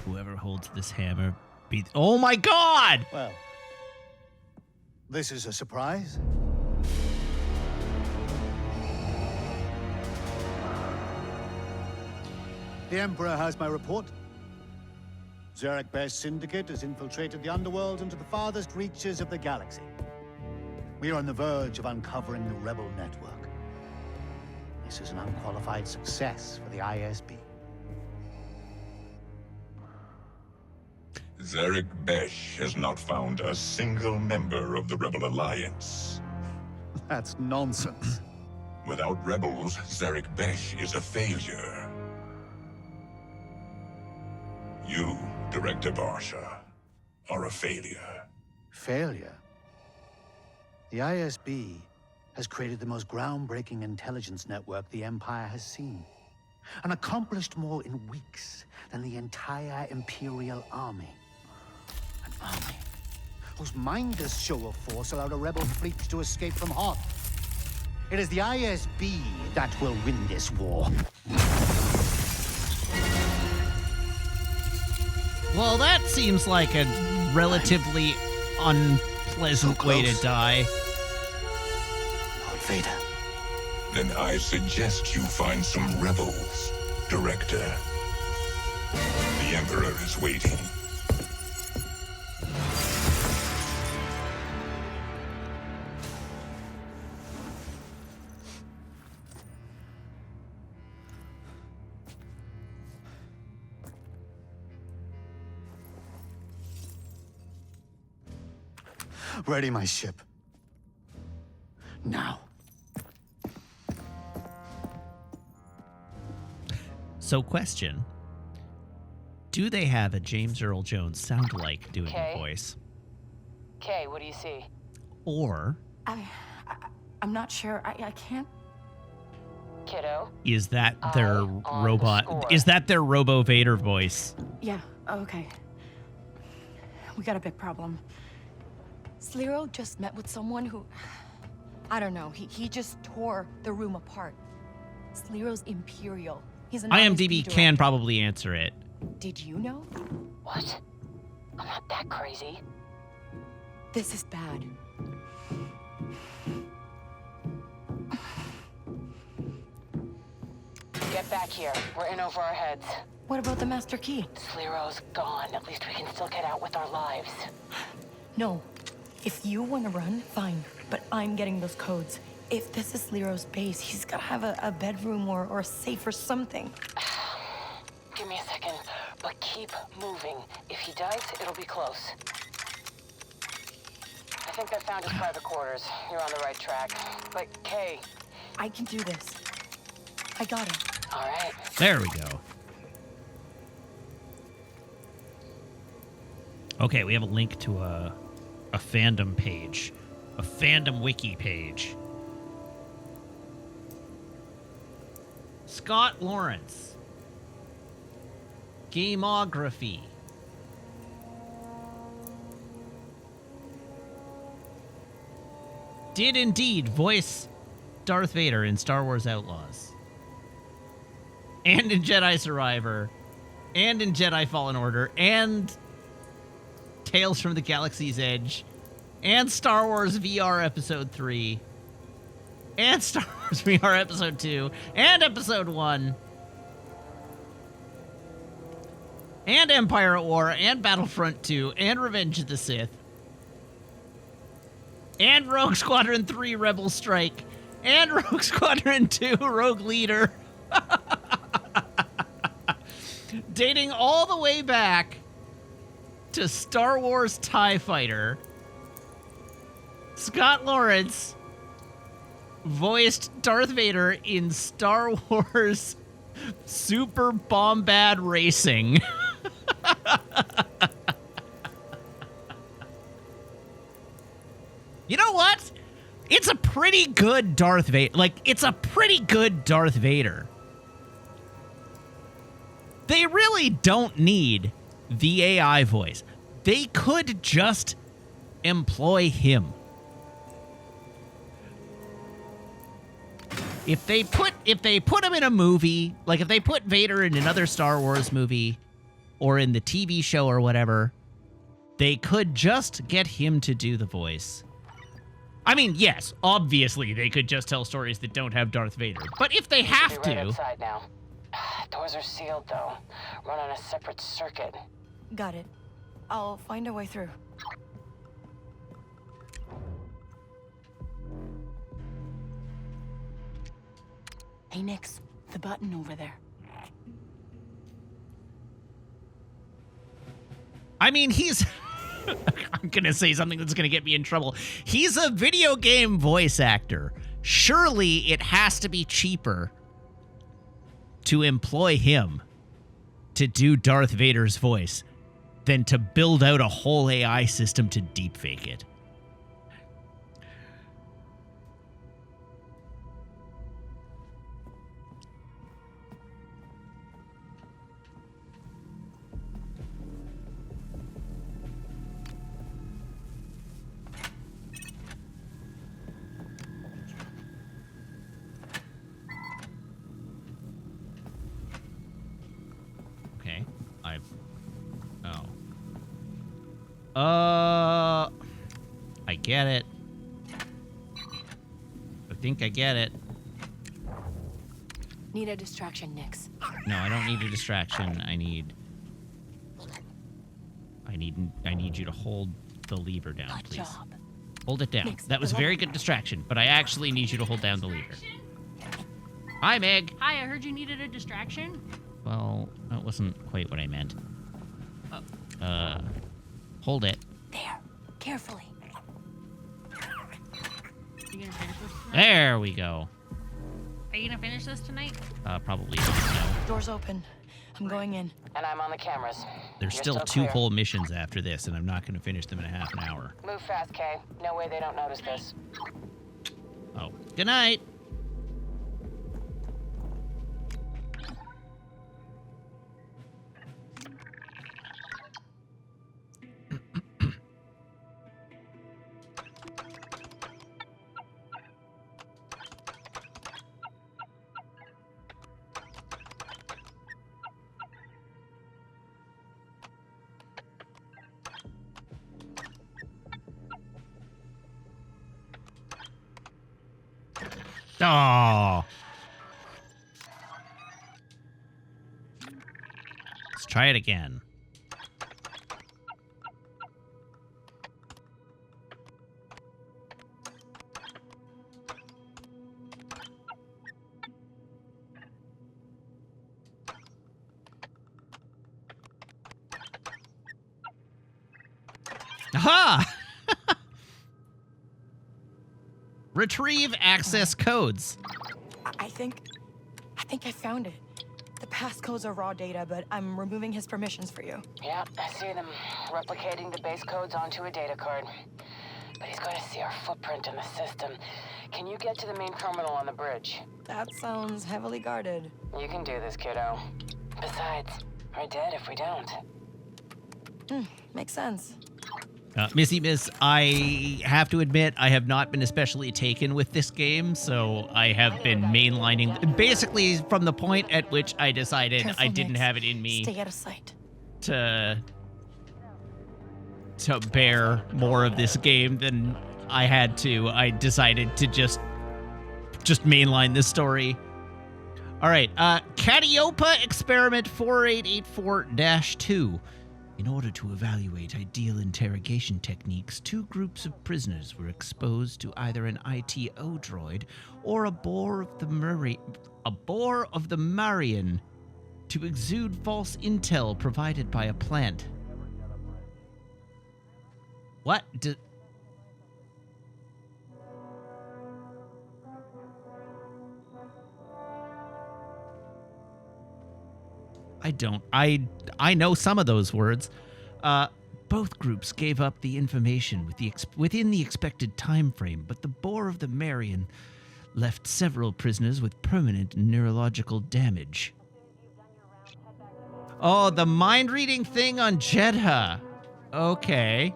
Whoever holds this hammer be... Oh my god! Well, this is a surprise. The Emperor has my report. Zarek Bear's syndicate has infiltrated the underworld into the farthest reaches of the galaxy. We are on the verge of uncovering the rebel network. This is an unqualified success for the ISB. Zarek Besh has not found a single member of the Rebel Alliance. That's nonsense. Without rebels, Zarek Besh is a failure. You, Director Barsha, are a failure. Failure? The ISB has created the most groundbreaking intelligence network the Empire has seen, and accomplished more in weeks than the entire Imperial Army. An army whose mindless show of force allowed a rebel fleet to escape from Hoth. It is the ISB that will win this war. Well, that seems like a relatively unpleasant way to die. Lord Vader. Then I suggest you find some rebels, Director. The Emperor is waiting. Ready my ship. Now. So, question. Do they have a James Earl Jones sound-alike doing the voice? Kay, what do you see? Or I'm not sure. I can't. Kiddo? is that their robot? Is that their Robo Vader voice? Yeah, okay. We got a big problem. Sliro just met with someone who... I don't know. He just tore the room apart. Sliro's Imperial. He's an IMDb ISB can director. probably answer it. Did you know? What? I'm not that crazy. This is bad. Get back here. We're in over our heads. What about the Master Key? Sliro's gone. At least we can still get out with our lives. No. If you want to run, fine. But I'm getting those codes. If this is Sliro's base, he's got to have a bedroom or a safe or something. Give me a second, but keep moving. If he does, it'll be close. I think they found his private quarters. You're on the right track. But, Kay... I can do this. I got it. All right. There we go. Okay, we have a link to a fandom page. A fandom wiki page. Scott Lawrence. Gameography. Did indeed voice Darth Vader in Star Wars Outlaws. And in Jedi Survivor. And in Jedi Fallen Order. And Tales from the Galaxy's Edge. And Star Wars VR Episode 3. And Star Wars VR Episode 2. And Episode 1. And Empire at War. And Battlefront 2. And Revenge of the Sith. And Rogue Squadron 3 Rebel Strike. And Rogue Squadron 2 Rogue Leader. Dating all the way back to Star Wars TIE Fighter. Scott Lawrence voiced Darth Vader in Star Wars Super Bombad Racing. You know what? It's a pretty good Darth Vader. Like, it's a pretty good Darth Vader. They really don't need the AI voice. They could just employ him. If they put him in a movie, like if they put Vader in another Star Wars movie or in the TV show or whatever, they could just get him to do the voice. I mean, yes, obviously they could just tell stories that don't have Darth Vader. But if they have Right to... outside now. Doors are sealed, though. Run on a separate circuit. Got it. I'll find a way through. Hey, Nix, the button over there. I mean, he's... I'm going to say something that's going to get me in trouble. He's a video game voice actor. Surely it has to be cheaper to employ him to do Darth Vader's voice than to build out a whole AI system to deepfake it. I get it. I think I get it. Need a distraction, Nix. No, I don't need a distraction. I need you to hold the lever down, Good please. job. Hold it down. Nix, That was a very good distraction, but I actually need you to hold down the lever. Hi, Meg. Hi, I heard you needed a distraction. Well, that wasn't quite what I meant. Hold it. There. Carefully. You gonna finish this tonight? There we go. Are you gonna finish this tonight? Probably no. Door's open. I'm going in. And I'm on the cameras. There's You're still two clear. whole missions after this, and I'm not going to finish them in a half an hour. Move fast, Kay. No way they don't notice this. Oh, good night. Oh. Let's try it again. Aha! Retrieve access codes. I think I found it. The passcodes are raw data, but I'm removing his permissions for you. Yeah, I see them replicating the base codes onto a data card. But he's going to see our footprint in the system. Can you get to the main terminal on the bridge? That sounds heavily guarded. You can do this, kiddo. Besides, we're dead if we don't. Makes sense. Missy Miss, I have to admit, I have not been especially taken with this game, so I have been mainlining, basically from the point at which I decided Careful, I didn't Nix. have it in me Stay out of sight. to bear more of this game than I had to. I decided to just mainline this story. All right, Catiopa Experiment 4884-2. In order to evaluate ideal interrogation techniques, 2 groups of prisoners were exposed to either an ITO droid or a boar of the Marian to exude false intel provided by a plant. What? I know some of those words. Both groups gave up the information within the expected time frame, but the boar of the Marian left several prisoners with permanent neurological damage. Oh, the mind-reading thing on Jedha. Okay.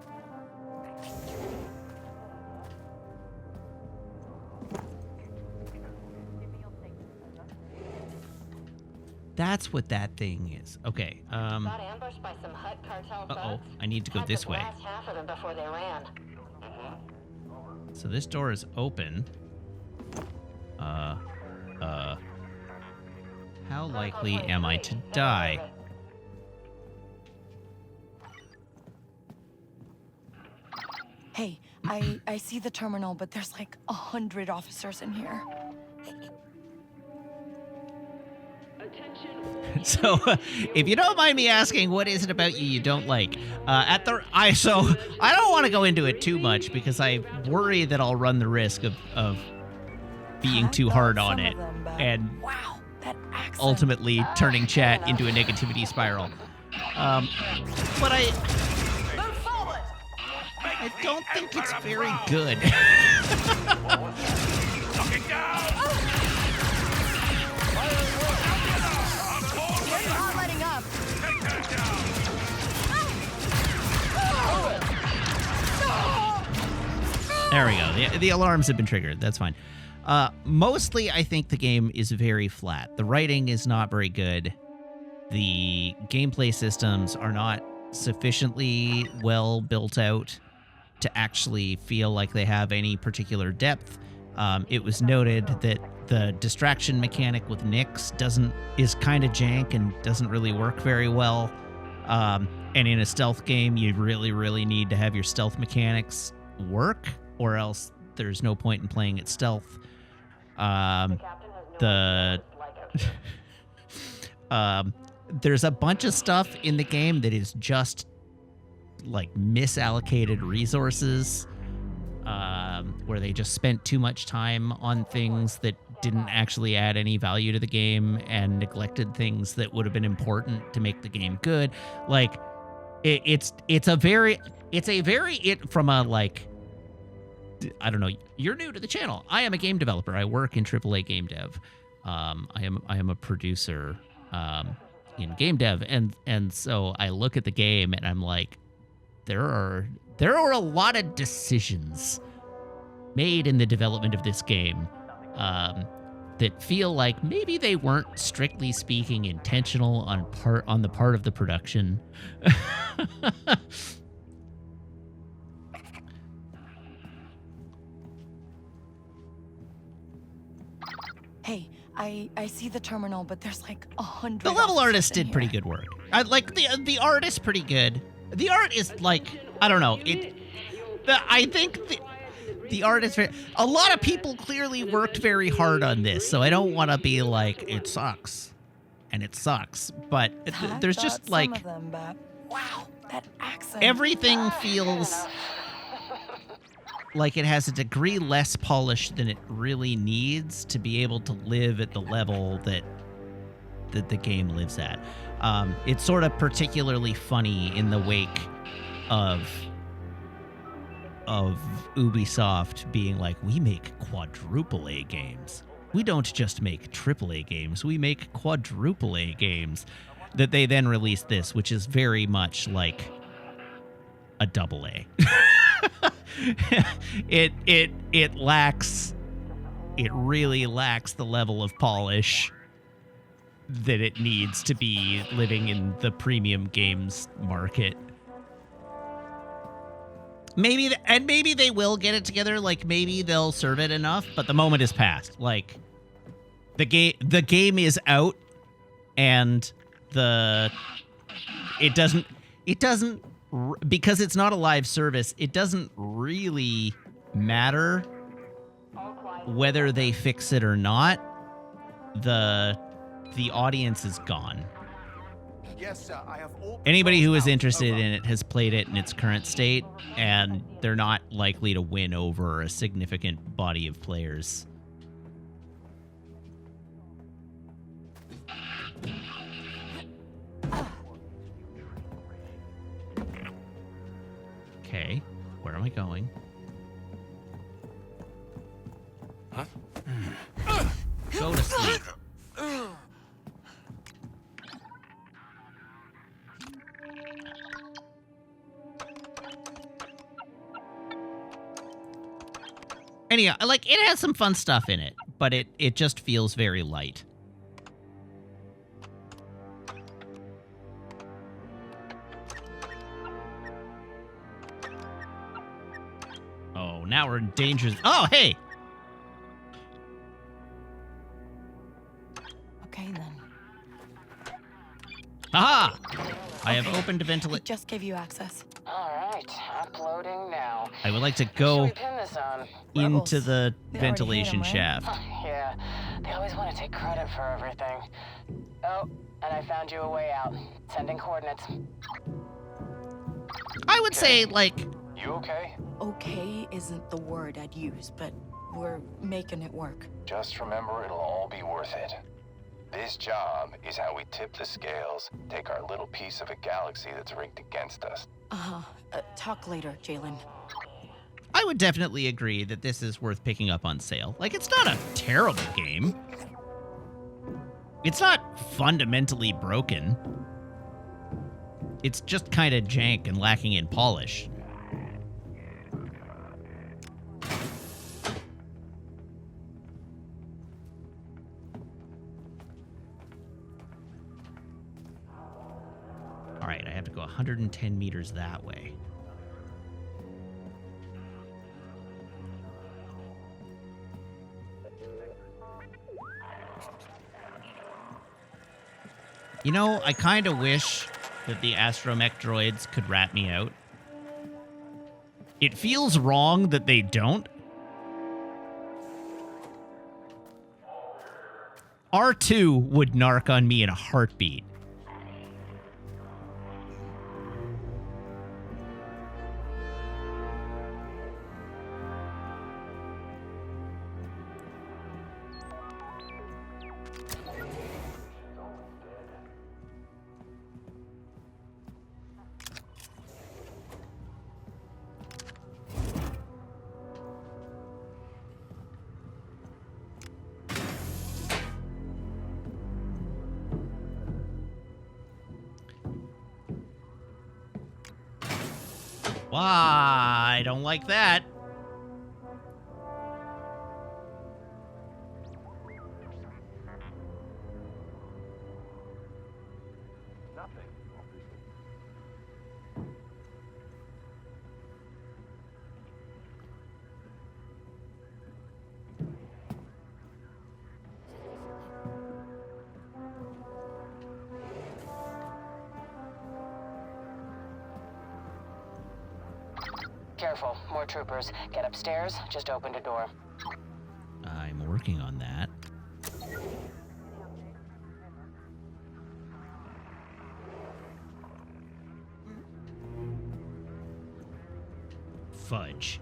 That's what that thing is. Okay. Got ambushed by some Hutt cartel thugs. I need to go this way. Last half of them before they ran. So this door is open. How likely am I to die? Hey, I see the terminal, but there's like 100 officers in here. So, if you don't mind me asking, what is it about you don't like? So I don't want to go into it too much because I worry that I'll run the risk of being too hard on it and ultimately turning chat into a negativity spiral. But I don't think it's very good. Not letting up. There we go. The alarms have been triggered. That's fine. Mostly, I think the game is very flat. The writing is not very good. The gameplay systems are not sufficiently well built out to actually feel like they have any particular depth. It was noted that the distraction mechanic with Nyx is kind of jank and doesn't really work very well. And in a stealth game, you really, really need to have your stealth mechanics work, or else there's no point in playing it stealth. There's a bunch of stuff in the game that is just like misallocated resources, where they just spent too much time on things that didn't actually add any value to the game and neglected things that would have been important to make the game good. Like it's from a like, I don't know. You're new to the channel. I am a game developer. I work in AAA game dev. I am a producer in game dev, and so I look at the game and I'm like, there are a lot of decisions made in the development of this game that feel like maybe they weren't, strictly speaking, intentional on the part of the production. Hey, I see the terminal, but there's like 100. The level officers artist in did pretty here. good work. I like the art is pretty good. The art is like, I don't know. I think the art is very. A lot of people clearly worked very hard on this, so I don't want to be like it sucks, and it sucks. But there's just like Some of them, but wow, that accent. everything feels like it has a degree less polish than it really needs to be able to live at the level that the game lives at. It's sort of particularly funny in the wake of Ubisoft being like, we make quadruple A games. We don't just make triple A games, we make quadruple A games. That they then released this, which is very much like a double A. It really lacks the level of polish that it needs to be living in the premium games market. Maybe they will get it together. Like maybe they'll serve it enough, but the moment is past. Like the game is out, and it it doesn't, because it's not a live service, it doesn't really matter whether they fix it or not. The audience is gone. Yes, sir. I have all Anybody who is patrols out. interested Over. in it has played it in its current state, and they're not likely to win over a significant body of players. Okay, where am I going? Huh? Go to sleep. Anyhow, like, it has some fun stuff in it, but it just feels very light. Oh, now we're in danger. Oh, hey! Okay, then. Aha! I have opened a ventilation. Just gave you access. All right, uploading now. I would like to Should go we pin this on? into the They already ventilation hit 'em, right? shaft. Yeah, they always want to take credit for everything. Oh, and I found you a way out. Sending coordinates. I would say, like... You okay? Okay isn't the word I'd use, but we're making it work. Just remember, it'll all be worth it. This job is how we tip the scales, take our little piece of a galaxy that's rigged against us. Talk later, Jalen. I would definitely agree that this is worth picking up on sale. Like, it's not a terrible game. It's not fundamentally broken. It's just kind of jank and lacking in polish. All right, I have to go 110 meters that way. You know, I kind of wish that the astromech droids could rat me out. It feels wrong that they don't. R2 would narc on me in a heartbeat. Why? I don't like that. Careful, more troopers. Get upstairs, just opened a door. I'm working on that. Fudge.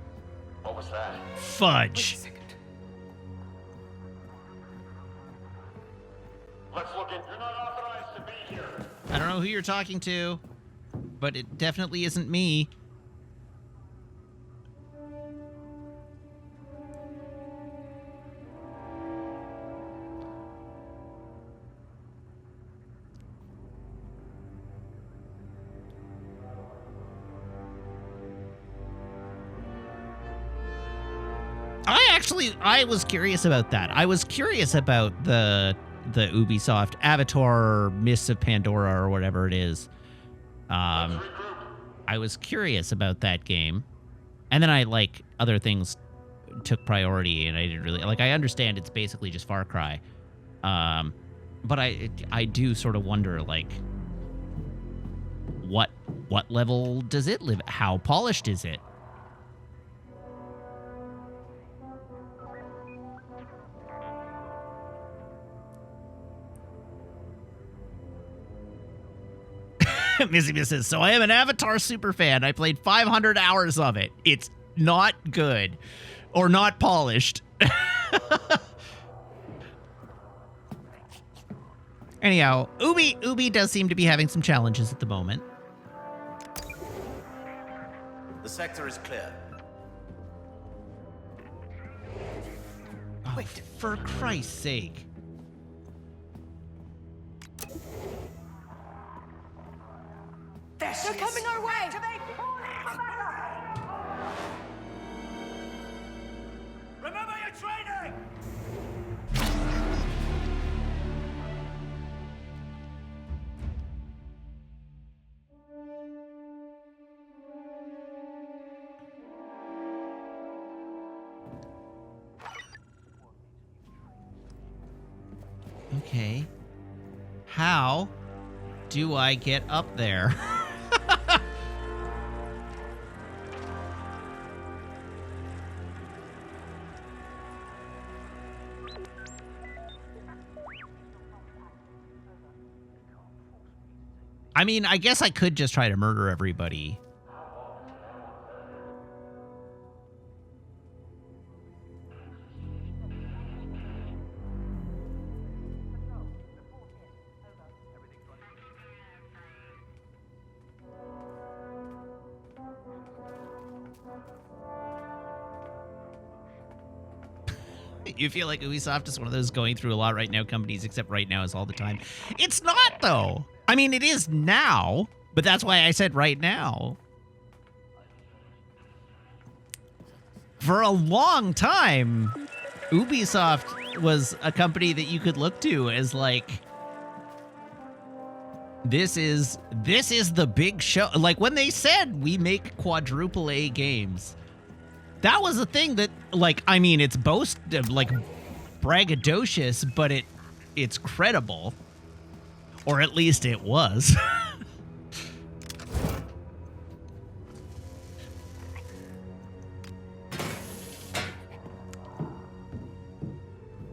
What was that? Fudge. Let's look in. You're not authorized to be here. I don't know who you're talking to, but it definitely isn't me. I was curious about that. I was curious about the Ubisoft Avatar Mists of Pandora or whatever it is. I was curious about that game. And then other things took priority and I didn't really I understand it's basically just Far Cry. But I do sort of wonder what What level does it live? How polished is it? Missy Miss says, so I am an Avatar super fan. I played 500 hours of it. It's not good. Or not polished. Anyhow, Ubi does seem to be having some challenges at the moment. The sector is clear. Oh, for Christ's sake. They're coming our way! Remember your training! Okay. How do I get up there? I mean, I guess I could just try to murder everybody. You feel like Ubisoft is one of those going through a lot right now companies, except right now is all the time. It's not, though. I mean, it is now, but that's why I said right now. For a long time, Ubisoft was a company that you could look to as like, this is the big show. Like when they said we make quadruple A games, that was a thing that, like, I mean, it's like braggadocious, but it's credible. Or at least it was.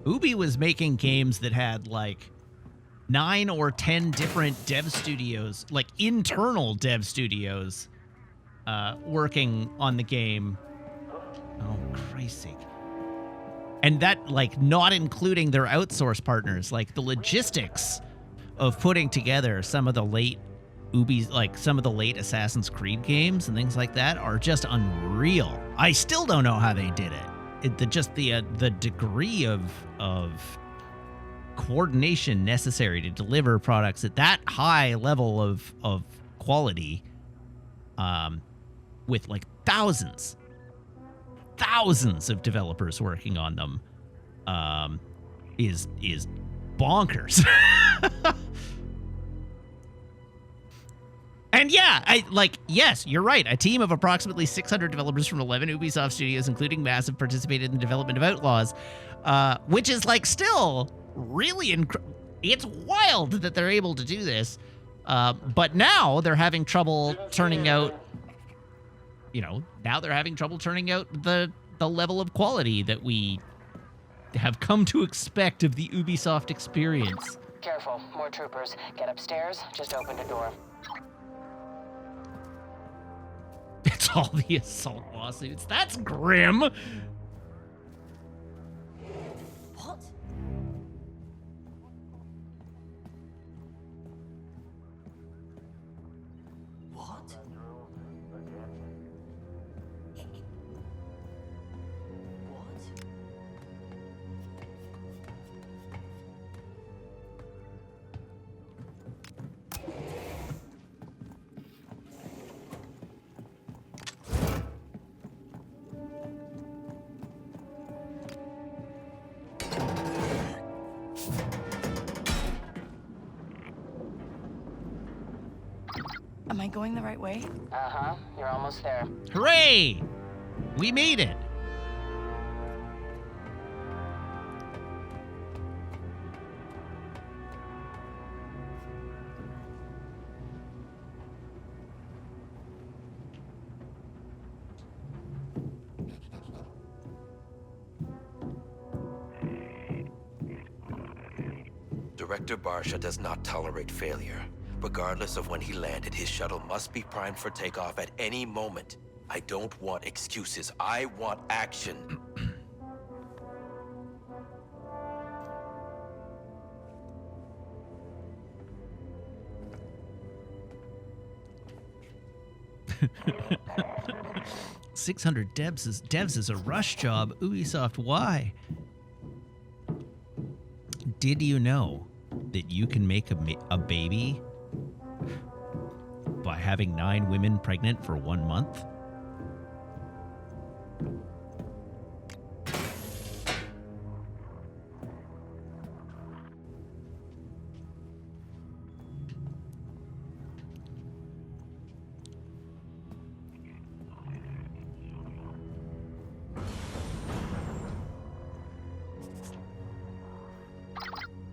Ubi was making games that had like 9 or 10 different dev studios, like internal dev studios, working on the game. Oh, Christ's sake. And that, like, not including their outsource partners, like the logistics of putting together some of the late some of the late Assassin's Creed games and things like that are just unreal. I still don't know how they did it. The degree of coordination necessary to deliver products at that high level of quality, with like thousands of developers working on them, is bonkers. And yeah, yes, you're right. A team of approximately 600 developers from 11 Ubisoft studios, including Massive, participated in the development of Outlaws, which is like still really it's wild that they're able to do this. But now they're having trouble turning out, the level of quality that we have come to expect of the Ubisoft experience. Careful, more troopers. Get upstairs, just opened a door. It's all the assault lawsuits. That's grim. What? What? Am I going the right way? Uh-huh, you're almost there. Hooray! We made it. Director Barsha does not tolerate failure. Regardless of when he landed, his shuttle must be primed for takeoff at any moment. I don't want excuses. I want action. $600 devs is a rush job. Ubisoft, why? Did you know that you can make a baby by having 9 women pregnant for 1 month?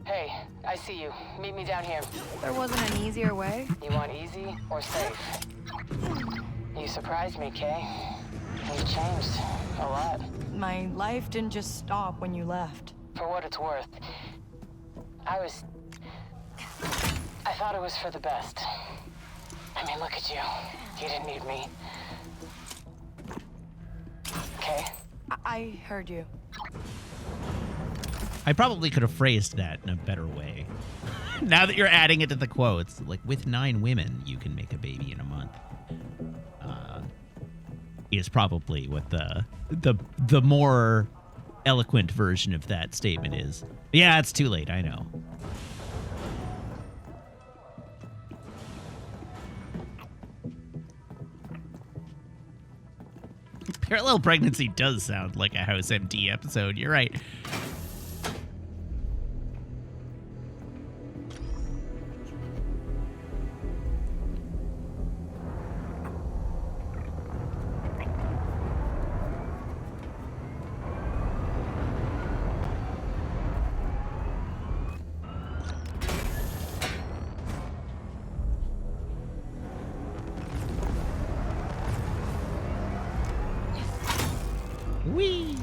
Hey, I see you. Meet me down here. There wasn't an easier way? You want easy or safe? You surprised me, Kay. You've changed a lot. My life didn't just stop when you left. For what it's worth, I thought it was for the best. I mean, look at you. You didn't need me. Okay? I heard you. I probably could have phrased that in a better way. Now that you're adding it to the quotes, like, with 9 women, you can make a baby in a month. Is probably what the more eloquent version of that statement is. Yeah, it's too late, I know. Parallel Pregnancy does sound like a House MT episode, you're right. Whee!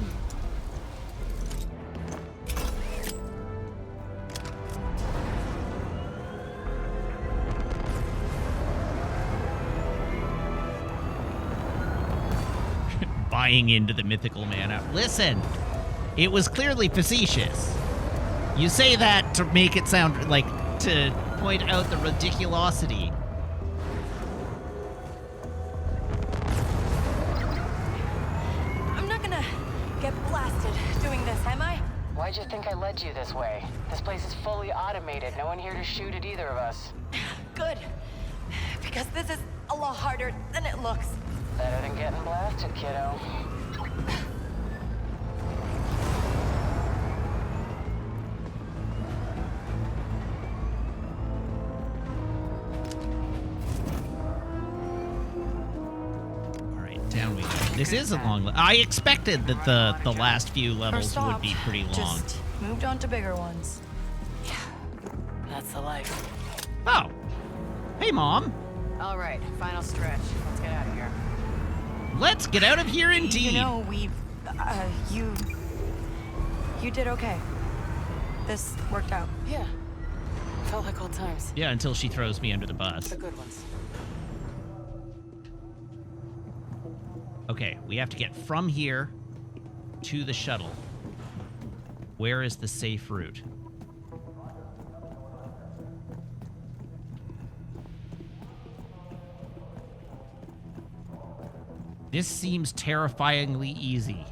Buying into the mythical mana. Listen, it was clearly facetious. You say that to make it sound like, to point out the ridiculosity. Why'd you think I led you this way? This place is fully automated. No one here to shoot at either of us. Good. Because this is a lot harder than it looks. Better than getting blasted, kiddo. Down we go. This is a long... I expected that the last few levels would be pretty long. Just moved on to bigger ones. Yeah, that's the life. Oh. Hey, Mom. All right, final stretch. Let's get out of here. Let's get out of here indeed. You know, you did okay. This worked out. Yeah. Felt like old times. Yeah, until she throws me under the bus. The good ones. Okay, we have to get from here to the shuttle. Where is the safe route? This seems terrifyingly easy.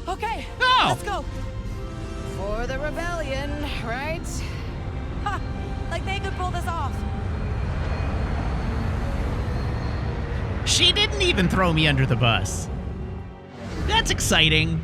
Okay, oh! Let's go. For the rebellion, right? Ha! Like they could pull this off. She didn't even throw me under the bus. That's exciting.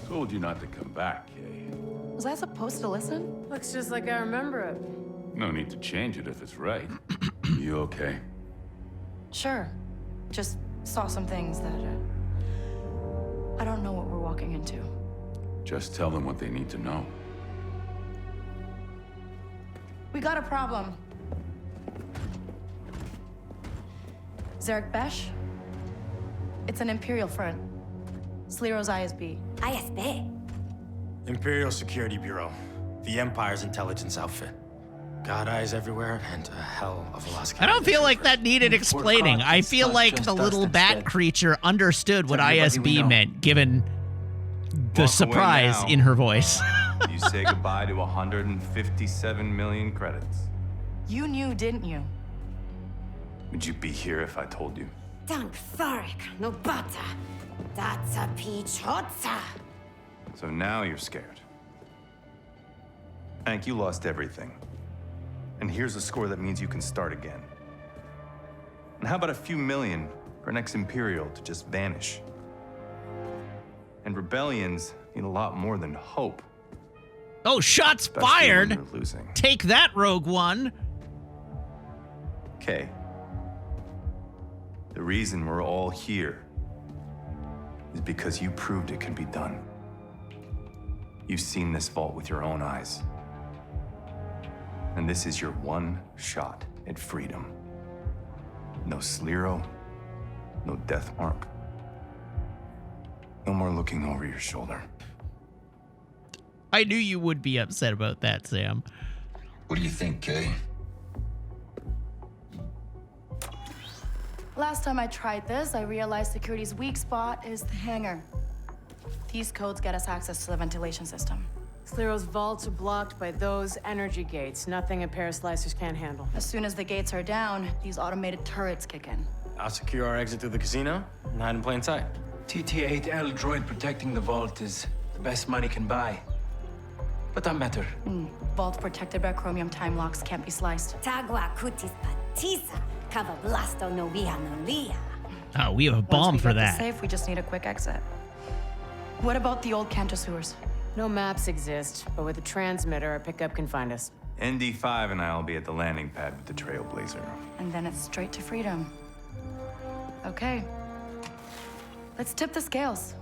Told you not to come back, Kay. Was I supposed to listen? Looks just like I remember it. No need to change it if it's right. You okay? Sure. Just saw some things that I don't know what we're walking into. Just tell them what they need to know. We got a problem. Zarek Besh? It's an Imperial front. Sliro's ISB. ISB? Imperial Security Bureau. The Empire's intelligence outfit. God eyes everywhere and a hell of a lot. I don't feel like that needed explaining. I feel like the little bat creature understood what ISB meant, given the surprise in her voice. You say goodbye to 157 million credits. You knew, didn't you? Would you be here if I told you? Dank Tharek, no bata. That's a pichotza. So now you're scared. Hank, you lost everything. And here's a score that means you can start again. And how about a few million for an ex-Imperial to just vanish? And rebellions need a lot more than hope. Oh, shots Especially when fired! you're losing. Take that, Rogue One! Okay. The reason we're all here is because you proved it can be done. You've seen this vault with your own eyes. And this is your one shot at freedom. No Sliro, no death mark. No more looking over your shoulder. I knew you would be upset about that, Sam. What do you think, Kay? Last time I tried this, I realized security's weak spot is the hangar. These codes get us access to the ventilation system. Sliro's vaults are blocked by those energy gates. Nothing Imperial slicers can't handle. As soon as the gates are down, these automated turrets kick in. I'll secure our exit through the casino and hide in plain sight. TT-8L droid protecting the vault is the best money can buy. But that matter. Vault protected by chromium time locks can't be sliced. Tagua cutis patisa, cava blasto novia nolia. Oh, we have a bomb Once we for get the that. safe, we just need a quick exit. What about the old Cantor sewers? No maps exist, but with a transmitter, our pickup can find us. ND5 and I'll be at the landing pad with the Trailblazer. And then it's straight to freedom. Okay. Let's tip the scales.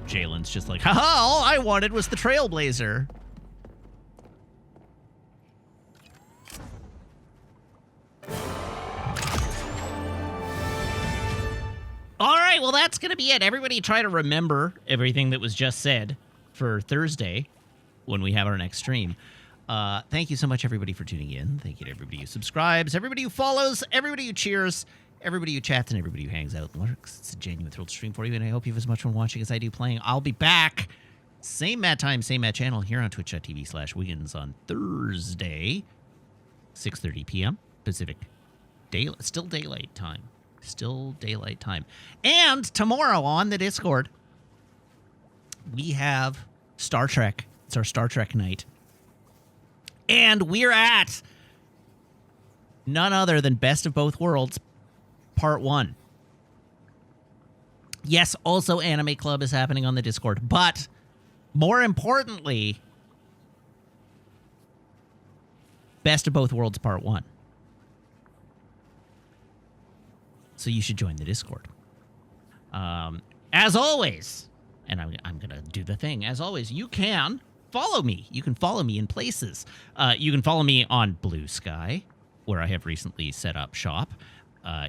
Jalen's just like, haha, all I wanted was the Trailblazer. All right, well, that's going to be it. Everybody try to remember everything that was just said for Thursday when we have our next stream. Thank you so much, everybody, for tuning in. Thank you to everybody who subscribes, everybody who follows, everybody who cheers, everybody who chats, and everybody who hangs out and lurks. It's a genuine thrill to stream for you, and I hope you have as much fun watching as I do playing. I'll be back. Same Matt time, same Matt channel here on twitch.tv/Wiggins on Thursday, 6:30 p.m. Pacific. Still daylight time. Still daylight time. And tomorrow on the Discord, we have Star Trek. It's our Star Trek night. And we're at none other than Best of Both Worlds, Part 1. Yes, also Anime Club is happening on the Discord. But more importantly, Best of Both Worlds, Part 1. So you should join the Discord. As always, and I'm going to do the thing. As always, you can follow me. You can follow me in places. You can follow me on Blue Sky, where I have recently set up shop.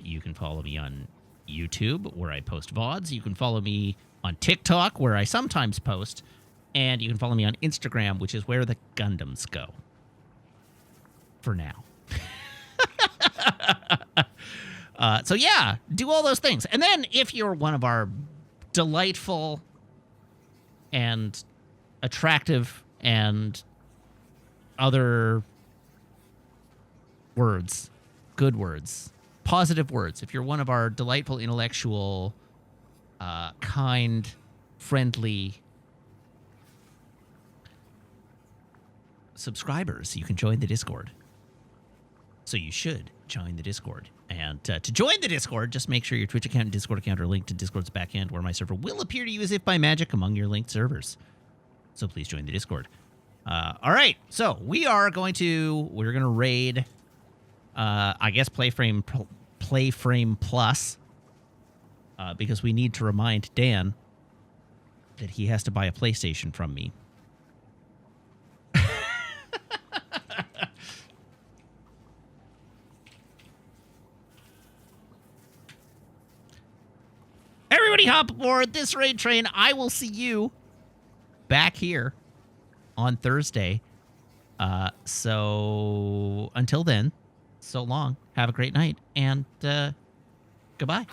You can follow me on YouTube, where I post VODs. You can follow me on TikTok, where I sometimes post. And you can follow me on Instagram, which is where the Gundams go. For now. So yeah, do all those things. And then if you're one of our delightful and attractive and other words, good words, positive words, if you're one of our delightful, intellectual, kind, friendly subscribers, you can join the Discord. So you should join the Discord. And to join the Discord, just make sure your Twitch account and Discord account are linked to Discord's backend, where my server will appear to you as if by magic among your linked servers. So please join the Discord. All right, so we're going to raid, I guess, Playframe Plus, because we need to remind Dan that he has to buy a PlayStation from me. Everybody hop aboard this raid train. I will see you back here on Thursday. So until then, so long. Have a great night, and goodbye.